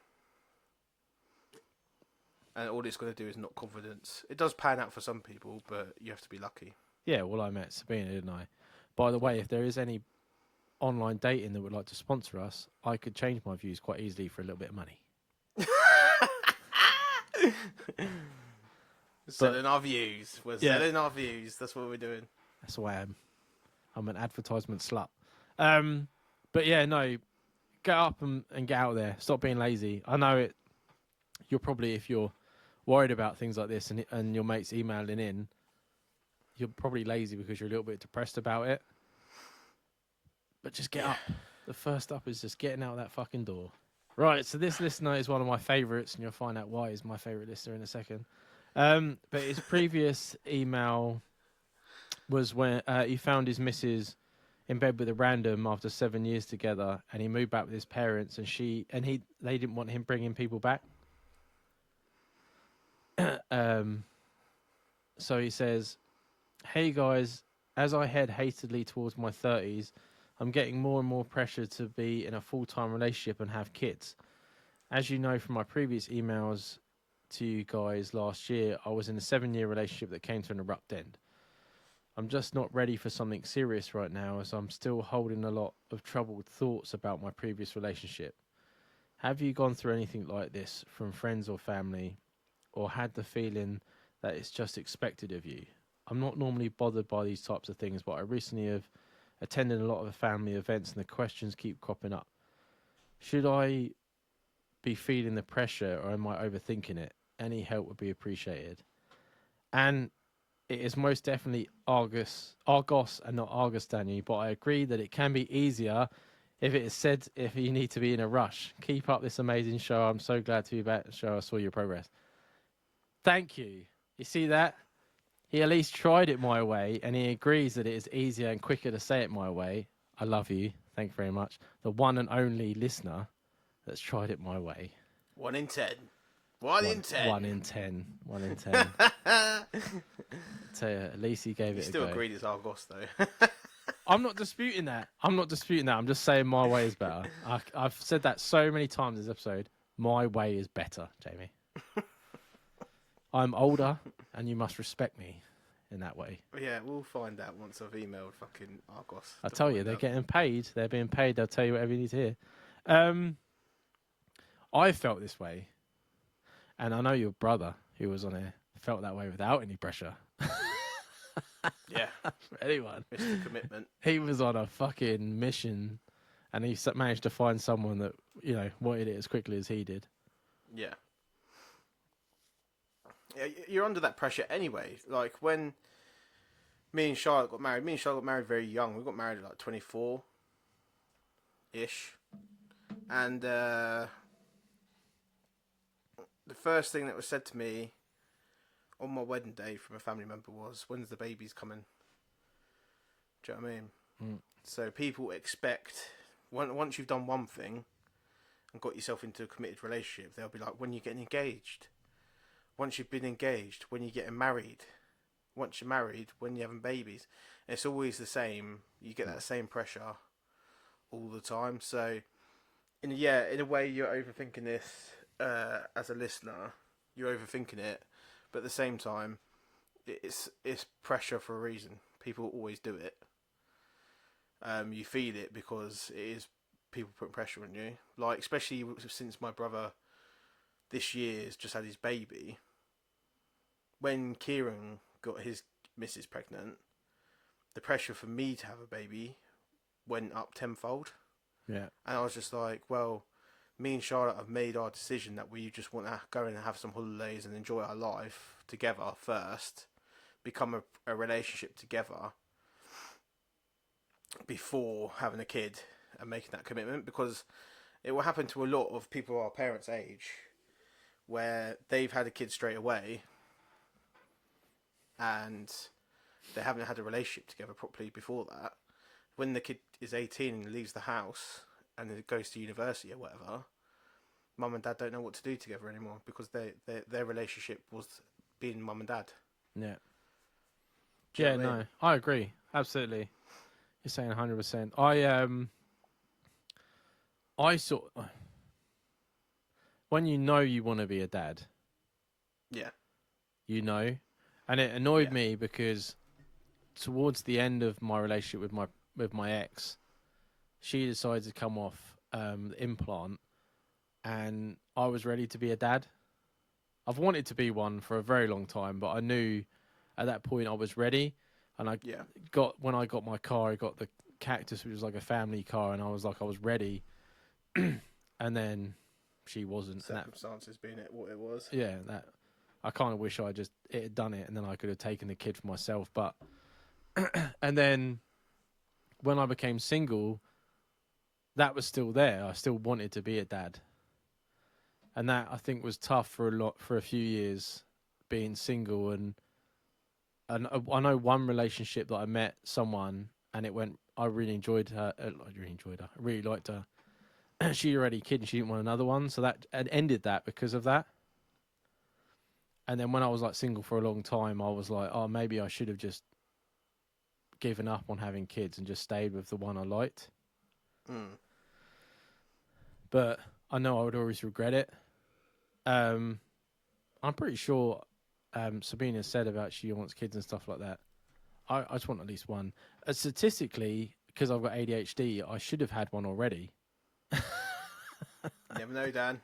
And all it's going to do is knock confidence. It does pan out for some people, but you have to be lucky. Yeah, well, I met Sabina, didn't I? By the way, if there is any online dating that would like to sponsor us, I could change my views quite easily for a little bit of money. Selling our views. We're Yeah. selling our views. That's what we're doing. That's who I am. I'm an advertisement slut. But yeah, no, get up and get out there. Stop being lazy. I know it. You're probably, if you're worried about things like this and your mate's emailing in, you're probably lazy because you're a little bit depressed about it. But just get up. The first up is just getting out that fucking door. Right, so this listener is one of my favourites, and you'll find out why he's my favourite listener in a second. But his previous email was when he found his missus in bed with a random after 7 years together, and he moved back with his parents, and they didn't want him bringing people back. So he says, "Hey guys, as I head hastily towards my 30s, I'm getting more and more pressure to be in a full-time relationship and have kids. As you know from my previous emails to you guys last year, I was in a 7-year relationship that came to an abrupt end. I'm just not ready for something serious right now, as I'm still holding a lot of troubled thoughts about my previous relationship. Have you gone through anything like this from friends or family, or had the feeling that it's just expected of you? I'm not normally bothered by these types of things, but I recently have attended a lot of the family events and the questions keep cropping up. Should I be feeling the pressure, or am I overthinking it? Any help would be appreciated." And it is most definitely Argos and not Argus, Daniel, but I agree that it can be easier if it is said if you need to be in a rush. Keep up this amazing show. I'm so glad to be back to show I saw your progress. Thank you. You see that? He at least tried it my way, and he agrees that it is easier and quicker to say it my way. I love you. Thank you very much. The one and only listener that's tried it my way. 1 in 10. 1 in 10. 1 in 10. 1 in 10. Tell you, at least he gave it a still go. agreed it's Argos, though. I'm not disputing that. I'm just saying my way is better. I've said that so many times in this episode. My way is better, Jamie. I'm older, and you must respect me in that way. Yeah, we'll find out once I've emailed fucking Argos. I tell you, they're getting paid. They're being paid. They'll tell you whatever you need to hear. I felt this way, and I know your brother, who was on here, felt that way without any pressure. Yeah. For anyone. Mr. Commitment. He was on a fucking mission, and he managed to find someone that, wanted it as quickly as he did. Yeah. Yeah, you're under that pressure anyway. Like, when me and Charlotte got married very young. We got married at like 24-ish. And the first thing that was said to me on my wedding day from a family member was, "When's the baby's coming?" Do you know what I mean? Mm. So people expect, once you've done one thing and got yourself into a committed relationship, they'll be like, "When you're getting engaged? Once you've been engaged, when you're getting married? Once you're married, when you're having babies?" And it's always the same. You get that same pressure all the time. So, in a way, you're overthinking this as a listener. You're overthinking it, but at the same time, it's pressure for a reason. People always do it. You feel it because it is people putting pressure on you. Like, especially since my brother this year has just had his baby. When Kieran got his missus pregnant, the pressure for me to have a baby went up tenfold. Yeah. And I was just like, well, me and Charlotte have made our decision that we just want to go in and have some holidays and enjoy our life together first, become a relationship together before having a kid and making that commitment, because it will happen to a lot of people our parents' age where they've had a kid straight away and they haven't had a relationship together properly before that. When the kid is 18 and leaves the house and it goes to university or whatever, mum and dad don't know what to do together anymore because their relationship was being mum and dad. Yeah. Do you Yeah, know what I no, mean? I agree. Absolutely. You're saying 100%. I sort when you know you want to be a dad, Yeah. you know, and it annoyed Yeah. me because towards the end of my relationship with my ex, she decided to come off the implant, and I was ready to be a dad. I've wanted to be one for a very long time, but I knew at that point I was ready. And Yeah. when I got my car, I got the Cactus, which was like a family car, and I was like, I was ready. And then she wasn't. And that, Circumstances being it what it was. yeah, that I kind of wish it had done it, and then I could have taken the kid for myself. But and then when I became single, that was still there. I still wanted to be a dad, and that I think was tough for a few years being single. And I know one relationship that I met someone and it went. I really enjoyed her. I really enjoyed her. I really liked her. She already kid and she didn't want another one, so that had ended that because of that. And then when I was like single for a long time, I was like, oh, maybe I should have just given up on having kids and just stayed with the one I liked. Mm. But I know I would always regret it. I'm pretty sure Sabina said about she wants kids and stuff like that. I just want at least one. Statistically, because I've got ADHD, I should have had one already. Never know, Dan.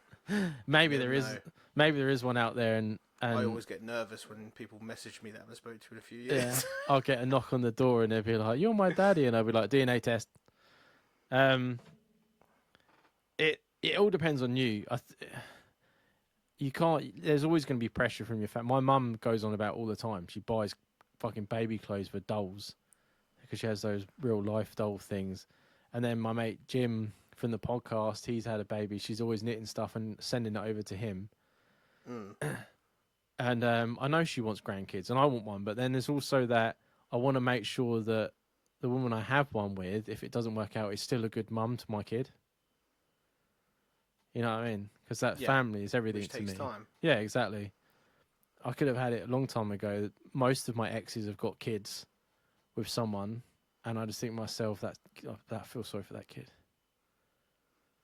maybe Never there is, know. maybe there is one out there, and I always get nervous when people message me that I haven't spoken to in a few yeah, years. I'll get a knock on the door and they'll be like, "You're my daddy," and I'll be like, "DNA test." Um, it all depends on you. You can't. There's always going to be pressure from your family. My mum goes on about all the time. She buys fucking baby clothes for dolls because she has those real life doll things. And then my mate Jim from the podcast, he's had a baby. She's always knitting stuff and sending it over to him. Mm. And I know she wants grandkids, and I want one. But then there's also that I want to make sure that the woman I have one with, if it doesn't work out, is still a good mum to my kid. You know what I mean? Because that Yeah. family is everything Which to takes me. time. Yeah, exactly. I could have had it a long time ago. Most of my exes have got kids with someone, and I just think to myself that feels sorry for that kid.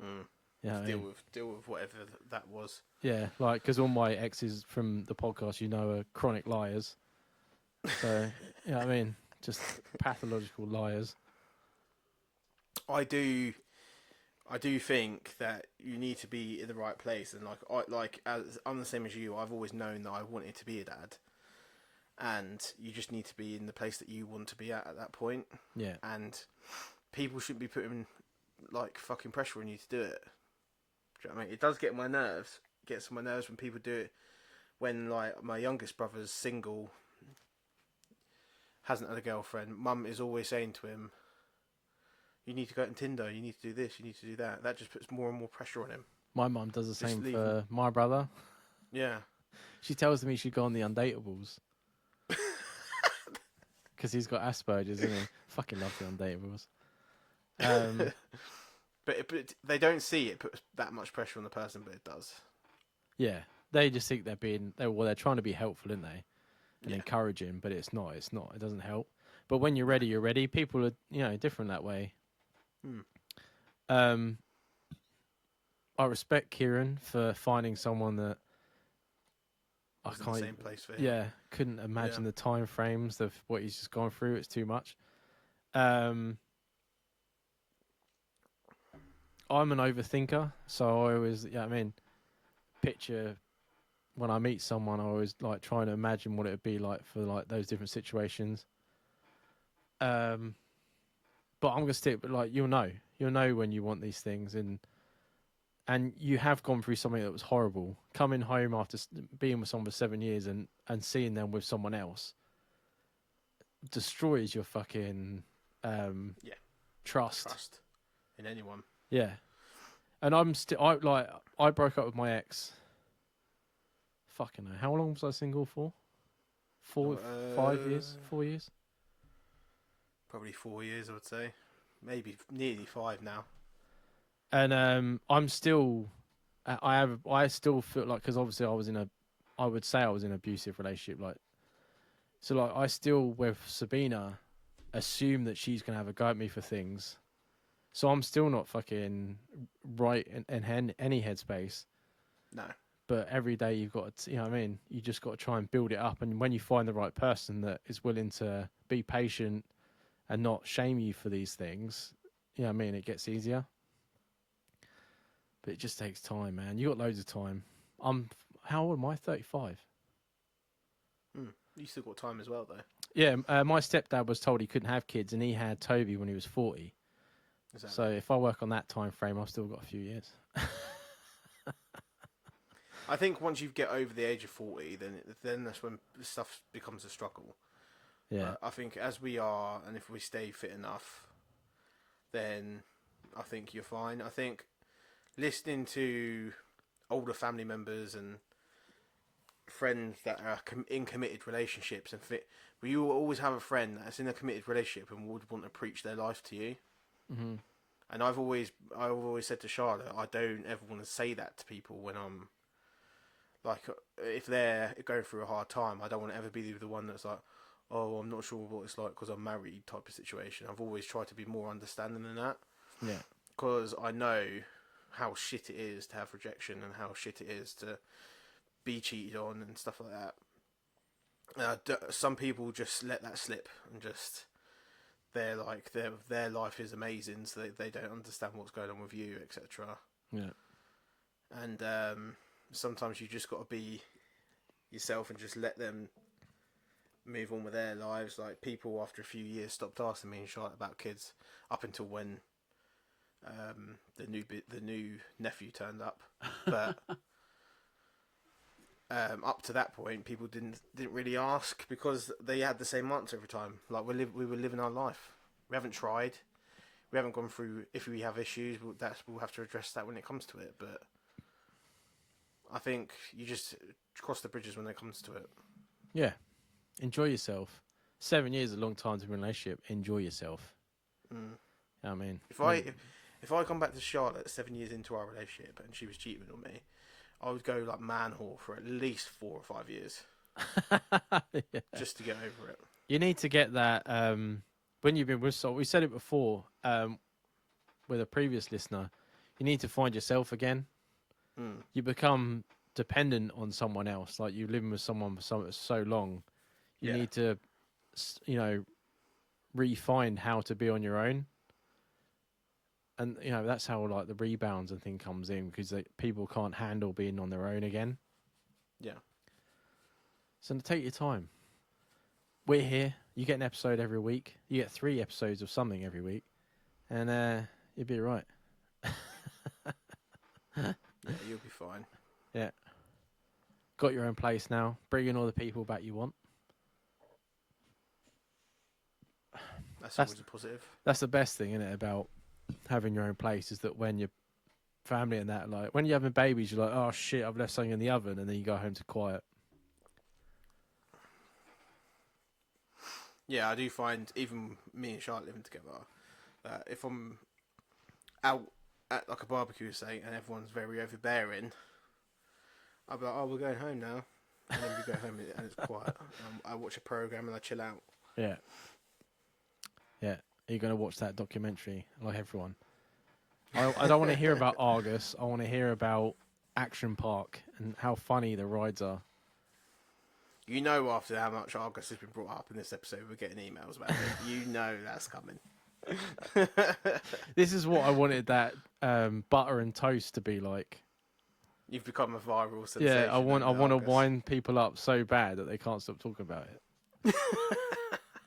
Mm. Yeah, To deal with whatever that was. yeah, like because all my exes from the podcast, are chronic liars. So you know what I mean, just pathological liars. I do think that you need to be in the right place, and as I'm the same as you. I've always known that I wanted to be a dad, and you just need to be in the place that you want to be at that point. Yeah, And people shouldn't be putting like fucking pressure on you to do it. Do you know what I mean? It does get on my nerves. It gets on my nerves when people do it. When like my youngest brother's single, hasn't had a girlfriend, mum is always saying to him, "You need to go on Tinder. You need to do this. You need to do that." That just puts more and more pressure on him. my mum does the Just same leave him. for my brother. Yeah. She tells me he should go on the Undateables because he's got Asperger's, isn't he? Fucking love the Undateables. But they don't see it puts that much pressure on the person, but it does. Yeah, they just think they're trying to be helpful, aren't they? And Yeah. encouraging, but it's not. It's not. It doesn't help. But when you're ready, you're ready. People are, different that way. Hmm. Um, I respect Kieran for finding someone that I Was in the can't. same place for him. Yeah, couldn't imagine Yeah. the time frames of what he's just gone through. It's too much. I'm an overthinker, so I always, picture when I meet someone, I always like trying to imagine what it would be like for like those different situations. But I'm gonna stick. But like you'll know when you want these things, and you have gone through something that was horrible. Coming home after being with someone for 7 years and seeing them with someone else destroys your fucking Yeah. trust. Trust in anyone. Yeah, and I broke up with my ex. Fucking hell, how long was I single for? 5 years, 4 years. Probably 4 years, I would say. Maybe nearly 5 now. And I'm still, I still feel like because obviously I would say I was in an abusive relationship. Like So like, I still with Sabina assume that she's gonna have a go at me for things. So I'm still not fucking right in any headspace. No. But every day you've got to, you know what I mean? You just got to try and build it up. And when you find the right person that is willing to be patient and not shame you for these things, you know what I mean? It gets easier. But it just takes time, man. You got loads of time. How old am I? 35. You still got time as well, though. Yeah, my stepdad was told he couldn't have kids, and he had Toby when he was 40. Exactly. So if I work on that time frame, I've still got a few years. I think once you get over the age of 40, then that's when stuff becomes a struggle. Yeah. I think as we are, and if we stay fit enough, then I think you're fine. I think listening to older family members and friends that are in committed relationships and fit, you will always have a friend that's in a committed relationship and would want to preach their life to you. Mm-hmm. And I've always said to Charlotte, I don't ever want to say that to people when I'm like, if they're going through a hard time, I don't want to ever be the one that's like, oh, I'm not sure what it's like because I'm married type of situation. I've always tried to be more understanding than that. Yeah. Because I know how shit it is to have rejection and how shit it is to be cheated on and stuff like that. Some people just let that slip and just they're like their life is amazing, so they don't understand what's going on with you, etc. Yeah. And sometimes you just got to be yourself and just let them move on with their lives. Like people after a few years stopped asking me and Charlotte about kids up until when the new nephew turned up, but up to that point, people didn't really ask because they had the same answer every time. Like we were living our life. We haven't tried. We haven't gone through. If we have issues, we'll have to address that when it comes to it. But I think you just cross the bridges when it comes to it. Yeah, enjoy yourself. 7 years is a long time to be in a relationship. Enjoy yourself. You know what I mean, if I come back to Charlotte 7 years into our relationship and she was cheating on me, I would go like man whore for at least 4 or 5 years, just to get over it. You need to get that when you've been with someone. We said it before with a previous listener. You need to find yourself again. You become dependent on someone else. Like you're living with someone for so long. You need to, re-find how to be on your own. And, that's how, like, the rebounds and thing comes in because people can't handle being on their own again. Yeah. So take your time. We're here. You get an episode every week. You get 3 episodes of something every week. And you'll be right. Yeah, you'll be fine. Yeah. Got your own place now. Bring in all the people back you want. That's always a positive. That's the best thing, isn't it, about having your own place is that when your family and that, like, when you're having babies, you're like, oh, shit, I've left something in the oven, and then you go home to quiet. Yeah, I do find, even me and Charlotte living together, if I'm out at like a barbecue, say, and everyone's very overbearing, I'll be like, oh, we're going home now. And then we go home and it's quiet. I watch a program and I chill out. Yeah. Yeah. Are you going to watch that documentary like everyone? I don't want to hear about Argus. I want to hear about Action Park and how funny the rides are. You know, after how much Argus has been brought up in this episode, we're getting emails about it. You know that's coming. This is what I wanted that butter and toast to be like. You've become a viral sensation. Yeah, I want to wind people up so bad that they can't stop talking about it.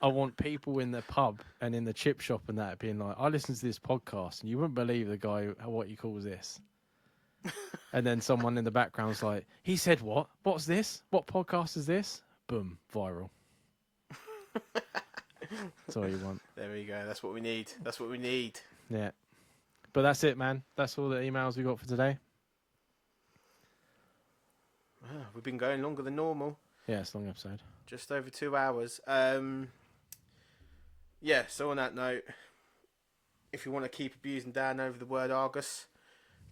I want people in the pub and in the chip shop and that being like, I listened to this podcast and you wouldn't believe the guy what he calls this. And then someone in the background's like, he said what? What's this? What podcast is this? Boom, viral. That's all you want. There we go. That's what we need. That's what we need. Yeah. But that's it, man. That's all the emails we got for today. We've been going longer than normal. Yeah, it's a long episode. Just over 2 hours. Yeah, so on that note, if you want to keep abusing Dan over the word Argus,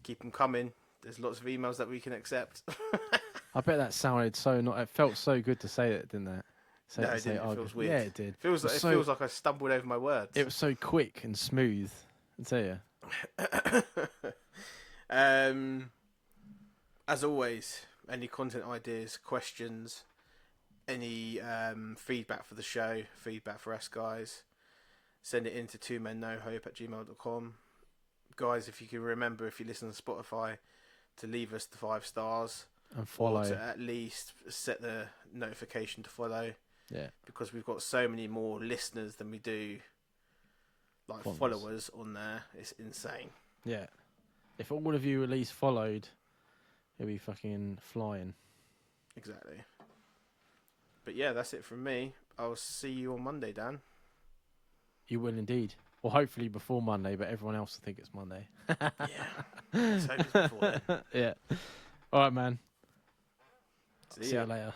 keep them coming. There's lots of emails that we can accept. I bet that sounded so not. It felt so good to say it, didn't it? say No, to it say didn't. It Argo. feels weird. Yeah, it did. Feels like, it feels like I stumbled over my words. It was so quick and smooth. I tell you. As always, any content ideas, questions, any feedback for the show, feedback for us guys, send it in to twomennohope@gmail.com. Guys, if you can remember, if you listen to Spotify, to leave us the 5 stars And follow. or to at least set the notification to follow. Yeah. Because we've got so many more listeners than we do followers on there. It's insane. Yeah. If all of you at least followed, it'd be fucking flying. Exactly. But yeah, that's it from me. I'll see you on Monday, Dan. You will indeed. Well, hopefully before Monday, but everyone else will think it's Monday. Yeah. Let's hope it's before then. Yeah. All right, man. See See ya. you later.